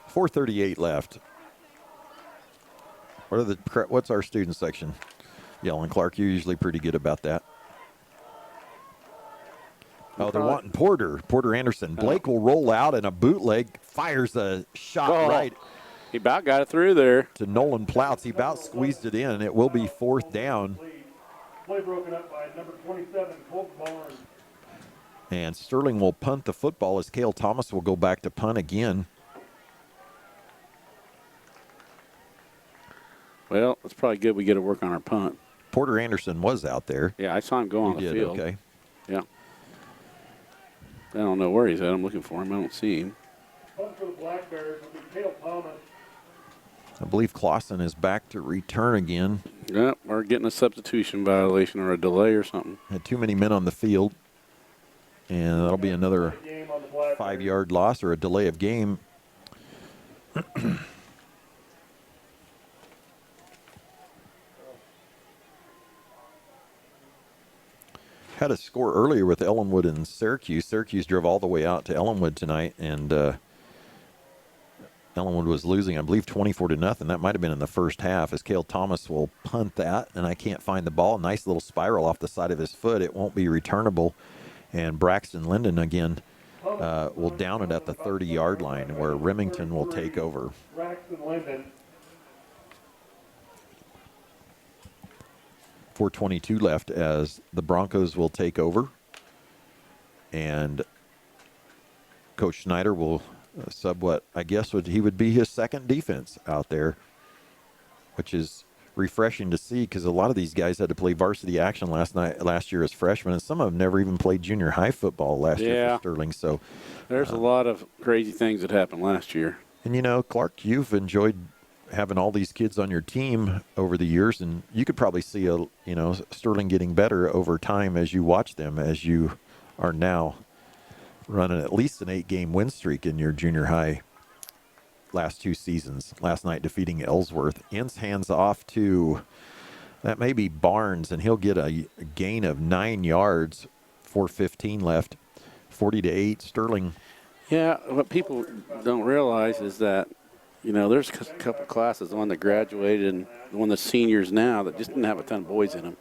.438 left. What's our student section yelling? Clark, you're usually pretty good about that. Oh, they're wanting Porter Anderson. Blake will roll out, and a bootleg fires a shot right. He about got it through there. To Nolan Plouts. He about squeezed it in. It will be 4th down. Play broken up by number 27, Colt Barnes. And Sterling will punt the football as Cale Thomas will go back to punt again. Well, it's probably good we get to work on our punt. Porter Anderson was out there. Yeah, I saw him go on the field. Okay. Yeah. I don't know where he's at. I'm looking for him. I don't see him. Punt for the Black Bears will be Cale Thomas. I believe Clausen is back to return again. Yep, we're getting a substitution violation or a delay or something. Had too many men on the field. And that'll be another 5-yard loss or a delay of game. Had a score earlier with Ellenwood and Syracuse. Syracuse drove all the way out to Ellenwood tonight, and Ellenwood was losing, I believe, 24-0. That might have been in the first half, as Cale Thomas will punt that, and I can't find the ball. Nice little spiral off the side of his foot. It won't be returnable. And Braxton Linden again will down it at the 30-yard line, where Remington will take over. Braxton Linden. 4:22 left as the Broncos will take over. And Coach Schneider will sub what I guess he would be his second defense out there, which is refreshing to see because a lot of these guys had to play varsity action last year as freshmen, and some of them never even played junior high football last year for Sterling. So there's a lot of crazy things that happened last year. And, Clark, you've enjoyed having all these kids on your team over the years, and you could probably see Sterling getting better over time as you watch them, as you are now running at least an 8-game win streak in your junior high last 2 seasons. Last night defeating Ellsworth. Ince hands off to, that may be Barnes, and he'll get a gain of 9 yards, 4:15 left, 40-8. Sterling. Yeah, what people don't realize is that, there's a couple classes, the one that graduated and the one that's seniors now, that just didn't have a ton of boys in them.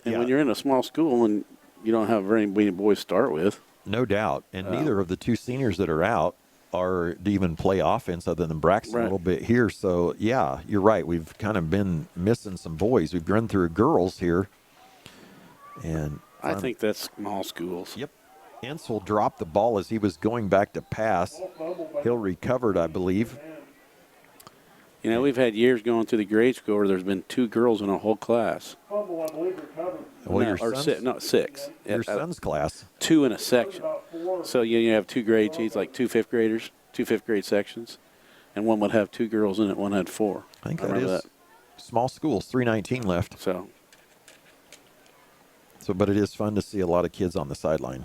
And when you're in a small school and you don't have very many boys to start with. No doubt. And neither of the 2 seniors that are out are to even play offense other than Braxton a little bit here. So, yeah, you're right. We've kind of been missing some boys. We've run through girls here. And I think that's small schools. Yep. Ince will drop the ball as he was going back to pass. He'll recover it, I believe. We've had years going through the grade school where there's been 2 girls in a whole class. Well, your son's, 6. Your son's class. 2 in a section. So you have 2 grades, each, like 2 fifth graders, 2 fifth grade sections, and one would have 2 girls in it, one had 4. I think that is small schools, 3:19 left. So, but it is fun to see a lot of kids on the sideline,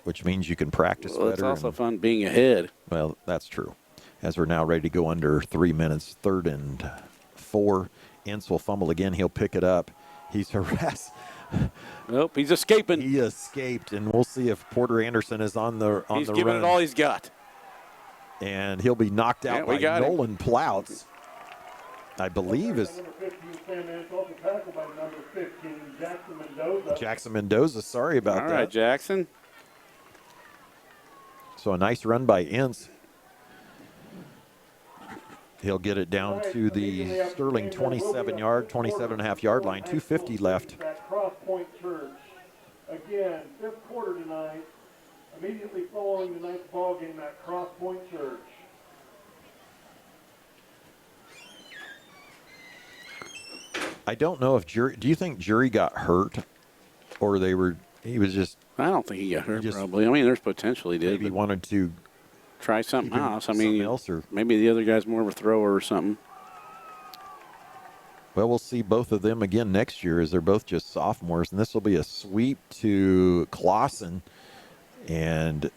which means you can practice better. It's also fun being ahead. Well, that's true. As we're now ready to go under 3 minutes, 3rd and 4. Ince will fumble again. He'll pick it up. He's harassed. Nope, he's escaping. He escaped, and we'll see if Porter Anderson is on the run. He's giving it all he's got. And he'll be knocked out by Nolan Plouts, I believe is Jackson Mendoza. Sorry about that. All right, Jackson. So a nice run by Ince. He'll get it down to the Sterling 27.5-yard line. 2:50 left. Cross Point Church. Again, 5th quarter tonight. Immediately following tonight's ball game at Cross Point Church. I don't know if Jury. Do you think Jury got hurt, or he was just? I don't think he got hurt. Probably. I mean, there's potential he did. Maybe wanted to try something else. I mean, else, or maybe the other guy's more of a thrower or something. Well, we'll see both of them again next year, as they're both just sophomores, and this will be a sweep to Clausen. And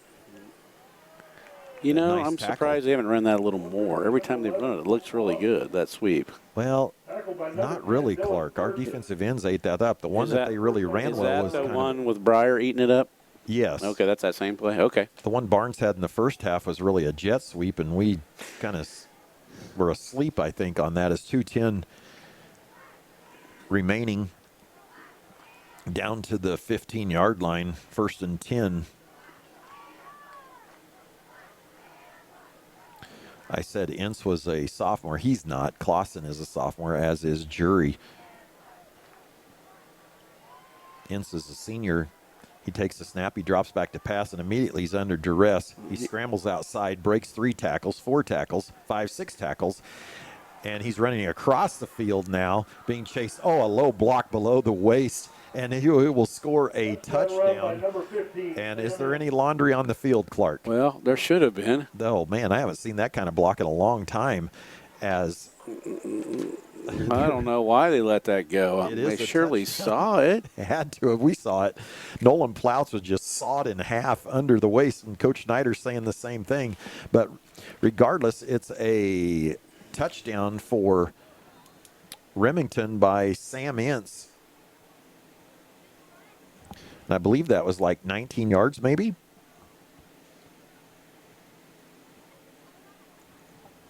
nice I'm tackle. surprised they haven't run that a little more. Every time they've run it, it looks really good, that sweep. Well, not really, Clark. Our defensive ends ate that up. The one that they really ran well was the one with Breyer eating it up? Yes. Okay, that's that same play. Okay. The one Barnes had in the first half was really a jet sweep, and we kind of were asleep, I think, on that. As 2:10 remaining, down to the 15-yard line, 1st and 10. I said Ince was a sophomore. He's not. Clausen is a sophomore, as is Jury. Ince is a senior. He takes the snap. He drops back to pass, and immediately he's under duress. He scrambles outside, breaks 3 tackles, 4 tackles, 5, 6 tackles. And he's running across the field now, being chased. A low block below the waist. And he will score a touchdown. And is there any laundry on the field, Clark? Well, there should have been. Oh, man, I haven't seen that kind of block in a long time. As I don't know why they let that go. They surely saw it. They had to have. We saw it. Nolan Plouts was just sawed in half under the waist, and Coach Snyder's saying the same thing. But regardless, it's a touchdown for Remington by Sam Ince. And I believe that was like 19 yards maybe.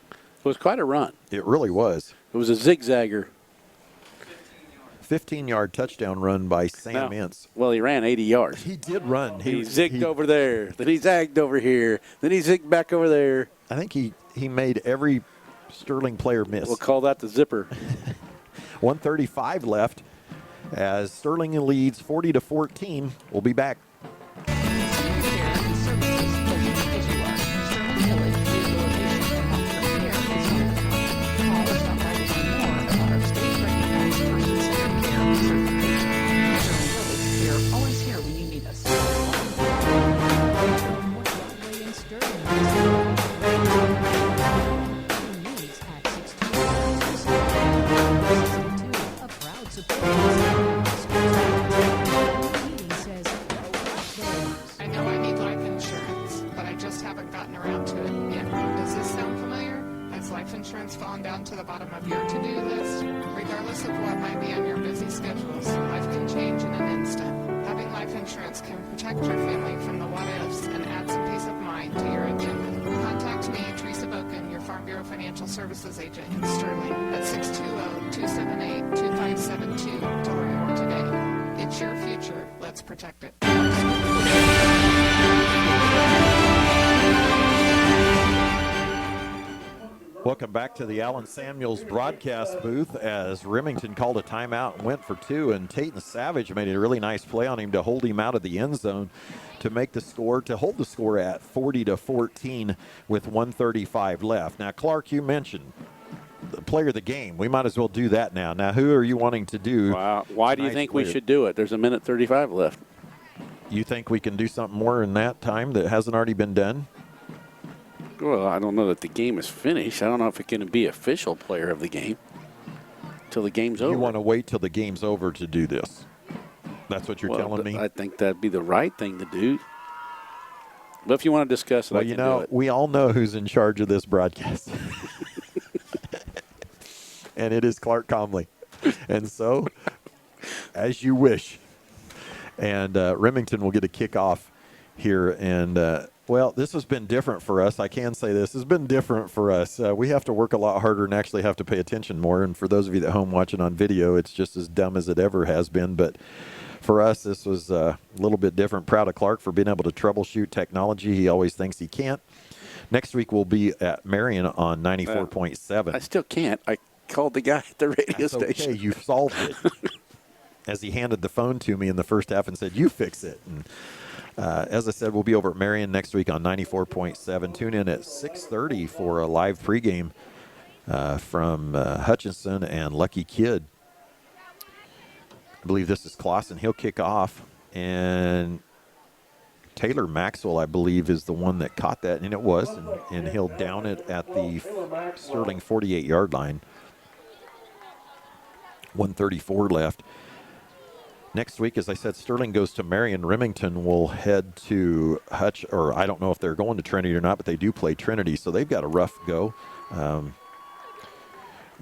It was quite a run. It really was. It was a zigzagger. 15-yard touchdown run by Sam Ince. Well, he ran 80 yards. He did run. He zigged over there. Then he zagged over here. Then he zigged back over there. I think he made every Sterling player miss. We'll call that the zipper. 1:35 left as Sterling leads 40-14. We'll be back. Services agent in Sterling at 620-278-2572 to learn more today. It's your future. Let's protect it. Welcome back to the Allen Samuels broadcast booth as Remington called a timeout and went for two, and Tayton Savage made a really nice play on him to hold him out of the end zone to make the score, to hold the score at 40-14 with 1:35 left. Now, Clark, you mentioned the player of the game. We might as well do that now. Now, who are you wanting to do? Wow. Why do you think we should do it? There's a minute 35 left. You think we can do something more in that time that hasn't already been done? Well, I don't know that the game is finished. I don't know if it can be official player of the game till the game's over. You want to wait till the game's over to do this? That's what you're telling me? I think that'd be the right thing to do. But if you want to discuss it, well, I can do it. We all know who's in charge of this broadcast. And it is Clark Comley. And so, as you wish. And Remington will get a kickoff here. And, well, this has been different for us. I can say this has been different for us. We have to work a lot harder and actually have to pay attention more. And for those of you at home watching on video, it's just as dumb as it ever has been. But for us, this was a little bit different. Proud of Clark for being able to troubleshoot technology. He always thinks he can't. Next week, we'll be at Marion on 94.7. I still can't. I called the guy at the radio station. Okay, you solved it. As he handed the phone to me in the first half and said, you fix it. And as I said, we'll be over at Marion next week on 94.7. Tune in at 6:30 for a live pregame from Hutchinson and Lucky Kid. I believe this is Clausen. He'll kick off. And Taylor Maxwell, I believe, is the one that caught that. And it was. And he'll down it at the Sterling 48-yard line. 1:34 left. Next week, as I said, Sterling goes to Marion. Remington will head to Hutch, or I don't know if they're going to Trinity or not, but they do play Trinity, so they've got a rough go.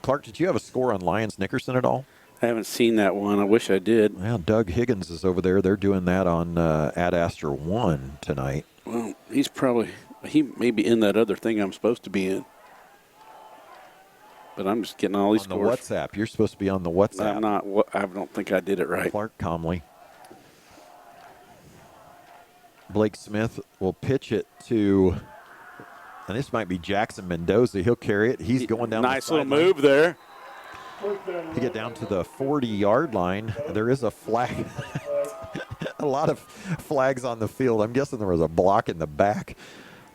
Clark, did you have a score on Lyons Nickerson at all? I haven't seen that one. I wish I did. Well, Doug Higgins is over there. They're doing that on Ad Astra 1 tonight. Well, he may be in that other thing I'm supposed to be in. But I'm just getting all these scores. On the WhatsApp. You're supposed to be on the WhatsApp. I'm not. I don't think I did it right. Clark Comley. Blake Smith will pitch it to, and this might be Jackson Mendoza. He'll carry it. He's going down nice the little move there. He get down to the 40-yard line. There is a flag. A lot of flags on the field. I'm guessing there was a block in the back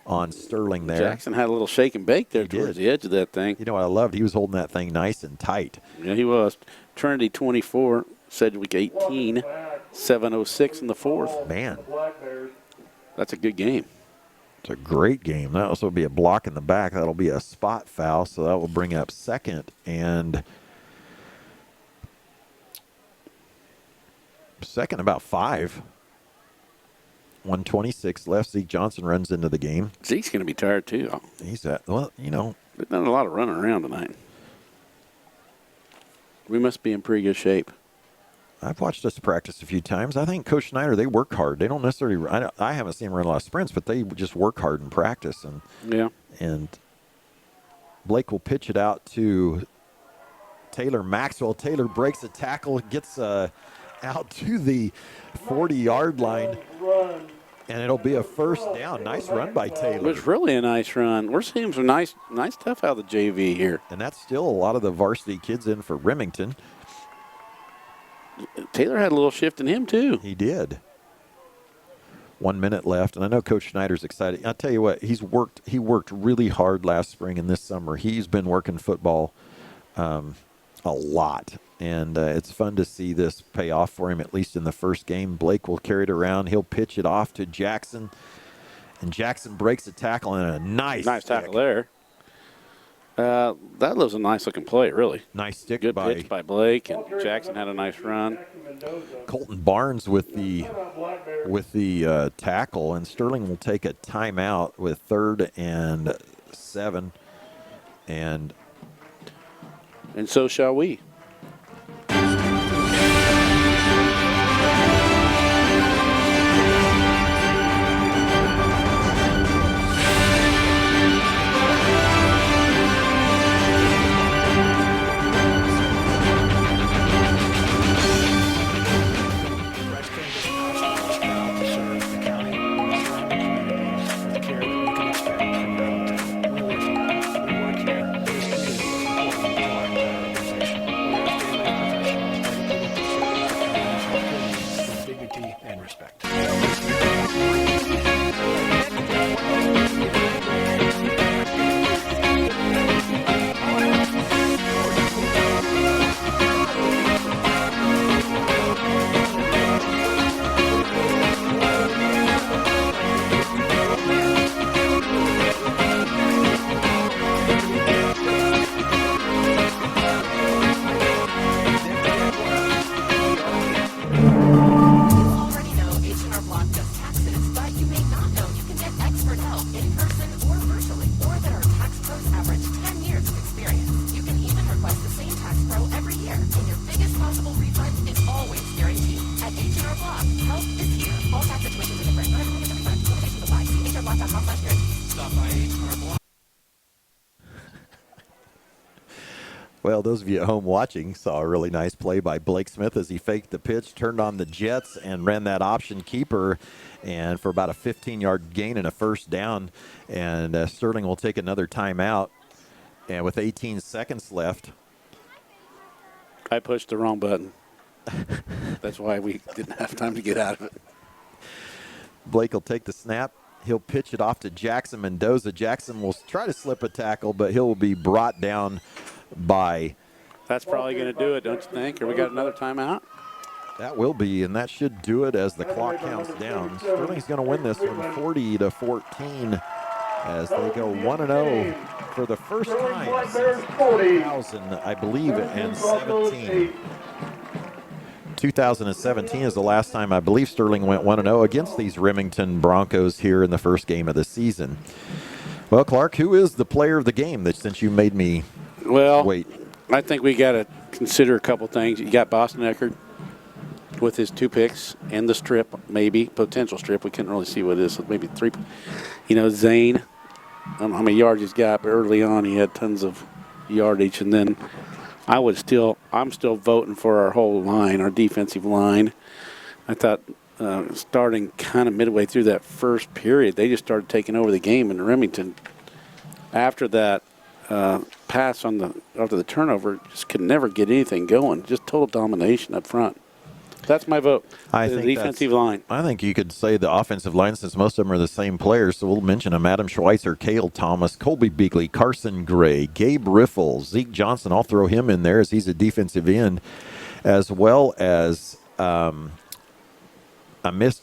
on Sterling there. Jackson had a little shake and bake there towards the edge of that thing. You know what I loved? He was holding that thing nice and tight. Yeah, he was. Trinity 24, Sedgwick 18, 7:06 in the fourth. Man. That's a good game. It's a great game. That also be a block in the back. That'll be a spot foul, so that will bring up second about 5. 1:26 left. Zeke Johnson runs into the game. Zeke's going to be tired, too. They've done a lot of running around tonight. We must be in pretty good shape. I've watched us practice a few times. I think Coach Schneider, they work hard. They don't necessarily, I haven't seen them run a lot of sprints, but they just work hard in practice. And Blake will pitch it out to Taylor Maxwell. Taylor breaks a tackle, gets out to the 40-yard line. And it'll be a first down. Nice run by Taylor. It was really a nice run. We're seeing some nice stuff out of the JV here. And that's still a lot of the varsity kids in for Remington. Taylor had a little shift in him, too. He did. 1 minute left, and I know Coach Schneider's excited. I'll tell you what, he worked really hard last spring and this summer. He's been working football a lot. And it's fun to see this pay off for him, at least in the first game. Blake will carry it around. He'll pitch it off to Jackson. And Jackson breaks a tackle and a nice tackle there. That was a nice-looking play, really. Nice stick Good pitch by Blake, and Jackson had a nice run. Colton Barnes with the tackle, and Sterling will take a timeout with 3rd and 7. And so shall we. and respect. Well, those of you at home watching saw a really nice play by Blake Smith as he faked the pitch, turned on the jets, and ran that option keeper, and for about a 15-yard gain and a first down. And Sterling will take another timeout. And with 18 seconds left. I pushed the wrong button. That's why we didn't have time to get out of it. Blake will take the snap. He'll pitch it off to Jackson Mendoza. Jackson will try to slip a tackle, but he'll be brought down by. That's probably going to do it, don't you think? Or we got another timeout? That will be, and that should do it as the clock counts down. Sterling's going to win this one 40-14 as they go 1-0 for the first time since 2000, I believe, and 17. 2017 is the last time I believe Sterling went 1-0 against these Remington Broncos here in the first game of the season. Well, Clark, who is the player of the game since you made me wait? I think we got to consider a couple things. You got Boston Eckert with his 2 picks and the strip, maybe, potential strip. We can't really see what it is. Maybe 3. Zane, I don't know how many yards he's got, but early on he had tons of yardage. And then I'm still voting for our whole line, our defensive line. I thought starting kind of midway through that first period, they just started taking over the game in Remington. After that pass after the turnover, just could never get anything going. Just total domination up front. That's my vote. I the think defensive line. I think you could say the offensive line, since most of them are the same players. So we'll mention them: Adam Schweitzer, Cale Thomas, Colby Beagley, Carson Gray, Gabe Riffle, Zeke Johnson. I'll throw him in there as he's a defensive end, as well as did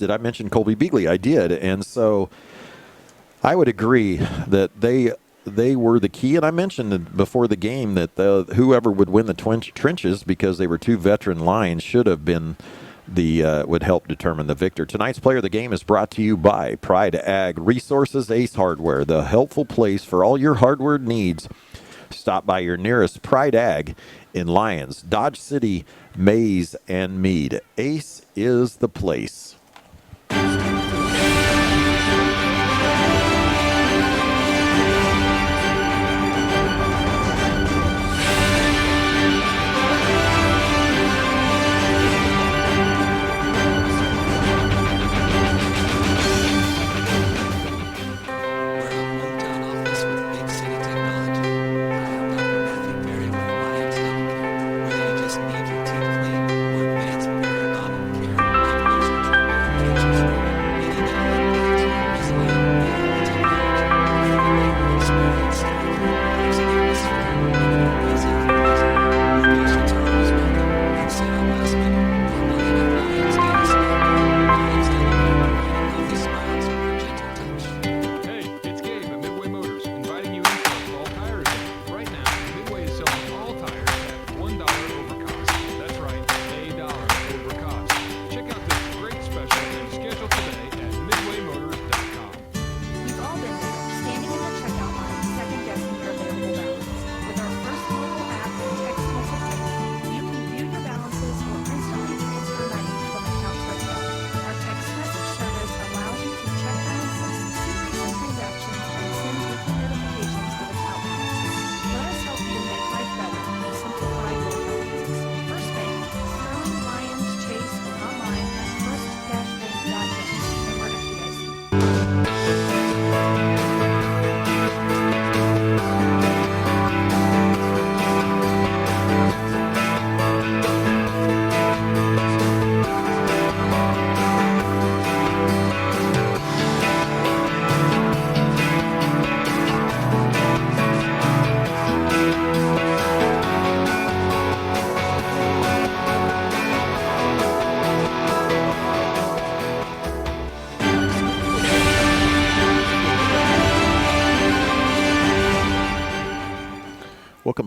I mention Colby Beagley? I did, and so I would agree that they were the key. And I mentioned before the game that whoever would win the trenches, because they were 2 veteran lines, should have been would help determine the victor. Tonight's player of the game is brought to you by Pride Ag Resources, Ace Hardware, the helpful place for all your hardware needs. Stop by your nearest Pride Ag in Lyons, Dodge City, Mays, and Meade. Ace is the place.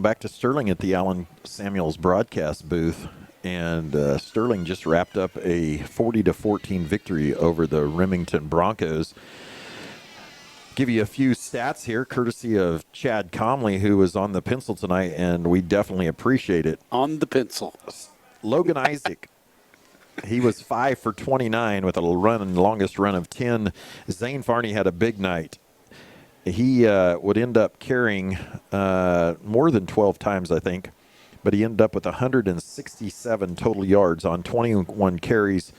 back to Sterling at the Allen Samuels broadcast booth. And Sterling just wrapped up a 40-14 victory over the Remington Broncos. Give you a few stats here, courtesy of Chad Comley, who was on the pencil tonight, and we definitely appreciate it. On the pencil. Logan Isaac, he was 5 for 29 with a longest run of 10. Zane Farney had a big night. He would end up carrying more than 12 times, I think, but he ended up with 167 total yards on 21 carries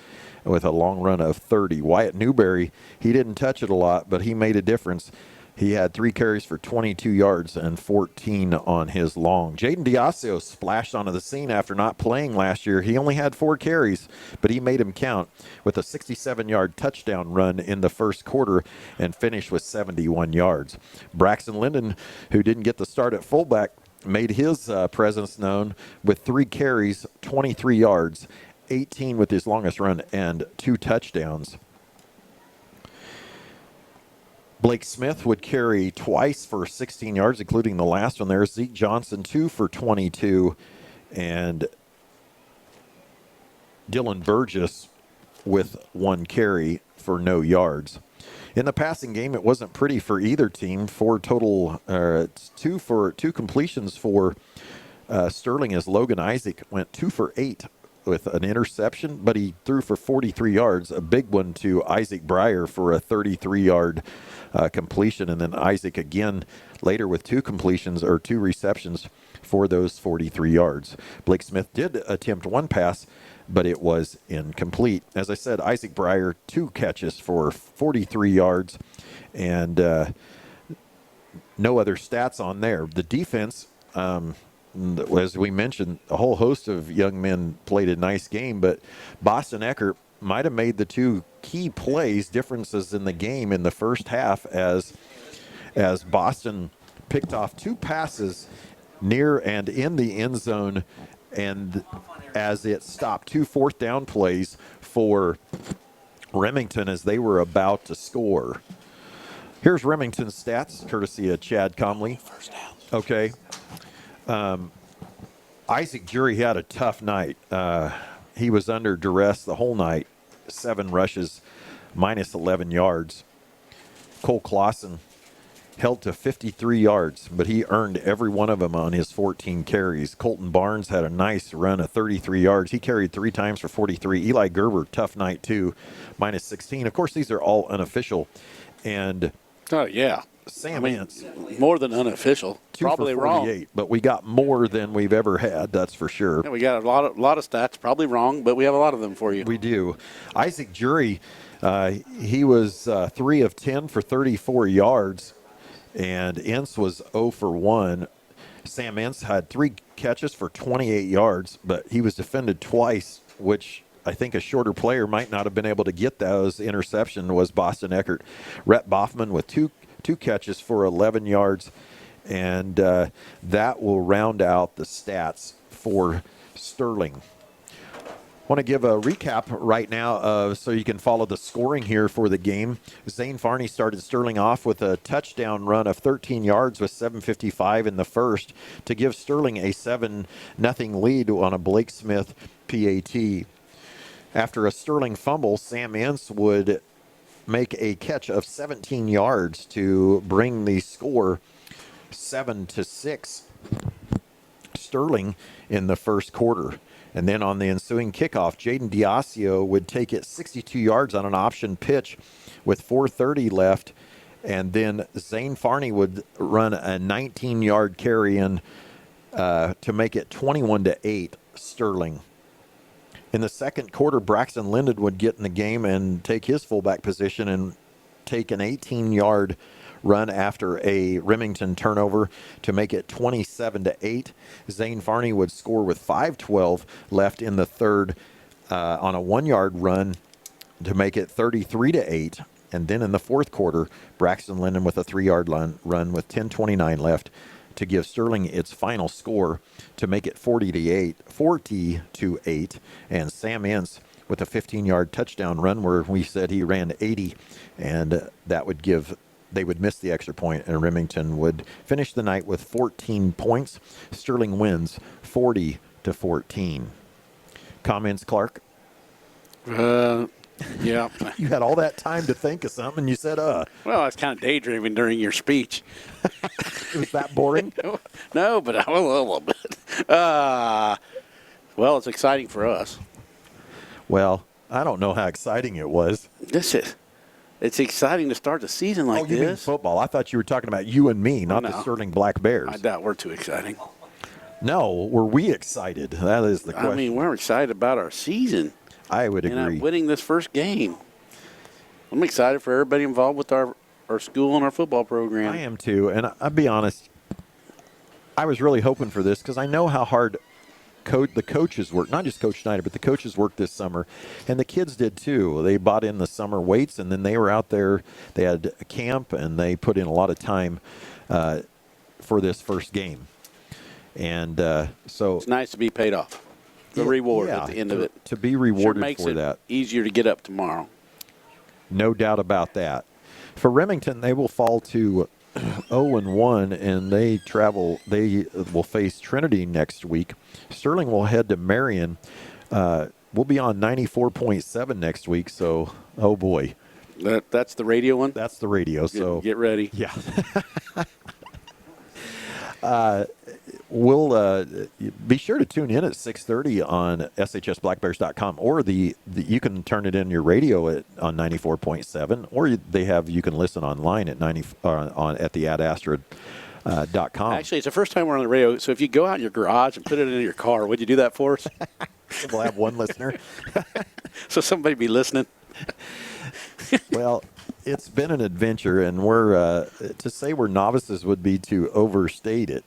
with a long run of 30. Wyatt Newberry, he didn't touch it a lot, but he made a difference. He had 3 carries for 22 yards and 14 on his long. Jaden Diasio splashed onto the scene after not playing last year. He only had 4 carries, but he made him count with a 67-yard touchdown run in the first quarter and finished with 71 yards. Braxton Linden, who didn't get the start at fullback, made his presence known with 3 carries, 23 yards, 18 with his longest run, and 2 touchdowns. Blake Smith would carry twice for 16 yards, including the last one there. Zeke Johnson, 2 for 22. And Dylan Burgess with 1 carry for no yards. In the passing game, it wasn't pretty for either team. 4 total, two completions for Sterling, as Logan Isaac went 2 for 8 with an interception, but he threw for 43 yards, a big one to Isaac Breyer for a 33-yard completion, and then Isaac again later with 2 completions or 2 receptions for those 43 yards. Blake Smith did attempt 1 pass, but it was incomplete. As I said, Isaac Breyer, 2 catches for 43 yards, and no other stats on there. The defense, as we mentioned, a whole host of young men played a nice game, but Boston Eckert might have made the 2 key plays, differences in the game in the first half, as Boston picked off 2 passes near and in the end zone, and as it stopped 2 fourth down plays for Remington as they were about to score. Here's Remington's stats, courtesy of Chad Comley. First down. Okay. Isaac Jury had a tough night. He was under duress the whole night. 7 rushes, minus 11 yards. Cole Clausen held to 53 yards, but he earned every one of them on his 14 carries. Colton Barnes had a nice run of 33 yards. He carried 3 times for 43. Eli Gerber, tough night too, minus 16. Of course, these are all unofficial. And oh, yeah. Sam Ince, more than unofficial. 2 Probably for 48, wrong. but we got more than we've ever had, that's for sure. Yeah, we got a lot of stats, probably wrong, but we have a lot of them for you. We do. Isaac Jury, he was 3 of 10 for 34 yards, and Ince was 0 for 1. Sam Ince had 3 catches for 28 yards, but he was defended twice, which I think a shorter player might not have been able to get those. Interception was Boston Eckert. Rhett Boffman with two catches for 11 yards, and that will round out the stats for Sterling. Want to give a recap right now so you can follow the scoring here for the game. Zane Farney started Sterling off with a touchdown run of 13 yards with 7:55 in the first to give Sterling a 7-0 lead on a Blake Smith PAT. After a Sterling fumble, Sam Ince would make a catch of 17 yards to bring the score 7-6 Sterling in the first quarter. And then on the ensuing kickoff, Jaden Diasio would take it 62 yards on an option pitch with 4:30 left. And then Zane Farney would run a 19-yard carry in to make it 21-8 Sterling. In the second quarter, Braxton Linden would get in the game and take his fullback position and take an 18-yard run after a Remington turnover to make it 27-8. Zane Farney would score with 5:12 left in the third on a 1-yard run to make it 33-8. And then in the fourth quarter, Braxton Linden with a 3-yard run with 10:29 left to give Sterling its final score to make it 40-8, and Sam Ince with a 15-yard touchdown run where we said he ran 80, and that would give they would miss the extra point, and Remington would finish the night with 14 points. Sterling wins 40-14. Comments, Clark? Yeah. You had all that time to think of something, and you said, Well, I was kind of daydreaming during your speech. Was that boring? No, but a little bit. Well, it's exciting for us. Well, I don't know how exciting it was. It's exciting to start the season like you this. mean football. I thought you were talking about you and me, not the Sterling Black Bears. I doubt we're too exciting. No, were we excited? That is the question. I mean, we're excited about our season. I would agree. And winning this first game. I'm excited for everybody involved with our school and our football program. I am too, and I'll be honest, I was really hoping for this because I know how hard the coaches work, not just Coach Schneider, but the coaches worked this summer, and the kids did too. They bought in the summer weights, and then they were out there. They had a camp, and they put in a lot of time for this first game. And so it's nice to be paid off. The reward at the end of it. To be rewarded makes for it that. Easier to get up tomorrow. No doubt about that. For Remington, they will fall to 0-1, and they will face Trinity next week. Sterling will head to Marion. We'll be on 94.7 next week, so, oh boy. That's the radio one? That's the radio, so. Get ready. Yeah. We'll be sure to tune in at 6:30 on shsblackbears.com, or you can turn it in your radio on 94.7, or you can listen online at at the adastra.com. Actually, it's the first time we're on the radio, so if you go out in your garage and put it in your car, would you do that for us? We'll have one listener. So somebody be listening. Well, it's been an adventure, and we're to say we're novices would be to overstate it.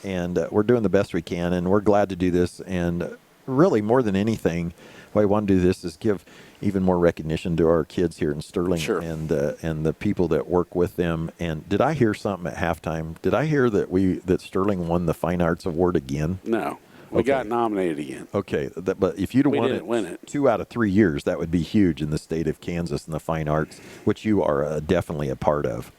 And we're doing the best we can, and we're glad to do this. And really, more than anything, why I want to do this is give even more recognition to our kids here in Sterling. Sure. And the people that work with them. And did I hear something at halftime? Did I hear that Sterling won the Fine Arts Award again? No. We got nominated again. Okay, but if you'd have won it 2 out of 3 years, that would be huge in the state of Kansas in the fine arts, which you are definitely a part of.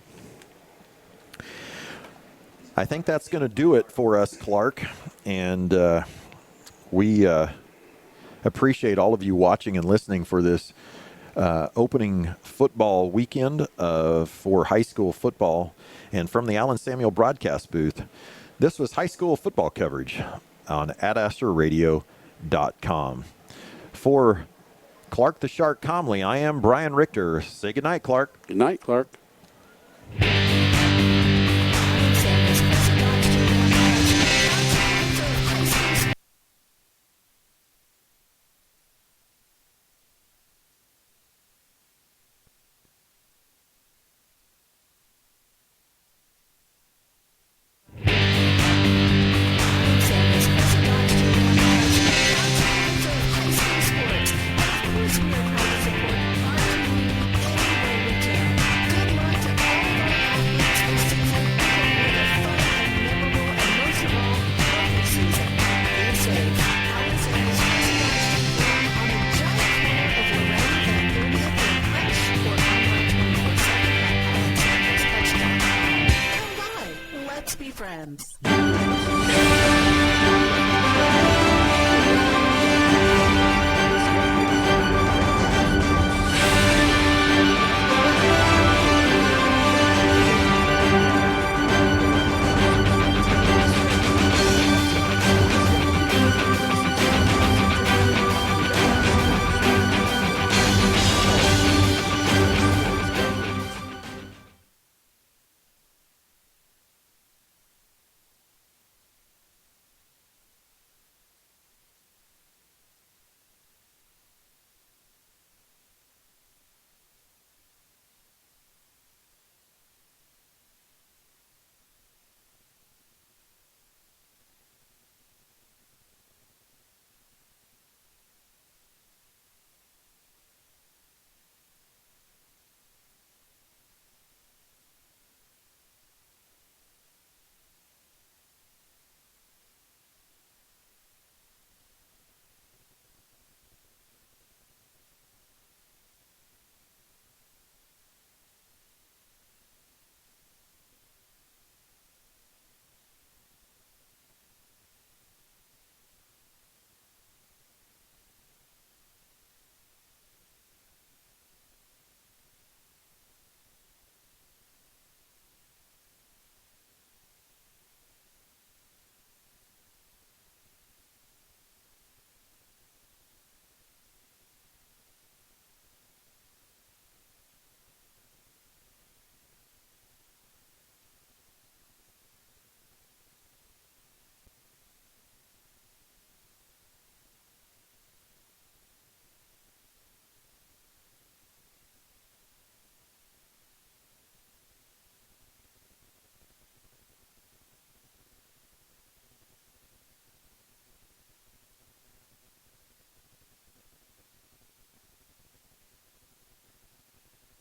I think that's going to do it for us, Clark, and we appreciate all of you watching and listening for this opening football weekend for high school football. And from the Allen Samuel broadcast booth, this was high school football coverage on adastradio.com. For Clark the Shark Comley, I am Brian Richter. Say goodnight, Clark. Good night, Clark. Let's be friends.